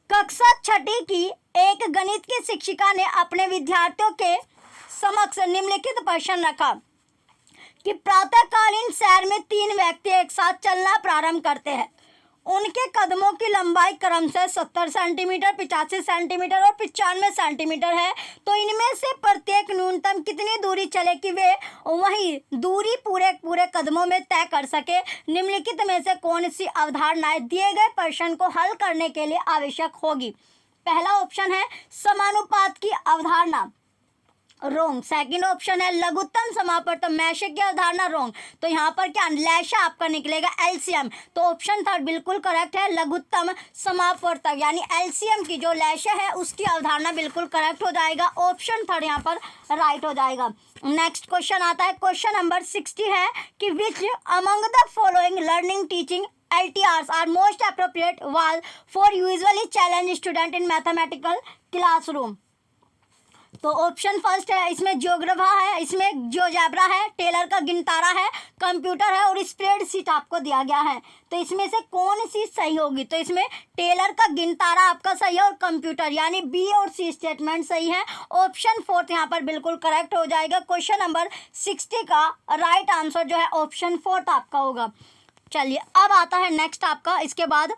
कक्षा 6ठी की एक गणित की शिक्षिका ने अपने विद्यार्थियों के समक्ष निम्नलिखित प्रश्न रखा कि प्रातःकालीन सैर में 3 व्यक्ति एक साथ चलना प्रारंभ करते हैं। उनके कदमों की लंबाई क्रमशः 70 सेंटीमीटर, 85 सेंटीमीटर और 95 सेंटीमीटर है। तो इनमें से प्रत्येक न्यूनतम कितनी दूरी चले कि वे वही दूरी पूरे कदमों में तय कर सके? निम्नलिखित में से कौन सी अवधारणाएं दिए गए प्रश्न को हल करने के लिए आवश्यक होगी? पहला ऑप्शन है समानुपात की अवधारणा, रोंग। सेकंड ऑप्शन है लघुत्तम समापवर्तक मैशे की अवधारणा, रोंग। तो यहाँ पर क्या लैशा आपका निकलेगा एलसीएम। तो ऑप्शन 3 बिल्कुल करेक्ट है, लघुत्तम समापवर्तक यानी एलसीएम की जो लैशा है उसकी अवधारणा बिल्कुल करेक्ट हो जाएगा। ऑप्शन 3 यहाँ पर राइट हो जाएगा। नेक्स्ट क्वेश्चन आता है, क्वेश्चन नंबर 60 है कि विच among the following learning teaching LTRs are most appropriate was for usually challenged student in mathematical classroom? तो ऑप्शन फर्स्ट है, इसमें जियोग्राफा है, इसमें जियोजेब्रा है, टेलर का गिनतारा है, कंप्यूटर है और स्प्रेडशीट आपको दिया गया है। तो इसमें से कौन सी सही होगी? तो इसमें टेलर का गिनतारा आपका सही है और कंप्यूटर यानी बी और सी स्टेटमेंट सही है। ऑप्शन 4 यहाँ पर बिल्कुल करेक्ट हो जाएगा। क्वेश्चन नंबर 60 का राइट आंसर जो है ऑप्शन 4 आपका होगा। चलिए अब आता है नेक्स्ट आपका, इसके बाद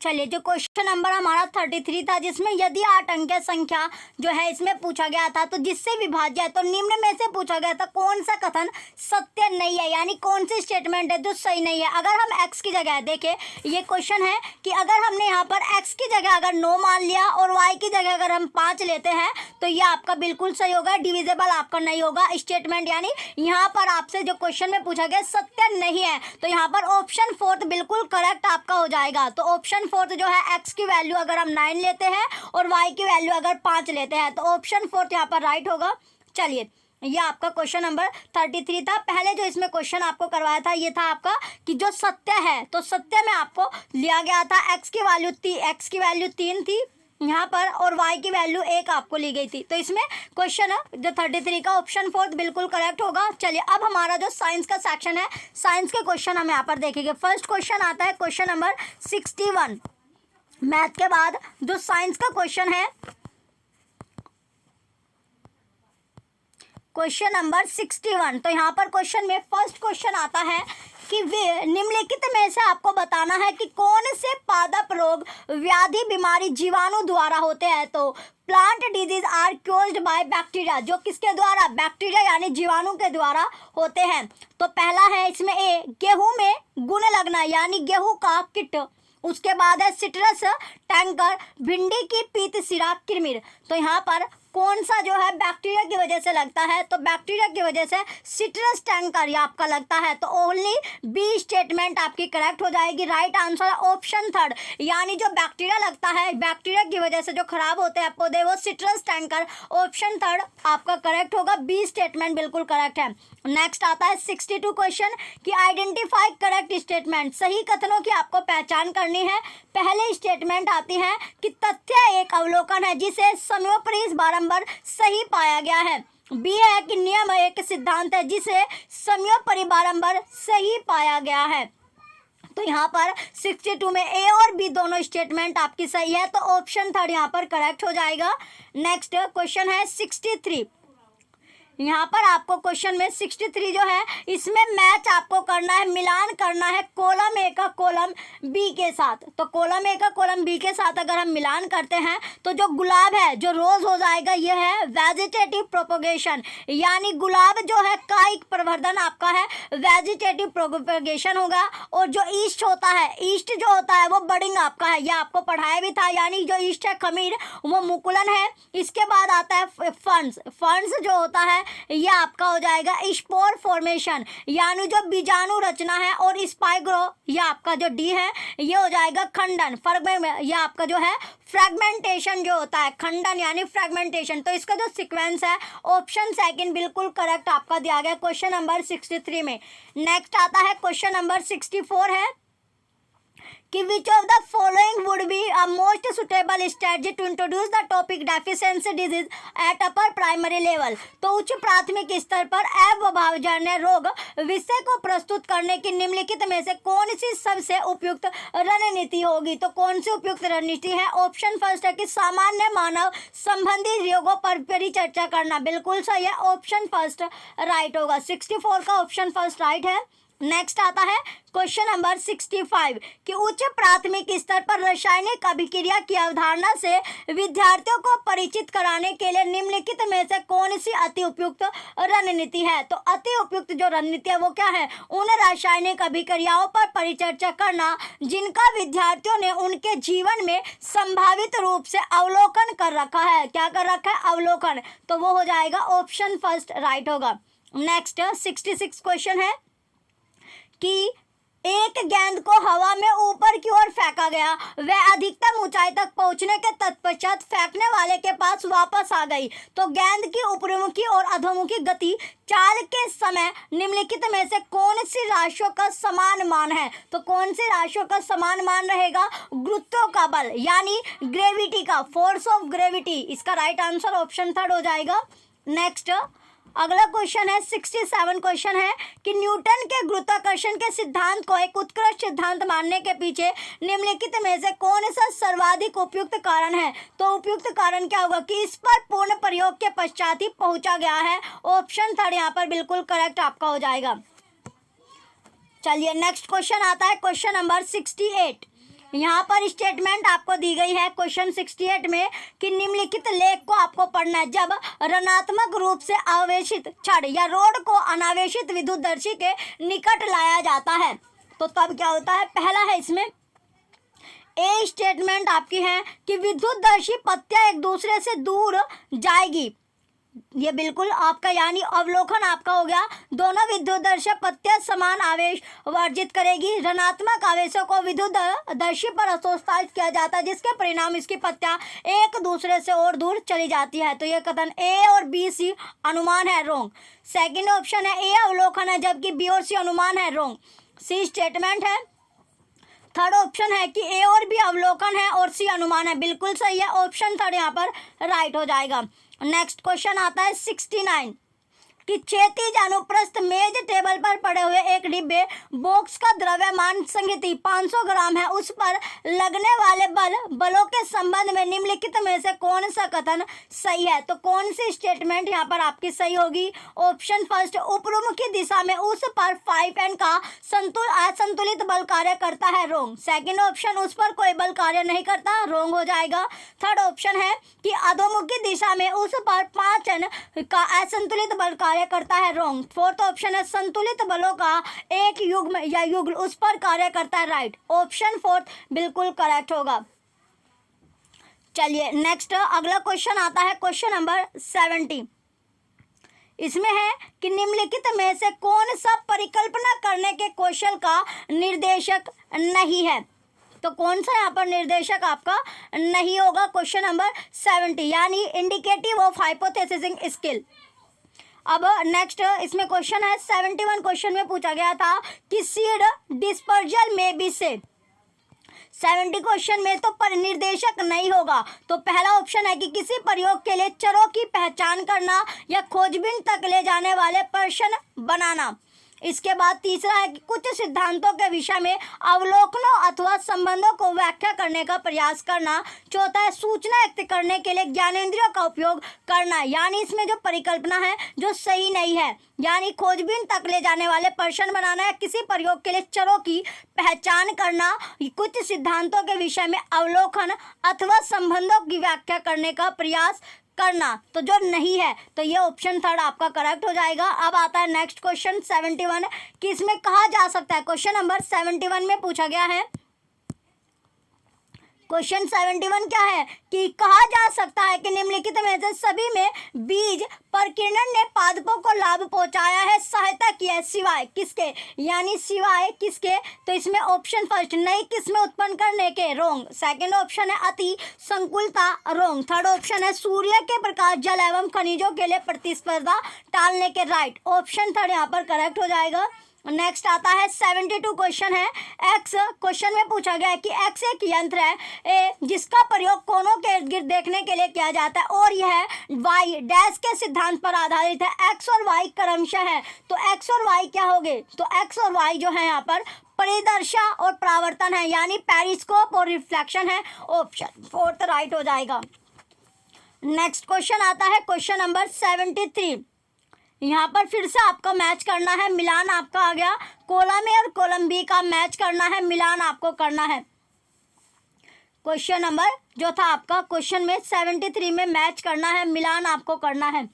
चलिए, जो क्वेश्चन नंबर हमारा 33 था, जिसमें यदि 8 अंक संख्या जो है इसमें पूछा गया था तो जिससे विभाज्य है, तो निम्न में से पूछा गया था कौन सा कथन सत्य नहीं है, यानी कौन सी स्टेटमेंट है जो सही नहीं है। अगर हम x की जगह देखिए, ये क्वेश्चन है कि अगर हमने यहाँ पर x की जगह अगर 9 मान लिया और y की जगह अगर हम 5 लेते हैं तो ये आपका बिल्कुल सही होगा, डिविजिबल आपका नहीं होगा स्टेटमेंट, यानी यहाँ पर आपसे जो क्वेश्चन में पूछा गया सत्य नहीं है, तो यहाँ पर ऑप्शन 4 बिल्कुल करेक्ट आपका हो जाएगा। तो ऑप्शन 4 जो है x की वैल्यू अगर हम 9 लेते हैं और y की वैल्यू अगर 5 लेते हैं तो ऑप्शन 4 यहाँ पर राइट होगा। चलिए, ये आपका क्वेश्चन नंबर 33 था। पहले जो इसमें क्वेश्चन आपको करवाया था ये था आपका कि जो सत्य है, तो सत्य में आपको लिया गया था x की वैल्यू 3 थी यहाँ पर और y की वैल्यू 1 आपको ली गई थी। तो इसमें क्वेश्चन जो 33 का ऑप्शन 4 बिल्कुल करेक्ट होगा। चलिए, अब हमारा जो साइंस का सेक्शन है, साइंस के क्वेश्चन हम यहाँ पर देखेंगे। फर्स्ट क्वेश्चन आता है क्वेश्चन नंबर 61। मैथ के बाद जो साइंस का क्वेश्चन है क्वेश्चन नंबर 61, तो यहाँ पर क्वेश्चन में फर्स्ट क्वेश्चन आता है कि वे निम्नलिखित में से आपको बताना है कि कौन से पादप रोग व्याधि बीमारी जीवाणु द्वारा होते हैं। तो plant disease are caused by bacteria, जो किसके द्वारा, बैक्टीरिया यानी जीवाणु के द्वारा होते हैं। तो पहला है इसमें ए, गेहूं में गुण लगना यानी गेहूं का किट। उसके बाद है सिट्रस टैंकर, भिंडी की पीत सिरा किरमिर। तो यहाँ पर कौन सा जो है बैक्टीरिया की वजह से लगता है, तो बैक्टीरिया की वजह से सिट्रस टैंकर ये आपका लगता है। तो ओनली बी स्टेटमेंट आपकी करेक्ट हो जाएगी। राइट आंसर ऑप्शन 3, यानी जो बैक्टीरिया लगता है, बैक्टीरिया की वजह से जो खराब होते हैं पौधे, वो सिट्रस टैंकर, ऑप्शन 3 आपका करेक्ट होगा। बी स्टेटमेंट बिल्कुल करेक्ट है। नेक्स्ट आता है 62 क्वेश्चन कि आइडेंटिफाई करेक्ट स्टेटमेंट, सही कथनों की आपको पहचान करनी है। पहले स्टेटमेंट आती है कि तथ्य एक अवलोकन है जिसे समयोपरि बारंबार सही पाया गया है। बी है कि नियम एक सिद्धांत है जिसे समयोपरि बारंबार सही पाया गया है। तो यहाँ पर 62 में ए और बी दोनों स्टेटमेंट आपकी सही है, तो ऑप्शन 3 यहाँ पर करेक्ट हो जाएगा। नेक्स्ट क्वेश्चन है 63। यहाँ पर आपको क्वेश्चन में 63 जो है इसमें मैच आपको करना है, मिलान करना है कॉलम ए का कॉलम बी के साथ। तो कॉलम ए का कॉलम बी के साथ अगर हम मिलान करते हैं तो जो गुलाब है, जो रोज हो जाएगा, ये है वेजिटेटिव प्रोपोगेशन, यानी गुलाब जो है कायिक प्रवर्धन आपका है, वेजिटेटिव प्रोपोगेशन होगा। और जो ईस्ट होता है, ईस्ट जो होता है वो बडिंग आपका है, ये आपको पढ़ाया भी था, यानी जो ईस्ट है खमीर वो मुकुलन है। इसके बाद आता है फंड्स जो होता है ये आपका हो जाएगा स्पोर फॉर्मेशन, यानी जो बीजाणु रचना है। और स्पाइग्रो ये आपका जो डी है ये हो जाएगा खंडन, ये आपका जो है फ्रेगमेंटेशन जो होता है, खंडन यानी फ्रेगमेंटेशन। तो इसका जो सीक्वेंस है ऑप्शन 2 बिल्कुल करेक्ट आपका दिया गया क्वेश्चन नंबर 63 में। नेक्स्ट आता है क्वेश्चन नंबर 64 है कि which of the following would be a most suitable strategy to introduce the topic deficiency disease at upper primary level. तो उच्च प्राथमिक स्तर पर अभावजन्य रोग विषय को प्रस्तुत करने की निम्नलिखित में से कौन सी सबसे उपयुक्त रणनीति होगी। तो कौन सी उपयुक्त रणनीति है, ऑप्शन फर्स्ट है कि सामान्य मानव संबंधी रोगों पर परिचर्चा करना, बिल्कुल सही है, ऑप्शन फर्स्ट राइट होगा। 64 का ऑप्शन फर्स्ट राइट है। नेक्स्ट आता है क्वेश्चन नंबर 65 कि उच्च प्राथमिक स्तर पर रासायनिक अभिक्रिया की अवधारणा से विद्यार्थियों को परिचित कराने के लिए निम्नलिखित में से कौन सी अति उपयुक्त रणनीति है। तो अति उपयुक्त जो रणनीति है वो क्या है, उन रासायनिक अभिक्रियाओं पर परिचर्चा करना जिनका विद्यार्थियों ने उनके जीवन में संभावित रूप से अवलोकन कर रखा है। क्या कर रखा है, अवलोकन। तो वो हो जाएगा ऑप्शन फर्स्ट राइट होगा। नेक्स्ट 66 क्वेश्चन है कि एक गेंद को हवा में ऊपर की ओर फेंका गया, वह अधिकतम ऊंचाई तक पहुंचने के तत्पश्चात फेंकने वाले के पास वापस आ गई। तो गेंद की ऊपरमुखी और अधोमुखी गति चाल के समय निम्नलिखित में से कौन सी राशियों का समान मान है। तो कौन सी राशियों का समान मान रहेगा, गुरुत्व का बल यानी ग्रेविटी का, फोर्स ऑफ ग्रेविटी। इसका राइट आंसर ऑप्शन 3 हो जाएगा। नेक्स्ट अगला क्वेश्चन है 67 क्वेश्चन है कि न्यूटन के गुरुत्वाकर्षण के सिद्धांत को एक उत्कृष्ट सिद्धांत मानने के पीछे निम्नलिखित में से कौन सा सर्वाधिक उपयुक्त कारण है। तो उपयुक्त कारण क्या होगा कि इस पर पूर्ण प्रयोग के पश्चात ही पहुंचा गया है, ऑप्शन 3 यहाँ पर बिल्कुल करेक्ट आपका हो जाएगा। चलिए नेक्स्ट क्वेश्चन आता है क्वेश्चन नंबर 68 यहाँ पर स्टेटमेंट आपको दी गई है क्वेश्चन 68 में कि निम्नलिखित लेख को आपको पढ़ना है। जब ऋणात्मक रूप से आवेशित छड़ या रोड को अनावेशित विद्युतदर्शी के निकट लाया जाता है तो तब क्या होता है। पहला है इसमें ए स्टेटमेंट आपकी है कि विद्युतदर्शी पत्तियां एक दूसरे से दूर जाएगी, ये बिल्कुल आपका यानी अवलोकन आपका हो गया। दोनों विद्युतदर्शी पत्तियां समान आवेश वर्जित करेगी। ऋणात्मक आवेशों को विद्युतदर्शी पर हस्तांतरित किया जाता है जिसके परिणाम इसकी पत्तियां एक दूसरे से और दूर चली जाती है। तो ये कथन ए और बी सी अनुमान है, रोंग। सेकंड ऑप्शन है ए अवलोकन है जबकि बी और सी अनुमान है, रोंग। सी स्टेटमेंट है। थर्ड ऑप्शन है कि ए और बी अवलोकन है और सी अनुमान है, बिल्कुल सही है। ऑप्शन थर्ड यहाँ पर राइट हो जाएगा। नेक्स्ट क्वेश्चन आता है 69 कि क्षैतिज अनुप्रस्थ मेज टेबल पर पड़े हुए एक डिब्बे बॉक्स का द्रव्यमान संगति 500 ग्राम है, उस पर लगने वाले बलों के संबंध में निम्नलिखित में से कौन सा कथन सही है। तो कौन सी स्टेटमेंट यहाँ पर आपकी सही होगी। ऑप्शन फर्स्ट, ऊपरमुखी दिशा में उस पर 5N का असंतुलित बल कार्य करता है, रोंग। सेकंड ऑप्शन, उस पर कोई बल कार्य नहीं करता, रोंग हो जाएगा। थर्ड ऑप्शन है कि अधोमुखी दिशा में उस पर 5N का असंतुलित बल कार्य करता है, रोंग। फोर्थ ऑप्शन है संतुलित बलों का एक युग्म या युगल उस पर कार्य करता है, राइट। ऑप्शन फोर्थ बिल्कुल करेक्ट होगा। चलिए नेक्स्ट अगला क्वेश्चन आता है क्वेश्चन नंबर 70। इसमें है कि निम्नलिखित में से कौन सा परिकल्पना करने के कौशल का निर्देशक नहीं है। तो कौन सा यहाँ पर निर्देशक आपका नहीं होगा। क्वेश्चन नंबर 70 यानी इंडिकेटिव ऑफ हाइपोथेसिसिंग स्किल। अब नेक्स्ट इसमें क्वेश्चन है 71 क्वेश्चन में पूछा गया था कि सीड डिस्पर्जल में भी से 70 क्वेश्चन में तो पर निर्देशक नहीं होगा। तो पहला ऑप्शन है कि किसी प्रयोग के लिए चरों की पहचान करना या खोजबीन तक ले जाने वाले प्रश्न बनाना। इसके बाद तीसरा है कि कुछ सिद्धांतों के विषय में अवलोकनों अथवा संबंधों को व्याख्या करने का प्रयास करना। चौथा है सूचना व्यक्त करने के लिए ज्ञानेंद्रियों का उपयोग करना, यानी इसमें जो परिकल्पना है जो सही नहीं है, यानी खोजबीन तक ले जाने वाले प्रश्न बनाना है, किसी प्रयोग के लिए चरों की पहचान करना, कुछ सिद्धांतों के विषय में अवलोकन अथवा संबंधों की व्याख्या करने का प्रयास करना। तो जो नहीं है तो ये ऑप्शन थर्ड आपका करेक्ट हो जाएगा। अब आता है नेक्स्ट क्वेश्चन 71 कि इसमें कहा जा सकता है। क्वेश्चन नंबर 71 में पूछा गया है, क्वेश्चन 71 क्या है कि कहा जा सकता है कि निम्नलिखित में से सभी में बीज प्रकीर्णन ने पादपों को लाभ पहुंचाया है, सहायता की है, सिवाय किसके, यानी सिवाय किसके। तो इसमें ऑप्शन फर्स्ट नई किस्में उत्पन्न करने के, रोंग। सेकंड ऑप्शन है अति संकुलता, रोंग। थर्ड ऑप्शन है सूर्य के प्रकाश जल एवं खनिजों के लिए प्रतिस्पर्धा टालने के, राइट। ऑप्शन थर्ड यहाँ पर करेक्ट हो जाएगा। नेक्स्ट आता है 72 क्वेश्चन है एक्स। क्वेश्चन में पूछा गया है कि एक्स एक यंत्र है जिसका प्रयोग कोनों के इर्द गिर्द देखने के लिए किया जाता है और यह वाई डैश के सिद्धांत पर आधारित है। एक्स और वाई क्रमशः है, तो एक्स और वाई क्या होंगे। तो एक्स और वाई जो है यहाँ पर परिदर्शा और परावर्तन है, यानी पेरिस्कोप और रिफ्लेक्शन है। ऑप्शन फोर्थ राइट हो जाएगा। नेक्स्ट क्वेश्चन आता है क्वेश्चन नंबर 73। यहाँ पर फिर से आपको मैच करना है, मिलान आपका आ गया। कॉलम ए और कॉलम बी का मैच करना है, मिलान आपको करना है। क्वेश्चन नंबर जो था आपका क्वेश्चन में 73 में मैच करना है, मिलान आपको करना है।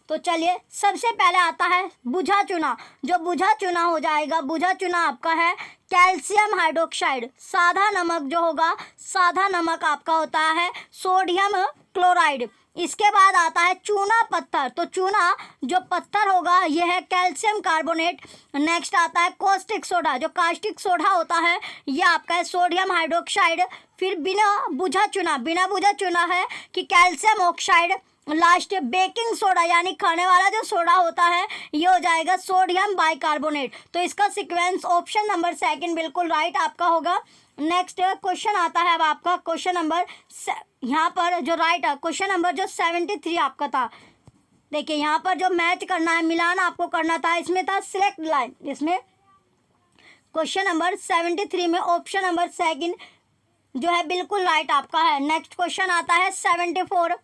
तो चलिए सबसे पहले आता है बुझा चुना। जो बुझा चुना हो जाएगा, बुझा चुना आपका है कैल्शियम हाइड्रोक्साइड। सादा नमक जो होगा, सादा नमक आपका होता है सोडियम क्लोराइड। इसके बाद आता है चूना पत्थर। तो चूना जो पत्थर होगा यह है कैल्शियम कार्बोनेट। नेक्स्ट आता है कॉस्टिक सोडा। जो कास्टिक सोडा होता है यह आपका है सोडियम हाइड्रोक्साइड। फिर बिना बुझा चुना है कि calcium oxide. Last baking soda यानी खाने वाला जो सोडा होता है ये हो जाएगा सोडियम बाइकार्बोनेट। तो इसका सीक्वेंस ऑप्शन नंबर सेकंड बिल्कुल राइट आपका होगा। नेक्स्ट क्वेश्चन आता है अब आपका क्वेश्चन नंबर यहाँ पर जो राइट है क्वेश्चन नंबर जो 73 आपका था। देखिए यहाँ पर जो मैच करना है, मिलान आपको करना था, इसमें था सिलेक्ट लाइन। इसमें क्वेश्चन नंबर 73 में ऑप्शन नंबर सेकंड जो है बिल्कुल राइट आपका है। नेक्स्ट क्वेश्चन आता है 74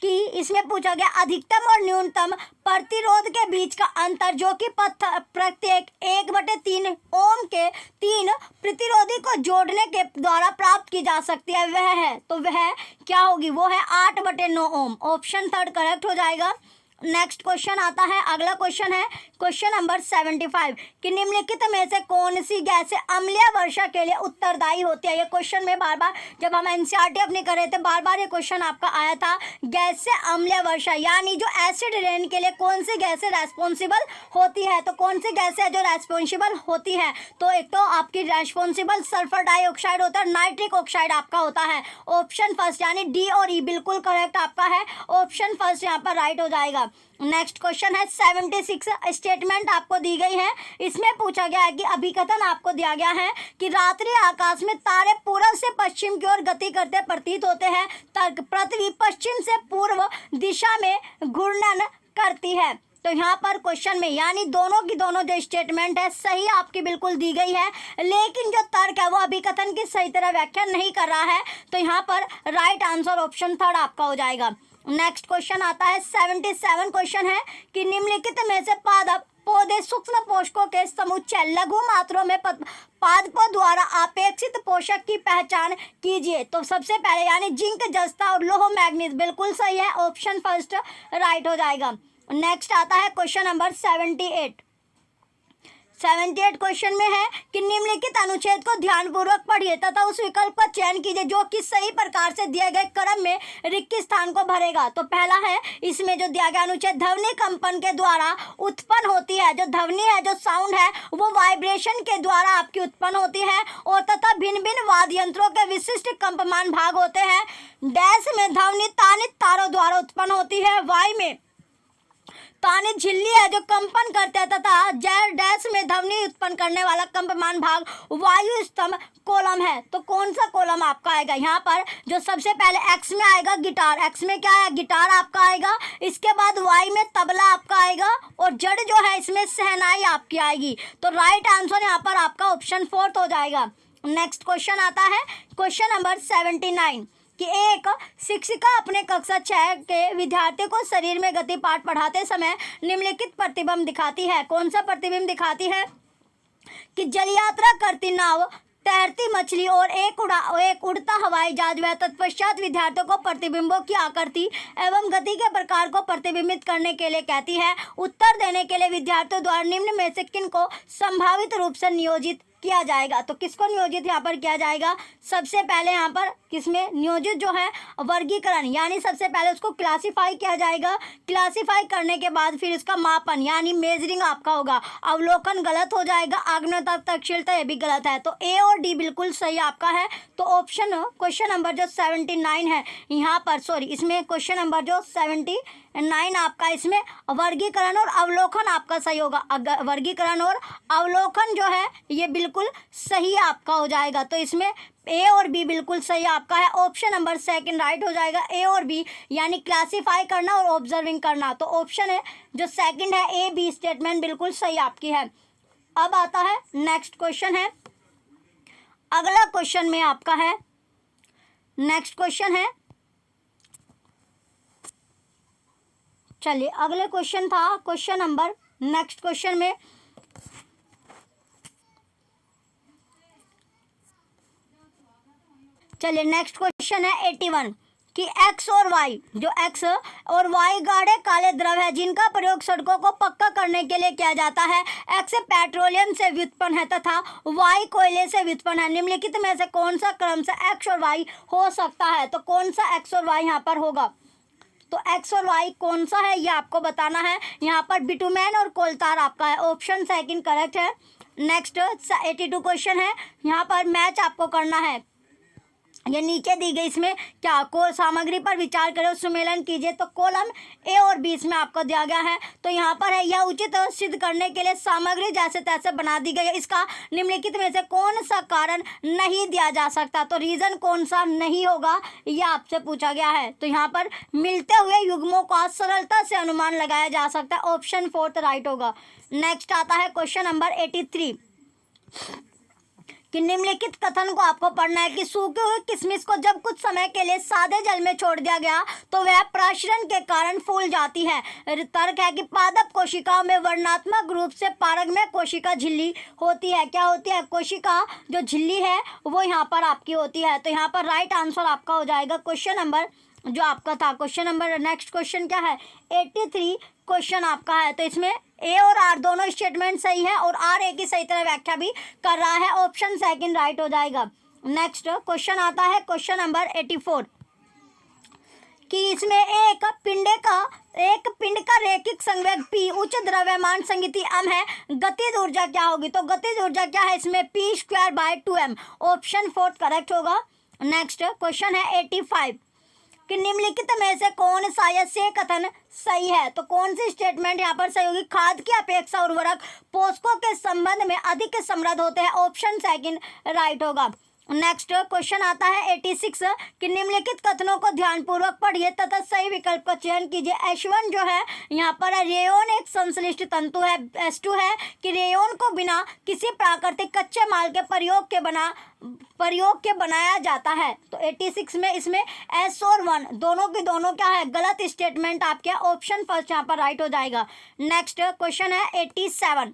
कि इसमें पूछा गया अधिकतम और न्यूनतम प्रतिरोध के बीच का अंतर जो कि प्रत्येक 1/3 ओम के 3 प्रतिरोधी को जोड़ने के द्वारा प्राप्त की जा सकती है, वह है, तो वह क्या होगी, वो है 8/9 ओम। ऑप्शन थर्ड करेक्ट हो जाएगा। नेक्स्ट क्वेश्चन आता है, अगला क्वेश्चन है क्वेश्चन नंबर 75 कि निम्नलिखित में से कौन सी गैसें अम्लीय वर्षा के लिए उत्तरदायी होती है। ये क्वेश्चन में बार बार जब हम एनसीईआरटी अपनी कर रहे थे बार बार ये क्वेश्चन आपका आया था। गैसें अम्लीय वर्षा यानी जो एसिड रेन के लिए कौन सी गैसें रेस्पॉन्सिबल होती है, तो कौन सी गैसें जो रेस्पॉन्सिबल होती है, तो एक तो आपकी रेस्पॉन्सिबल सल्फर डाइऑक्साइड होता है, नाइट्रिक ऑक्साइड आपका होता है। ऑप्शन फर्स्ट यानी डी और ई बिल्कुल करेक्ट आपका है, ऑप्शन फर्स्ट यहाँ पर राइट हो जाएगा। नेक्स्ट क्वेश्चन है 76 स्टेटमेंट आपको दी गई है। इसमें पूछा गया है कि अभिकथन आपको दिया गया है कि रात्रि आकाश में तारे पूर्व से पश्चिम की ओर गति करते प्रतीत होते हैं, पृथ्वी पश्चिम से पूर्व दिशा में घूर्णन करती है। तो यहाँ पर क्वेश्चन में यानी दोनों की दोनों जो स्टेटमेंट है सही आपकी बिल्कुल दी गई है, लेकिन जो तर्क है वो अभिकथन की सही तरह व्याख्या नहीं कर रहा है, तो यहाँ पर राइट आंसर ऑप्शन थर्ड आपका हो जाएगा। नेक्स्ट क्वेश्चन आता है 77 क्वेश्चन है कि निम्नलिखित में से पादप पौधे सूक्ष्म पोषकों के समुच्चय लघु मात्रों में पादपों द्वारा अपेक्षित पोषक की पहचान कीजिए। तो सबसे पहले यानी जिंक, जस्ता और लोह मैग्नीज बिल्कुल सही है, ऑप्शन फर्स्ट राइट हो जाएगा। नेक्स्ट आता है क्वेश्चन नंबर 78 क्वेश्चन में है कि निम्नलिखित अनुच्छेद को ध्यानपूर्वक पढ़िए तथा उस विकल्प का चयन कीजिए जो कि सही प्रकार से दिए गए क्रम में रिक्त स्थान को भरेगा। तो पहला है इसमें जो दिया गया अनुच्छेद ध्वनि कंपन के द्वारा उत्पन्न होती है। जो ध्वनि है, जो साउंड है, वो वाइब्रेशन के द्वारा आपकी उत्पन्न होती है और तथा भिन्न भिन्न वाद्य यंत्रों के विशिष्ट कंपमान भाग होते हैं। डैश में ध्वनि तानित तारों द्वारा उत्पन्न होती है। वाई में तानित झिल्ली है जो कंपन करते हैं तथा डैश में ध्वनि उत्पन्न करने वाला कंपमान भाग वायु स्तंभ कॉलम है। तो कौन सा कॉलम आपका आएगा, यहाँ पर जो सबसे पहले एक्स में आएगा गिटार, एक्स में क्या है गिटार आपका आएगा। इसके बाद वाई में तबला आपका आएगा और जड़ जो है इसमें सहनाई आपकी आएगी। तो राइट आंसर यहाँ पर आपका ऑप्शन फोर्थ हो जाएगा। नेक्स्ट क्वेश्चन आता है क्वेश्चन नंबर 79 कि एक शिक्षिका अपने कक्षा 6 के विद्यार्थियों को शरीर में गति पाठ पढ़ाते समय निम्नलिखित प्रतिबिंब दिखाती है। कौन सा प्रतिबिंब दिखाती है कि जल यात्रा करती नाव, तैरती मछली और एक उड़ता हवाई जहाज। वह तत्पश्चात विद्यार्थियों को प्रतिबिंबों की आकृति एवं गति के प्रकार को प्रतिबिंबित करने के लिए कहती है। उत्तर देने के लिए विद्यार्थियों द्वारा निम्न में से किन को संभावित रूप से नियोजित किया जाएगा। तो किसको नियोजित यहाँ पर किया जाएगा, सबसे पहले यहाँ पर किसमें नियोजित जो है वर्गीकरण यानी सबसे पहले उसको क्लासिफाई किया जाएगा। क्लासिफाई करने के बाद फिर इसका मापन यानी मेजरिंग आपका होगा। अवलोकन गलत हो जाएगा, आगमनता तक्षशीलता ये भी गलत है। तो ए और डी बिल्कुल सही आपका है। तो ऑप्शन क्वेश्चन नंबर जो 79 है यहाँ पर इसमें क्वेश्चन नंबर जो 79 आपका इसमें वर्गीकरण और अवलोकन आपका सही होगा। वर्गीकरण और अवलोकन जो है ये बिल्कुल सही आपका हो जाएगा। तो इसमें ए और बी बिल्कुल सही आपका है, ऑप्शन नंबर सेकंड राइट हो जाएगा। ए और बी यानी क्लासिफाई करना और ऑब्जर्विंग करना। तो ऑप्शन है जो सेकंड है ए बी स्टेटमेंट बिल्कुल सही आपकी है। अब आता है नेक्स्ट क्वेश्चन है, अगला क्वेश्चन में आपका है नेक्स्ट क्वेश्चन है, चलिए अगले क्वेश्चन था क्वेश्चन नंबर नेक्स्ट क्वेश्चन में चलिए नेक्स्ट क्वेश्चन है 81 कि एक्स और वाई, जो एक्स और वाई गाढ़े काले द्रव है जिनका प्रयोग सड़कों को पक्का करने के लिए किया जाता है। एक्स पेट्रोलियम से व्युत्पन्न है तथा वाई कोयले से व्युत्पन्न है। निम्नलिखित में से कौन सा क्रम से एक्स और वाई हो सकता है। तो कौन सा एक्स और वाई यहाँ पर होगा, तो एक्स और वाई कौन सा है ये आपको बताना है। यहाँ पर बिटुमेन और कोलतार आपका है, ऑप्शन सेकंड करेक्ट है। नेक्स्ट 82 क्वेश्चन है, यहाँ पर मैच आपको करना है। ये नीचे दी गई इसमें क्या को सामग्री पर विचार करें, सुमेलन कीजिए। तो कॉलम ए और बी इसमें आपको दिया गया है। तो यहाँ पर है यह उचित सिद्ध करने के लिए सामग्री जैसे तैसे बना दी गई है। इसका निम्नलिखित में से कौन सा कारण नहीं दिया जा सकता, तो रीजन कौन सा नहीं होगा यह आपसे पूछा गया है। तो यहाँ पर मिलते हुए युग्मों का सरलता से अनुमान लगाया जा सकता है, ऑप्शन फोर्थ राइट होगा। नेक्स्ट आता है क्वेश्चन नंबर 83 कि निम्नलिखित कथन को आपको पढ़ना है कि सूखे हुए किशमिश को जब कुछ समय के लिए सादे जल में छोड़ दिया गया तो वह प्राशरण के कारण फूल जाती है। तर्क है कि पादप कोशिकाओं में वर्णात्मक रूप से पारगम्य कोशिका झिल्ली होती है। क्या होती है? कोशिका जो झिल्ली है वो यहाँ पर आपकी होती है। तो यहाँ पर राइट आंसर आपका हो जाएगा क्वेश्चन नंबर जो आपका था। क्वेश्चन नंबर नेक्स्ट क्वेश्चन क्या है? 83 क्वेश्चन आपका है। तो इसमें ए और आर दोनों स्टेटमेंट सही है और आर ए की सही तरह व्याख्या भी कर रहा है। ऑप्शन सेकंड राइट हो जाएगा। नेक्स्ट क्वेश्चन आता है क्वेश्चन नंबर 84 कि इसमें एक पिंड का रैखिक संवेग P उच्च द्रव्यमान संगति m है, गतिज ऊर्जा क्या होगी? तो गतिज ऊर्जा क्या है इसमें? P²/2m। ऑप्शन फोर्थ करेक्ट होगा। नेक्स्ट क्वेश्चन है 85 कि निम्नलिखित में से कौन सा या से कथन सही है? तो कौन सी स्टेटमेंट यहाँ पर सही होगी? खाद की अपेक्षा उर्वरक पोषकों के संबंध में अधिक समृद्ध होते हैं। ऑप्शन सेकंड राइट होगा। नेक्स्ट क्वेश्चन आता है 86 कि निम्नलिखित कथनों को ध्यानपूर्वक पढ़िए तथा सही विकल्प का चयन कीजिए। H1 जो है यहाँ पर रेयोन एक संश्लिष्ट तंतु है। H2 है कि रेयोन को बिना किसी प्राकृतिक कच्चे माल के प्रयोग के बनाया जाता है। तो 86 में इसमें S और 1 दोनों की दोनों क्या है? गलत स्टेटमेंट आपके। ऑप्शन फर्स्ट यहाँ पर राइट हो जाएगा। नेक्स्ट क्वेश्चन है 87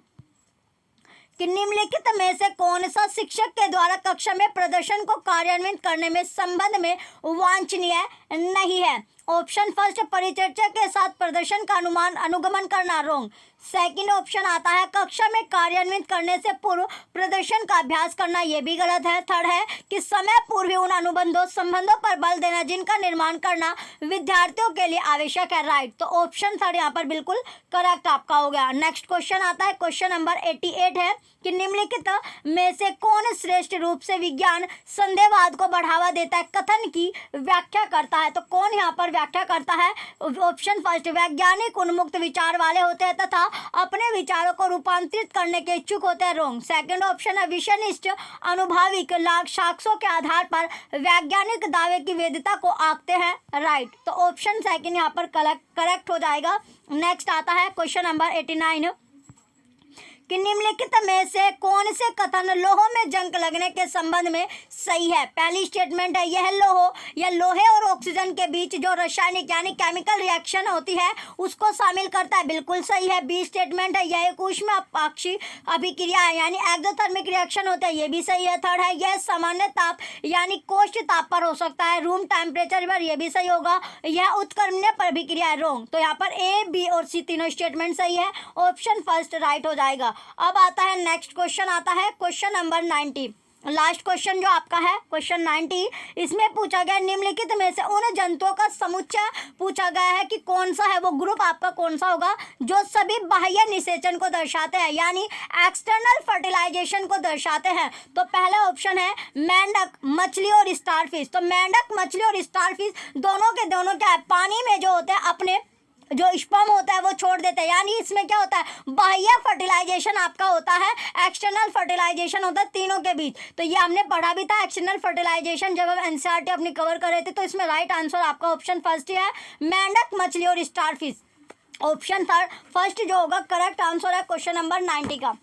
कि निम्नलिखित में से कौन सा शिक्षक के द्वारा कक्षा में प्रदर्शन को कार्यान्वित करने में संबंध में वांछनीय नहीं है? ऑप्शन फर्स्ट परिचर्चा के साथ प्रदर्शन का अनुगमन करना रोंग। सेकंड ऑप्शन आता है कक्षा में कार्यान्वित करने से पूर्व प्रदर्शन का अभ्यास करना, ये भी गलत है। थर्ड है कि समय पूर्व उन संबंधों पर बल देना जिनका निर्माण करना विद्यार्थियों के लिए आवश्यक है। राइट। तो ऑप्शन थर्ड यहाँ पर बिल्कुल करेक्ट आपका हो गया। नेक्स्ट क्वेश्चन आता है क्वेश्चन नंबर 88 है कि निम्नलिखित में से कौन श्रेष्ठ रूप से विज्ञान संदेहवाद को बढ़ावा देता है? कथन की व्याख्या करता है। तो कौन यहाँ पर व्याख्या करता है? ऑप्शन फर्स्ट वैज्ञानिक उन्मुक्त विचार वाले होते हैं तथा अपने विचारों को रूपांतरित करने के इच्छुक होते हैं। रोंग। सेकंड ऑप्शन है विषयनिष्ठ अनुभाविक साक्ष्यों के आधार पर वैज्ञानिक दावे की वैधता को आंकते हैं। राइट। तो ऑप्शन सेकंड यहाँ पर करेक्ट हो जाएगा। नेक्स्ट आता है क्वेश्चन नंबर 89 कि निम्नलिखित में से कौन से कथन लोहों में जंग लगने के संबंध में सही है? पहली स्टेटमेंट है यह लोहे और ऑक्सीजन के बीच जो रासायनिक यानी केमिकल रिएक्शन होती है उसको शामिल करता है, बिल्कुल सही है। बी स्टेटमेंट है यह एक ऊष्म अपाक्षी अभिक्रिया है यानी एक्सोथर्मिक रिएक्शन होता है, ये भी सही है। थर्ड है यह सामान्य ताप यानी कोष्ठ ताप पर हो सकता है, रूम टेम्परेचर पर, यह भी सही होगा। यह उत्क्रमणीय अभिक्रिया है। रोंग। तो यहाँ पर ए, बी और सी तीनों स्टेटमेंट सही है। ऑप्शन फर्स्ट राइट हो जाएगा। अब आता है नेक्स्ट क्वेश्चन आता है क्वेश्चन नंबर 90। लास्ट क्वेश्चन जो आपका है क्वेश्चन 90, इसमें पूछा गया निम्नलिखित में से उन जंतुओं का समुच्चय पूछा गया है कि कौन सा है, वो ग्रुप आपका कौन सा होगा जो सभी बाह्य निषेचन को दर्शाते हैं यानी एक्सटर्नल फर्टिलाइजेशन को दर्शाते हैं। तो पहला ऑप्शन है मेंढक, मछली और स्टारफिश। तो मेंढक, मछली और स्टारफिश दोनों के दोनों क्या है? पानी में जो होते हैं अपने जो स्पर्म होता है वो छोड़ देते हैं यानी इसमें क्या होता है? बाह्य फर्टिलाइजेशन आपका होता है, एक्सटर्नल फर्टिलाइजेशन होता है तीनों के बीच। तो ये हमने पढ़ा भी था एक्सटर्नल फर्टिलाइजेशन जब हम एनसीईआरटी अपनी कवर कर रहे थे। तो इसमें राइट आंसर आपका ऑप्शन फर्स्ट ही है, मेंढक, मछली और स्टारफिश। ऑप्शन फर्स्ट जो होगा करेक्ट आंसर है क्वेश्चन नंबर 90 का।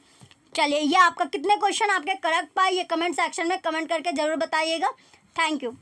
चलिए, ये आपका कितने क्वेश्चन आपके करेक्ट पाए ये कमेंट सेक्शन में कमेंट करके जरूर बताइएगा। Thank you.